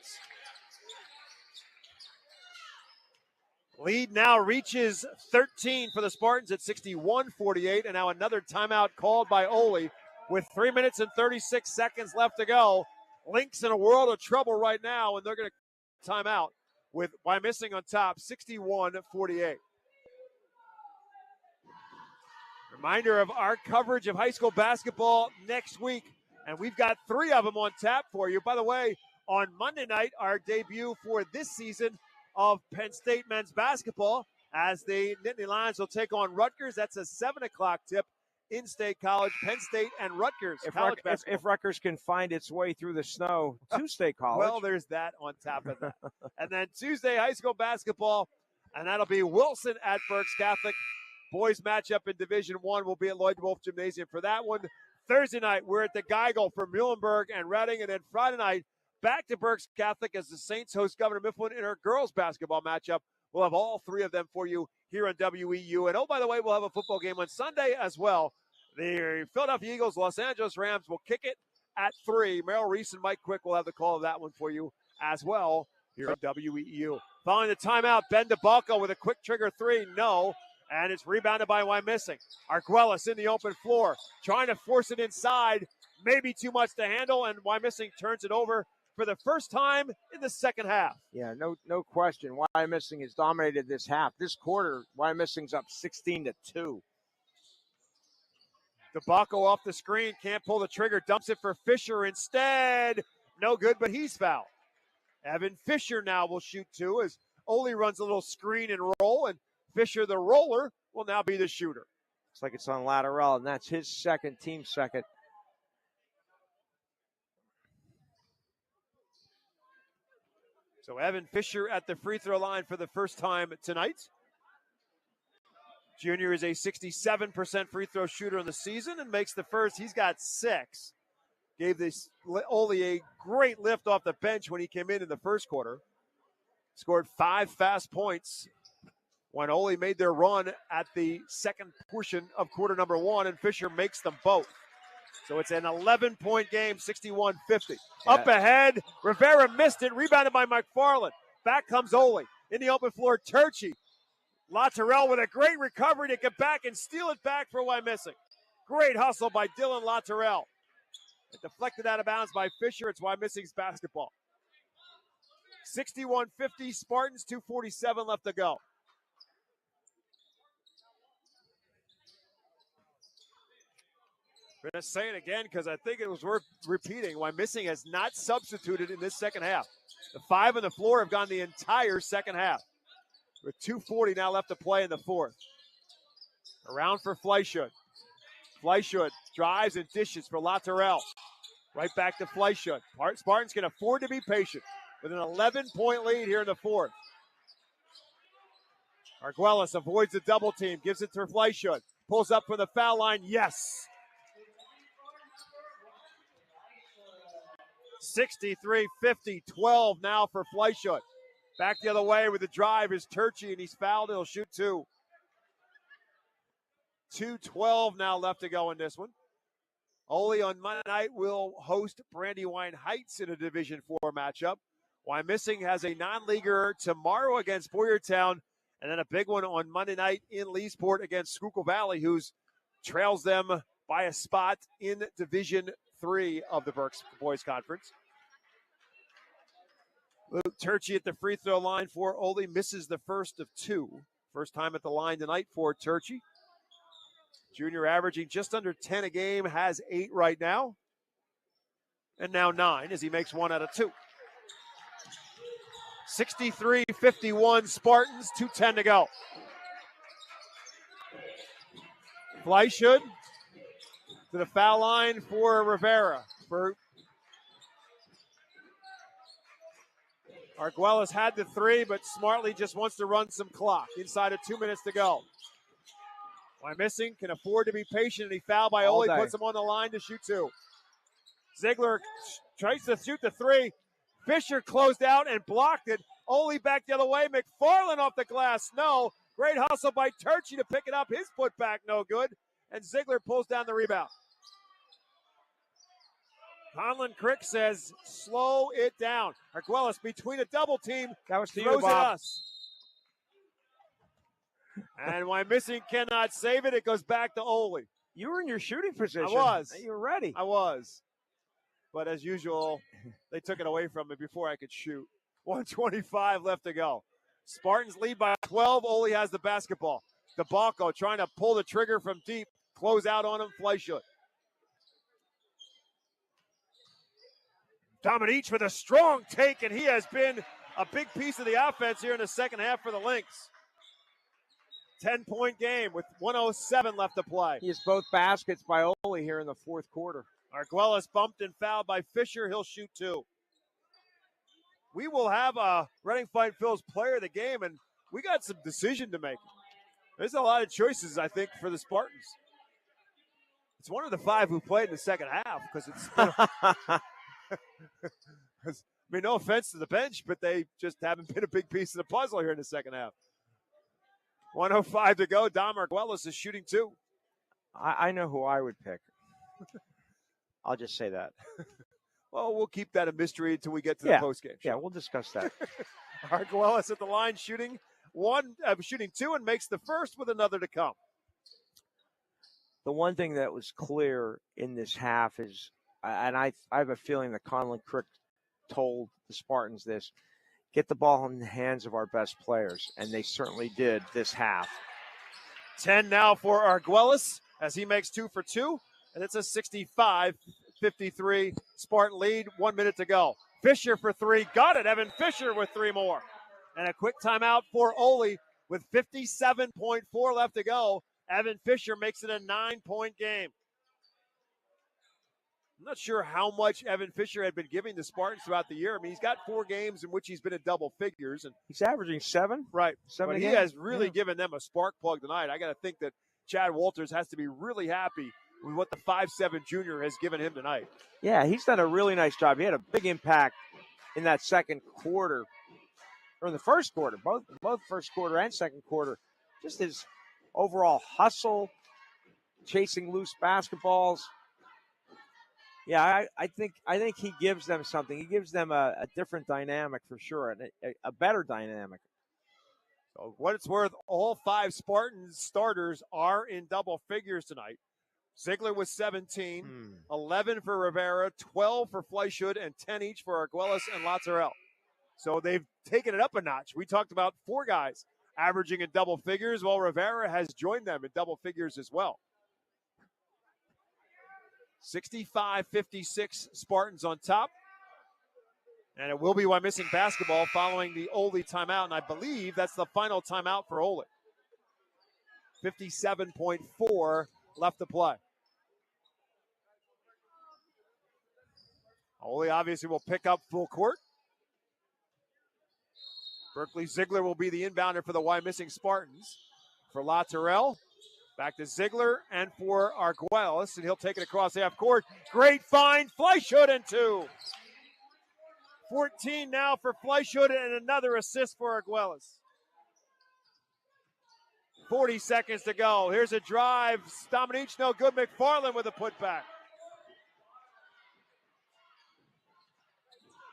Lead now reaches 13 for the Spartans at 61-48, and now another timeout called by Oley with 3 minutes and 36 seconds left to go. Lynx in a world of trouble right now, and they're going to timeout with Wyomissing on top, 61-48. Reminder of our coverage of high school basketball next week, and we've got 3 of them on tap for you. By the way, on Monday night, our debut for this season of Penn State men's basketball, as the Nittany Lions will take on Rutgers. That's a 7 o'clock tip. In-state college, Penn State and Rutgers. If Rutgers can find its way through the snow to State College. Well, there's that on top of that. And then Tuesday, high school basketball, and that'll be Wilson at Berks Catholic. Boys matchup in Division I will be at Lloyd Wolf Gymnasium for that one. Thursday night, we're at the Geigel for Muhlenberg and Reading. And then Friday night, back to Berks Catholic as the Saints host Governor Mifflin in our girls basketball matchup. We'll have all 3 of them for you here on WEU. And oh, by the way, we'll have a football game on Sunday as well. The Philadelphia Eagles, Los Angeles Rams will kick it at 3. Merrill Reese and Mike Quick will have the call of that one for you as well here at WEU. Following the timeout, Ben DeBalco with a quick trigger 3. No. And it's rebounded by Wyomissing. Arguelles in the open floor, trying to force it inside. Maybe too much to handle, and Wyomissing turns it over for the first time in the second half. Yeah, no question. Wyomissing has dominated this half. This quarter, Wyomissing's up 16-2. DeBacco off the screen, can't pull the trigger, dumps it for Fisher instead. No good, but he's fouled. Evan Fisher now will shoot 2 as Oley runs a little screen and roll, and Fisher, the roller, will now be the shooter. Looks like it's on Lateral, and that's his second, team second. So Evan Fisher at the free throw line for the first time tonight. Junior is a 67% free throw shooter in the season and makes the first. He's got 6. Gave this Oley a great lift off the bench when he came in the first quarter. Scored 5 fast points when Oley made their run at the second portion of quarter number 1, and Fisher makes them both. So it's an 11-point game, 61-50. Yeah. Up ahead, Rivera missed it, rebounded by McFarland. Back comes Oley. In the open floor, Turchi. Laterell with a great recovery to get back and steal it back for Wyomissing. Great hustle by Dylan Laterell. It deflected out of bounds by Fisher. It's Wyomissing's basketball. 61-50, Spartans, 2:47 left to go. I'm going to say it again because I think it was worth repeating. Wyomissing has not substituted in this second half. The 5 on the floor have gone the entire second half, with 2:40 now left to play in the fourth. Around for Fleischut. Fleischut drives and dishes for Laterell. Right back to Fleischut. Spartans can afford to be patient with an 11-point lead here in the fourth. Arguelles avoids the double team, gives it to Fleischut. Pulls up from the foul line. Yes. 63-50, 12 now for Fleischut. Back the other way with the drive is Turchi, and he's fouled. He'll shoot 2. 2:12 now left to go in this one. Oley on Monday night will host Brandywine Heights in a Division IV matchup. Wyomissing has a non-leaguer tomorrow against Boyertown, and then a big one on Monday night in Leesport against Schuylkill Valley, who's trails them by a spot in Division III of the Berks Boys Conference. Luke Turchi at the free throw line for Oley, misses the first of 2. First time at the line tonight for Turchi. Junior averaging just under 10 a game, has 8 right now. And now 9 as he makes 1 out of 2. 63-51 Spartans, 2:10 to go. Fleischut to the foul line for Rivera. Arguelles had the 3, but smartly just wants to run some clock. Inside of 2 minutes to go. Wyomissing can afford to be patient, and he fouled by Oley, puts him on the line to shoot 2. Ziegler tries to shoot the 3. Fisher closed out and blocked it. Oley back the other way. McFarland off the glass. No. Great hustle by Turchi to pick it up. His putback no good. And Ziegler pulls down the rebound. Conlon Crick says, slow it down. Arguelles between a double team. That was to throws you, Bob. at us. And Wyomissing cannot save it. It goes back to Oley. You were in your shooting position. I was. You were ready. I was. But as usual, they took it away from me before I could shoot. 1:25 left to go. Spartans lead by 12. Oley has the basketball. DeBalco trying to pull the trigger from deep. Close out on him. Fleischut. Dominique with a strong take, and he has been a big piece of the offense here in the second half for the Lynx. 10-point game with 1:07 left to play. He has both baskets by Oley here in the fourth quarter. Arguelles bumped and fouled by Fisher. He'll shoot 2. We will have a Reading Fight Phil's player of the game, and we got some decision to make. There's a lot of choices, I think, for the Spartans. It's one of the 5 who played in the second half because it's been I mean, no offense to the bench, but they just haven't been a big piece of the puzzle here in the second half. 1:05 to go. Dom Arguelles is shooting 2. I know who I would pick. I'll just say that. Well, we'll keep that a mystery until we get to the postgame. Yeah, we'll discuss that. Arguelles at the line shooting 2 and makes the first with another to come. The one thing that was clear in this half is, and I have a feeling that Conlon Crick told the Spartans this, get the ball in the hands of our best players, and they certainly did this half. 10 now for Arguelles as he makes 2 for 2, and it's a 65-53 Spartan lead. 1 minute to go. Fisher for 3. Got it. Evan Fisher with 3 more. And a quick timeout for Oley with 57.4 left to go. Evan Fisher makes it a 9-point game. I'm not sure how much Evan Fisher had been giving the Spartans throughout the year. I mean, he's got 4 games in which he's been in double figures. And he's averaging 7. Right. 7 but he has really given them a spark plug tonight. I got to think that Chad Walters has to be really happy with what the 5'7" junior has given him tonight. Yeah, he's done a really nice job. He had a big impact in that second quarter, or in the first quarter, both first quarter and second quarter. Just his overall hustle, chasing loose basketballs. Yeah, I think he gives them something. He gives them a different dynamic for sure, and a better dynamic. So what it's worth, all 5 Spartans starters are in double figures tonight. Ziegler with 17, 11 for Rivera, 12 for Fleischut, and 10 each for Arguelles and Lazzarelle. So they've taken it up a notch. We talked about 4 guys averaging in double figures, while Rivera has joined them in double figures as well. 65-56 Spartans on top. And it will be Wyomissing basketball following the Oley timeout, and I believe that's the final timeout for Oley. 57.4 left to play. Oley obviously will pick up full court. Berkeley Ziegler will be the inbounder for the Wyomissing Spartans. For Lazzarelle, back to Ziegler and for Arguelles, and he'll take it across half court. Great find, Fleischut and 2. 14 now for Fleischut and another assist for Arguelles. 40 seconds to go. Here's a drive. Dominique no good. McFarland with a putback.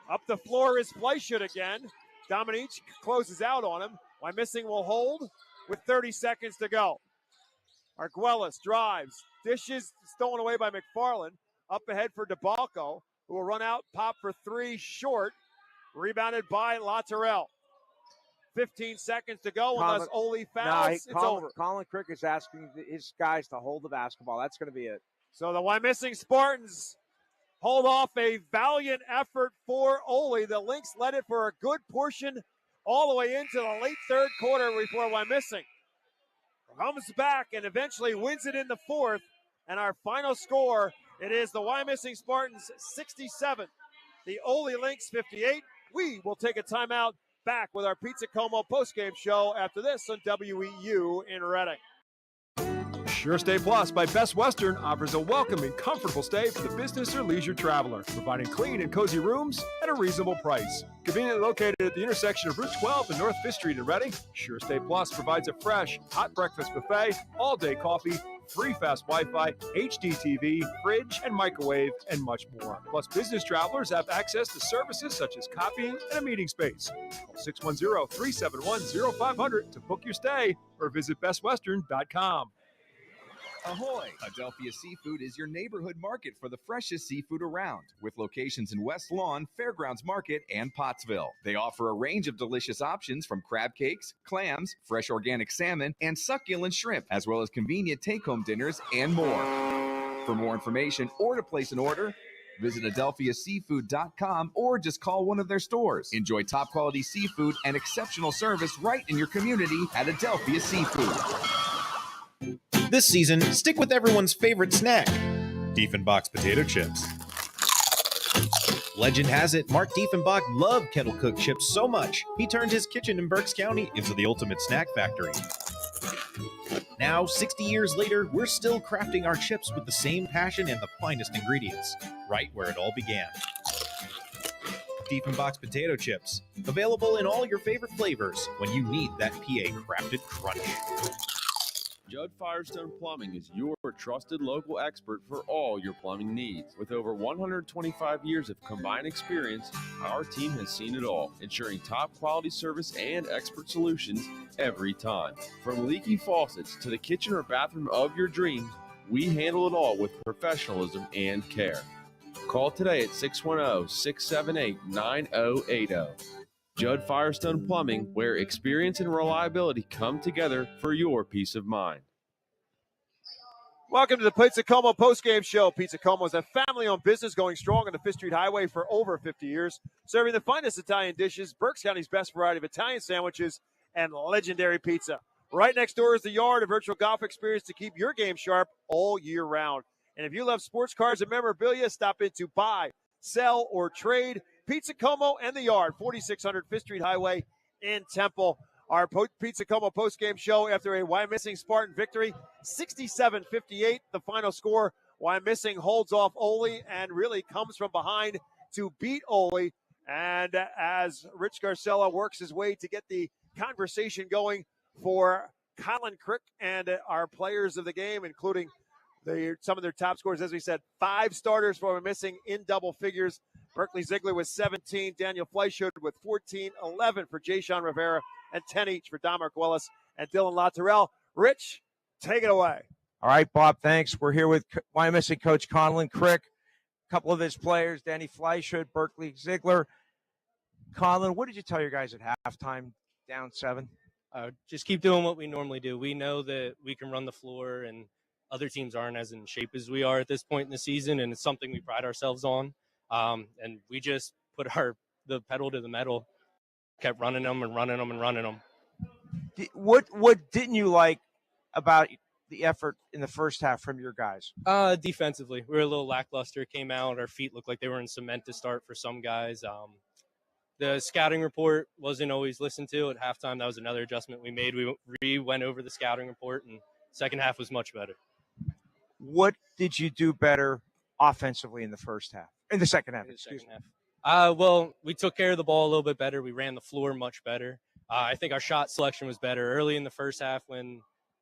Up the floor is Fleischut again. Dominique closes out on him. Wyomissing will hold with 30 seconds to go. Arguelles drives. Dishes stolen away by McFarland. Up ahead for DeBalco, who will run out, pop for 3 short. Rebounded by Lazzarelle. 15 seconds to go unless Oley fouls. It's over. Colin Crick is asking his guys to hold the basketball. That's going to be it. So the Wyomissing Spartans hold off a valiant effort for Oley. The Lynx led it for a good portion all the way into the late third quarter before Wyomissing comes back and eventually wins it in the fourth. And our final score, it is the Wyomissing Spartans 67, the Oley Lynx 58. We will take a timeout. Back with our Pizza Como postgame show after this on WEEU in Reading. Sure Stay Plus by Best Western offers a welcoming, comfortable stay for the business or leisure traveler, providing clean and cozy rooms at a reasonable price. Conveniently located at the intersection of Route 12 and North 5th Street in Reading, Sure Stay Plus provides a fresh, hot breakfast buffet, all-day coffee, free fast Wi-Fi, HD TV, fridge and microwave, and much more. Plus, business travelers have access to services such as copying and a meeting space. Call 610-371-0500 to book your stay or visit bestwestern.com. Ahoy! Adelphia Seafood is your neighborhood market for the freshest seafood around, with locations in West Lawn, Fairgrounds Market, and Pottsville. They offer a range of delicious options from crab cakes, clams, fresh organic salmon, and succulent shrimp, as well as convenient take-home dinners and more. For more information or to place an order, visit adelphiaseafood.com or just call one of their stores. Enjoy top-quality seafood and exceptional service right in your community at Adelphia Seafood. This season, stick with everyone's favorite snack, Diefenbach's potato chips. Legend has it, Mark Diefenbach loved kettle-cooked chips so much, he turned his kitchen in Berks County into the ultimate snack factory. Now, 60 years later, we're still crafting our chips with the same passion and the finest ingredients, right where it all began. Diefenbach's potato chips, available in all your favorite flavors when you need that PA-crafted crunch. Judd Firestone Plumbing is your trusted local expert for all your plumbing needs. With over 125 years of combined experience, our team has seen it all, ensuring top quality service and expert solutions every time. From leaky faucets to the kitchen or bathroom of your dreams, we handle it all with professionalism and care. Call today at 610-678-9080. Judd Firestone Plumbing, where experience and reliability come together for your peace of mind. Welcome to the Pizza Como postgame show. Pizza Como is a family-owned business going strong on the Fifth Street Highway for over 50 years, serving the finest Italian dishes, Berks County's best variety of Italian sandwiches, and legendary pizza. Right next door is the Yard, a virtual golf experience to keep your game sharp all year round. And if you love sports cars and memorabilia, stop in to buy, sell, or trade. Pizza Como and the Yard, 4600 Fifth Street Highway in Temple. Our Pizza Como postgame show after a Wyomissing Spartan victory, 67-58, the final score. Wyomissing holds off Oley and really comes from behind to beat Oley. And as Rich Garcella works his way to get the conversation going for Colin Crick and our players of the game, including some of their top scorers, as we said, 5 starters for Wyomissing in double figures. Berkeley Ziegler with 17, Daniel Fleischhood with 14, 11 for Jason Rivera, and 10 each for Don Marguelis and Dylan Latourell. Rich, take it away. All right, Bob, thanks. We're here with Wyomissing coach Colin Crick, a couple of his players, Danny Fleischhood, Berkeley Ziegler. Colin, what did you tell your guys at halftime, down 7? Just keep doing what we normally do. We know that we can run the floor, and other teams aren't as in shape as we are at this point in the season, and it's something we pride ourselves on. And we just put the pedal to the metal, kept running them. What didn't you like about the effort in the first half from your guys? Defensively, we were a little lackluster. Came out, our feet looked like they were in cement to start for some guys. The scouting report wasn't always listened to at halftime. That was another adjustment we made. We went over the scouting report, and second half was much better. What did you do better offensively in the first half? In the second half, Well, we took care of the ball a little bit better. We ran the floor much better. I think our shot selection was better. Early in the first half when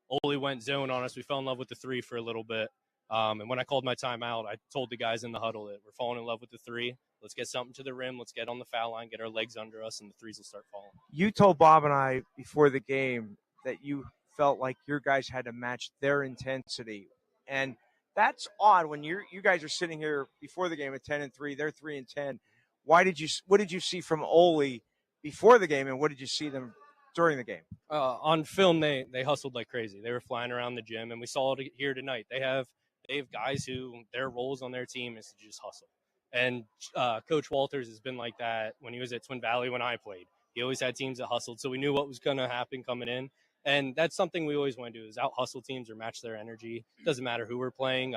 Oley went zone on us, we fell in love with the 3 for a little bit. And when I called my timeout, I told the guys in the huddle that we're falling in love with the 3. Let's get something to the rim. Let's get on the foul line, get our legs under us, and the 3s will start falling. You told Bob and I before the game that you felt like your guys had to match their intensity. And that's odd when you guys are sitting here before the game at 10-3, they're 3-10. What did you see from Oley before the game, and what did you see them during the game? On film, they hustled like crazy. They were flying around the gym, and we saw it here tonight. They have guys who their roles on their team is to just hustle. And Coach Walters has been like that when he was at Twin Valley when I played. He always had teams that hustled, so we knew what was going to happen coming in. And that's something we always want to do is out-hustle teams or match their energy. It doesn't matter who we're playing.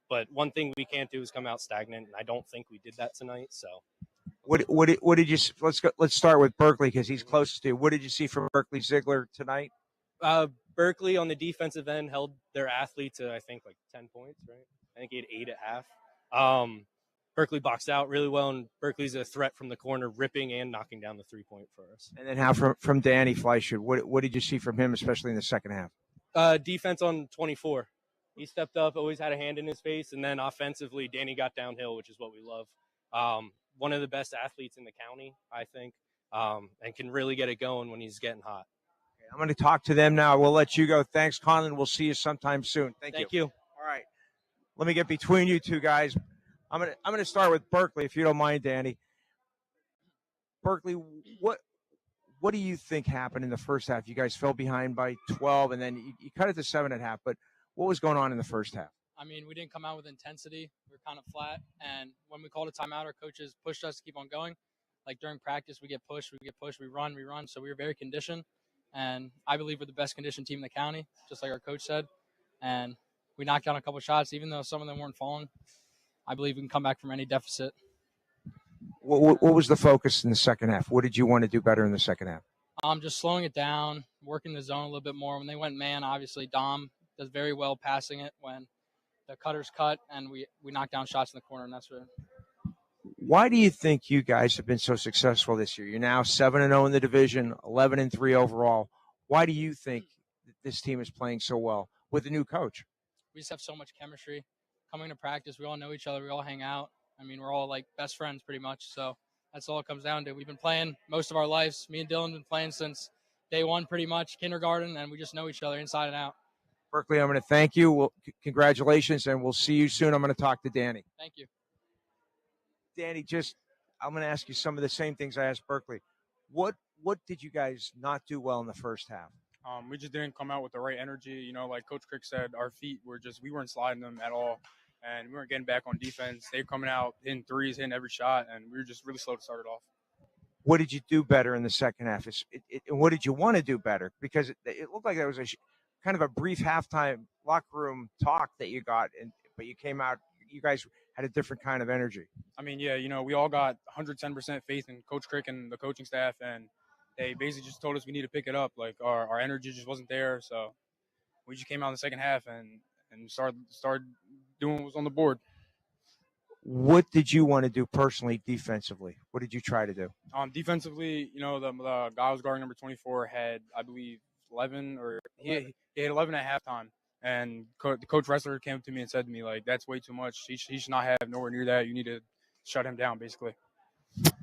But one thing we can't do is come out stagnant, and I don't think we did that tonight. So, what did you? Let's start with Berkeley because he's closest to you. What did you see from Berkeley Ziegler tonight? Berkeley on the defensive end held their athlete to I think like 10 points, right? I think he had 8 at half. Berkeley boxed out really well, and Berkeley's a threat from the corner, ripping and knocking down the 3-point for us. And then how from Danny Fleischhood? What did you see from him, especially in the second half? Defense on 24. He stepped up, always had a hand in his face, and then offensively, Danny got downhill, which is what we love. One of the best athletes in the county, I think, and can really get it going when he's getting hot. I'm going to talk to them now. We'll let you go. Thanks, Conlon. We'll see you sometime soon. Thank you. All right. Let me get between you two guys. I'm going to start with Berkeley, if you don't mind, Danny. Berkeley, what do you think happened in the first half? You guys fell behind by 12, and then you cut it to 7 at half. But what was going on in the first half? I mean, we didn't come out with intensity. We were kind of flat. And when we called a timeout, our coaches pushed us to keep on going. Like during practice, we get pushed, we run. So we were very conditioned. And I believe we're the best conditioned team in the county, just like our coach said. And we knocked down a couple shots, even though some of them weren't falling. I believe we can come back from any deficit. What was the focus in the second half? What did you want to do better in the second half? Just slowing it down, working the zone a little bit more. When they went man, obviously Dom does very well passing it when the cutters cut, and we knock down shots in the corner, and that's what. Why do you think you guys have been so successful this year? You're now 7-0 in the division, 11-3 overall. Why do you think that this team is playing so well with a new coach? We just have so much chemistry. Coming to practice, we all know each other. We all hang out. I mean, we're all like best friends pretty much. So that's all it comes down to. We've been playing most of our lives. Me and Dylan have been playing since day one pretty much, kindergarten, and we just know each other inside and out. Berkeley, I'm going to thank you. Well, congratulations, and we'll see you soon. I'm going to talk to Danny. Thank you. Danny, I'm going to ask you some of the same things I asked Berkeley. What did you guys not do well in the first half? We just didn't come out with the right energy. You know, like Coach Crick said, our feet we weren't sliding them at all, and we weren't getting back on defense. They were coming out, hitting threes, hitting every shot, and we were just really slow to start it off. What did you do better in the second half? And what did you want to do better? Because it looked like there was kind of a brief halftime locker room talk that you got, but you came out, you guys had a different kind of energy. I mean, yeah, you know, we all got 110% faith in Coach Crick and the coaching staff, and they basically just told us we need to pick it up. Like our energy just wasn't there, so we just came out in the second half and started doing what was on the board. What did you want to do personally defensively? What did you try to do? Defensively, you know, the guy was guarding number 24 had, I believe, 11 or he had 11 at halftime. And the coach wrestler came to me and said to me, like, that's way too much. He should not have nowhere near that. You need to shut him down, basically.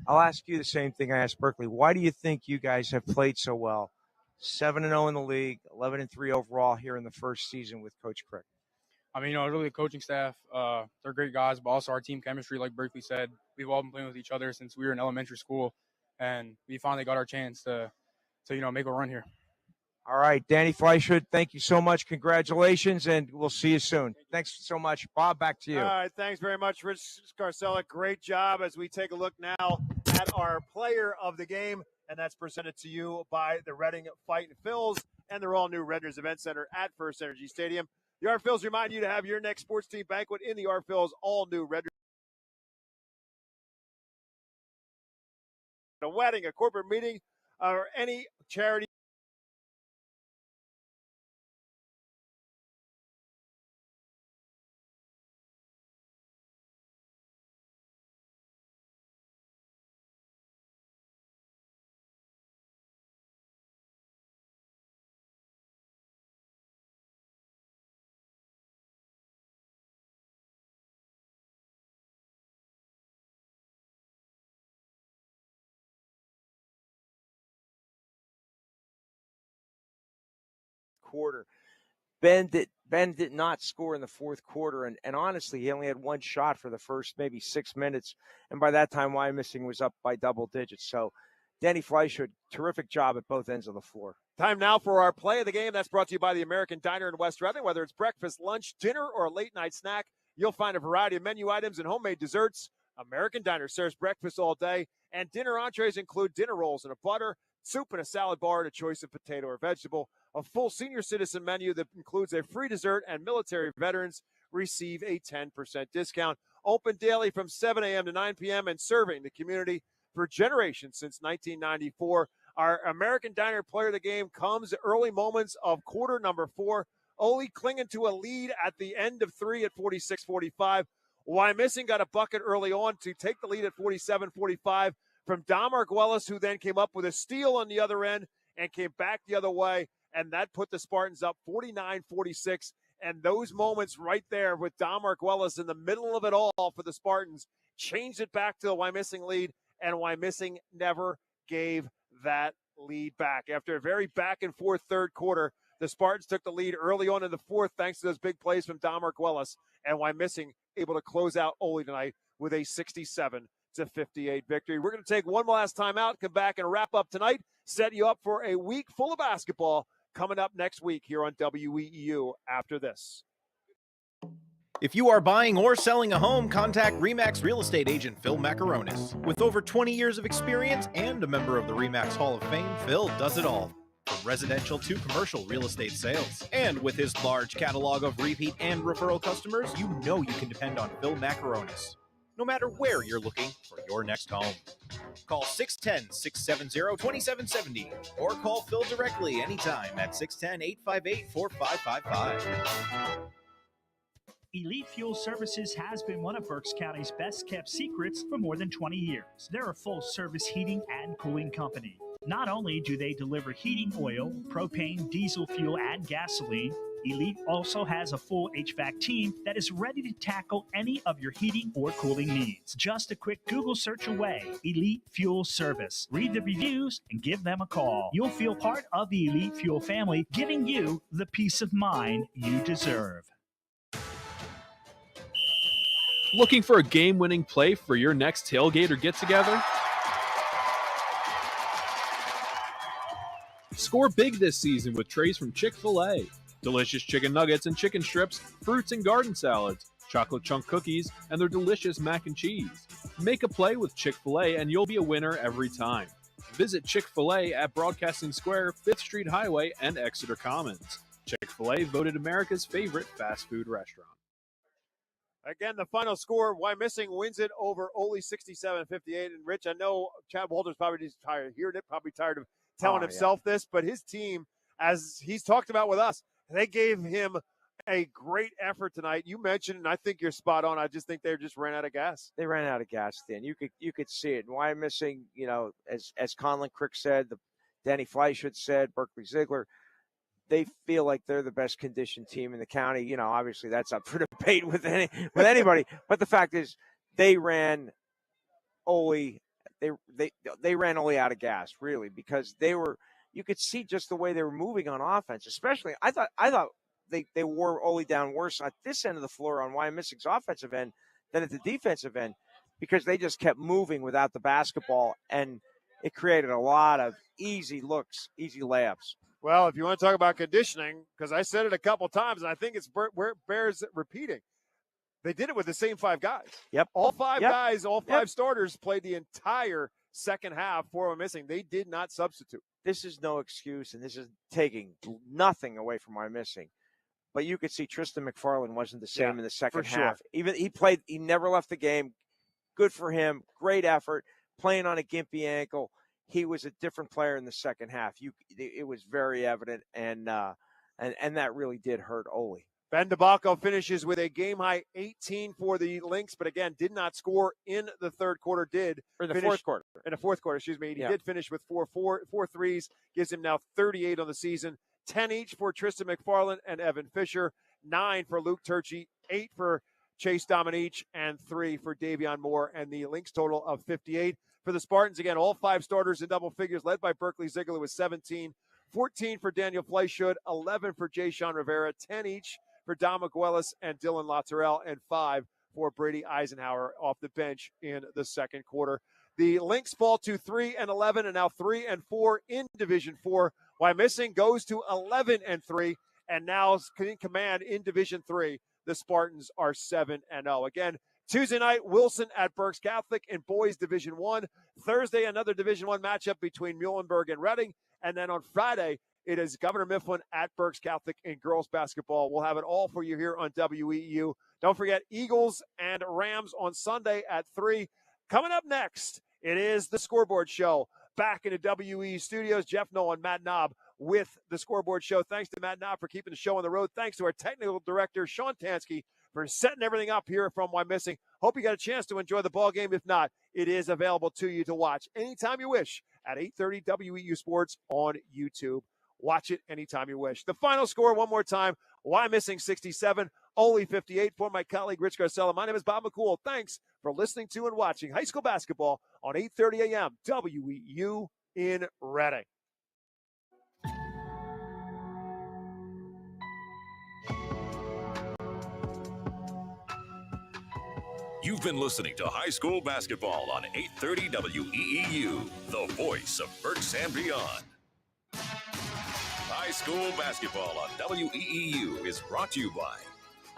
I'll ask you the same thing I asked Berkeley. Why do you think you guys have played so well? 7-0 in the league, 11-3 overall here in the first season with Coach Crick. I mean, you know, really the coaching staff, they're great guys, but also our team chemistry, like Berkeley said, we've all been playing with each other since we were in elementary school, and we finally got our chance to you know, make a run here. All right, Danny Fleischer, thank you so much. Congratulations, and we'll see you soon. Thanks so much. Bob, back to you. All right, thanks very much, Rich Scarcella. Great job as we take a look now at our player of the game, and that's presented to you by the Reading Fight and Phils and their all-new Redner's Event Center at First Energy Stadium. The Art Phils remind you to have your next sports team banquet in the Art Phils all-new Redner's. A wedding, a corporate meeting, or any charity. Quarter. Ben did not score in the fourth quarter, and honestly, he only had one shot for the first maybe 6 minutes, and by that time, Wyomissing was up by double digits. So, Danny Fleischer, terrific job at both ends of the floor. Time now for our play of the game. That's brought to you by the American Diner in West Reading. Whether it's breakfast, lunch, dinner, or a late-night snack, you'll find a variety of menu items and homemade desserts. American Diner serves breakfast all day, and dinner entrees include dinner rolls and a butter, soup and a salad bar, and a choice of potato or vegetable. A full senior citizen menu that includes a free dessert, and military veterans receive a 10% discount. Open daily from 7 a.m. to 9 p.m. and serving the community for generations since 1994. Our American Diner player of the game comes early moments of quarter number 4. Oley clinging to a lead at the end of 3 at 46-45. Wyomissing got a bucket early on to take the lead at 47-45 from Dom Arguelles, who then came up with a steal on the other end and came back the other way, and that put the Spartans up 49-46 And those moments right there with Dom Arguelles in the middle of it all for the Spartans changed it back to the Wyomissing lead, and Wyomissing never gave that lead back. After a very back-and-forth third quarter, the Spartans took the lead early on in the fourth thanks to those big plays from Dom Arguelles, and Wyomissing able to close out Oley tonight with a 67-58 victory. We're going to take one last time out, come back and wrap up tonight, set you up for a week full of basketball coming up next week here on WEEU after this. If you are buying or selling a home, contact RE/MAX real estate agent Phil Macaronis. With over 20 years of experience and a member of the RE/MAX Hall of Fame, Phil does it all. From residential to commercial real estate sales. And with his large catalog of repeat and referral customers, you know you can depend on Phil Macaronis, no matter where you're looking for your next home. Call 610-670-2770 or call Phil directly anytime at 610-858-4555. Elite Fuel Services has been one of Berks County's best-kept secrets for more than 20 years. They're a full-service heating and cooling company. Not only do they deliver heating oil, propane, diesel fuel, and gasoline, Elite also has a full HVAC team that is ready to tackle any of your heating or cooling needs. Just a quick Google search away, Elite Fuel Service. Read the reviews and give them a call. You'll feel part of the Elite Fuel family, giving you the peace of mind you deserve. Looking for a game-winning play for your next tailgate or get-together? Score big this season with trays from Chick-fil-A. Delicious chicken nuggets and chicken strips, fruits and garden salads, chocolate chunk cookies, and their delicious mac and cheese. Make a play with Chick-fil-A and you'll be a winner every time. Visit Chick-fil-A at Broadcasting Square, 5th Street Highway, and Exeter Commons. Chick-fil-A voted America's favorite fast food restaurant. Again, the final score, Wyomissing wins it over Oley 67-58. And, Rich, I know Chad Walter's probably just tired of hearing it, probably tired of telling himself this, but his team, as he's talked about with us, they gave him a great effort tonight. You mentioned, and I think you're spot on, I just think they just ran out of gas. They ran out of gas, Dan. You could see it. And Wyomissing, as Conlon Crick said, Danny Fleischert said, Berkeley Ziegler, they feel like they're the best conditioned team in the county. Obviously that's up for debate with anybody. But the fact is, they ran Oley. They ran Oley out of gas, really, because you could see just the way they were moving on offense. Especially, I thought they wore Oley down worse at this end of the floor on Wyomissing's offensive end than at the defensive end, because they just kept moving without the basketball, and it created a lot of easy looks, easy layups. Well, if you want to talk about conditioning, because I said it a couple times, and I think it bears repeating, they did it with the same five guys. Yep. All five guys, all five starters played the entire second half for Wyomissing. They did not substitute. This is no excuse, and this is taking nothing away from Wyomissing. But you could see Tristan McFarland wasn't the same in the second half. Even he never left the game. Good for him. Great effort. Playing on a gimpy ankle. He was a different player in the second half. It was very evident, and that really did hurt Oley. Ben DeBacco finishes with a game-high 18 for the Lynx, but again, did not score in the third quarter. Fourth quarter. In the fourth quarter, excuse me. He did finish with four threes, gives him now 38 on the season. 10 each for Tristan McFarland and Evan Fisher, 9 for Luke Turchi, 8 for Chase Dominique, and 3 for Davion Moore, and the Lynx total of 58. For the Spartans, again, all five starters in double figures, led by Berkeley Ziegler with 17, 14 for Daniel Fleischut, 11 for Jay Sean Rivera, 10 each for Dom Arguelles and Dylan Latourell, and 5 for Brady Eisenhower off the bench in the second quarter. The Lynx fall to 3-11 and now 3-4 in Division 4. Wyomissing goes to 11-3 and now in command in Division 3. The Spartans are 7-0. Again, Tuesday night, Wilson at Berks Catholic in boys Division 1. Thursday, another Division 1 matchup between Muhlenberg and Reading. And then on Friday, it is Governor Mifflin at Berks Catholic in girls basketball. We'll have it all for you here on WEEU. Don't forget Eagles and Rams on Sunday at 3. Coming up next, it is the Scoreboard Show. Back in the WEEU studios, Jeff Nolan, Matt Knob with the Scoreboard Show. Thanks to Matt Knob for keeping the show on the road. Thanks to our technical director, Sean Tansky, for setting everything up here from Wyomissing. Hope you got a chance to enjoy the ball game. If not, it is available to you to watch anytime you wish at 8:30 WEEU Sports on YouTube. Watch it anytime you wish. The final score, one more time, Wyomissing 67, Oley 58. For my colleague Rich Garcella, my name is Bob McCool. Thanks for listening to and watching high school basketball on 8:30 a.m. WEEU in Reading. You've been listening to High School Basketball on 830 WEEU, the voice of Berks and beyond. High School Basketball on WEEU is brought to you by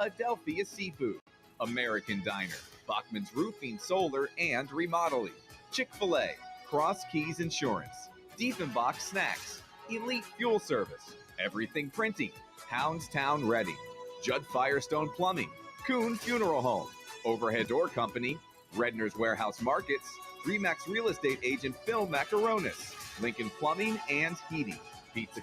Adelphia Seafood, American Diner, Bachman's Roofing, Solar, and Remodeling, Chick-fil-A, Cross Keys Insurance, Diefenbach Snacks, Elite Fuel Service, Everything Printing, Houndstown Reading, Judd Firestone Plumbing, Kuhn Funeral Home, Overhead Door Company, Redner's Warehouse Markets, Remax Real Estate Agent Phil Macaronis, Lincoln Plumbing and Heating, Pizza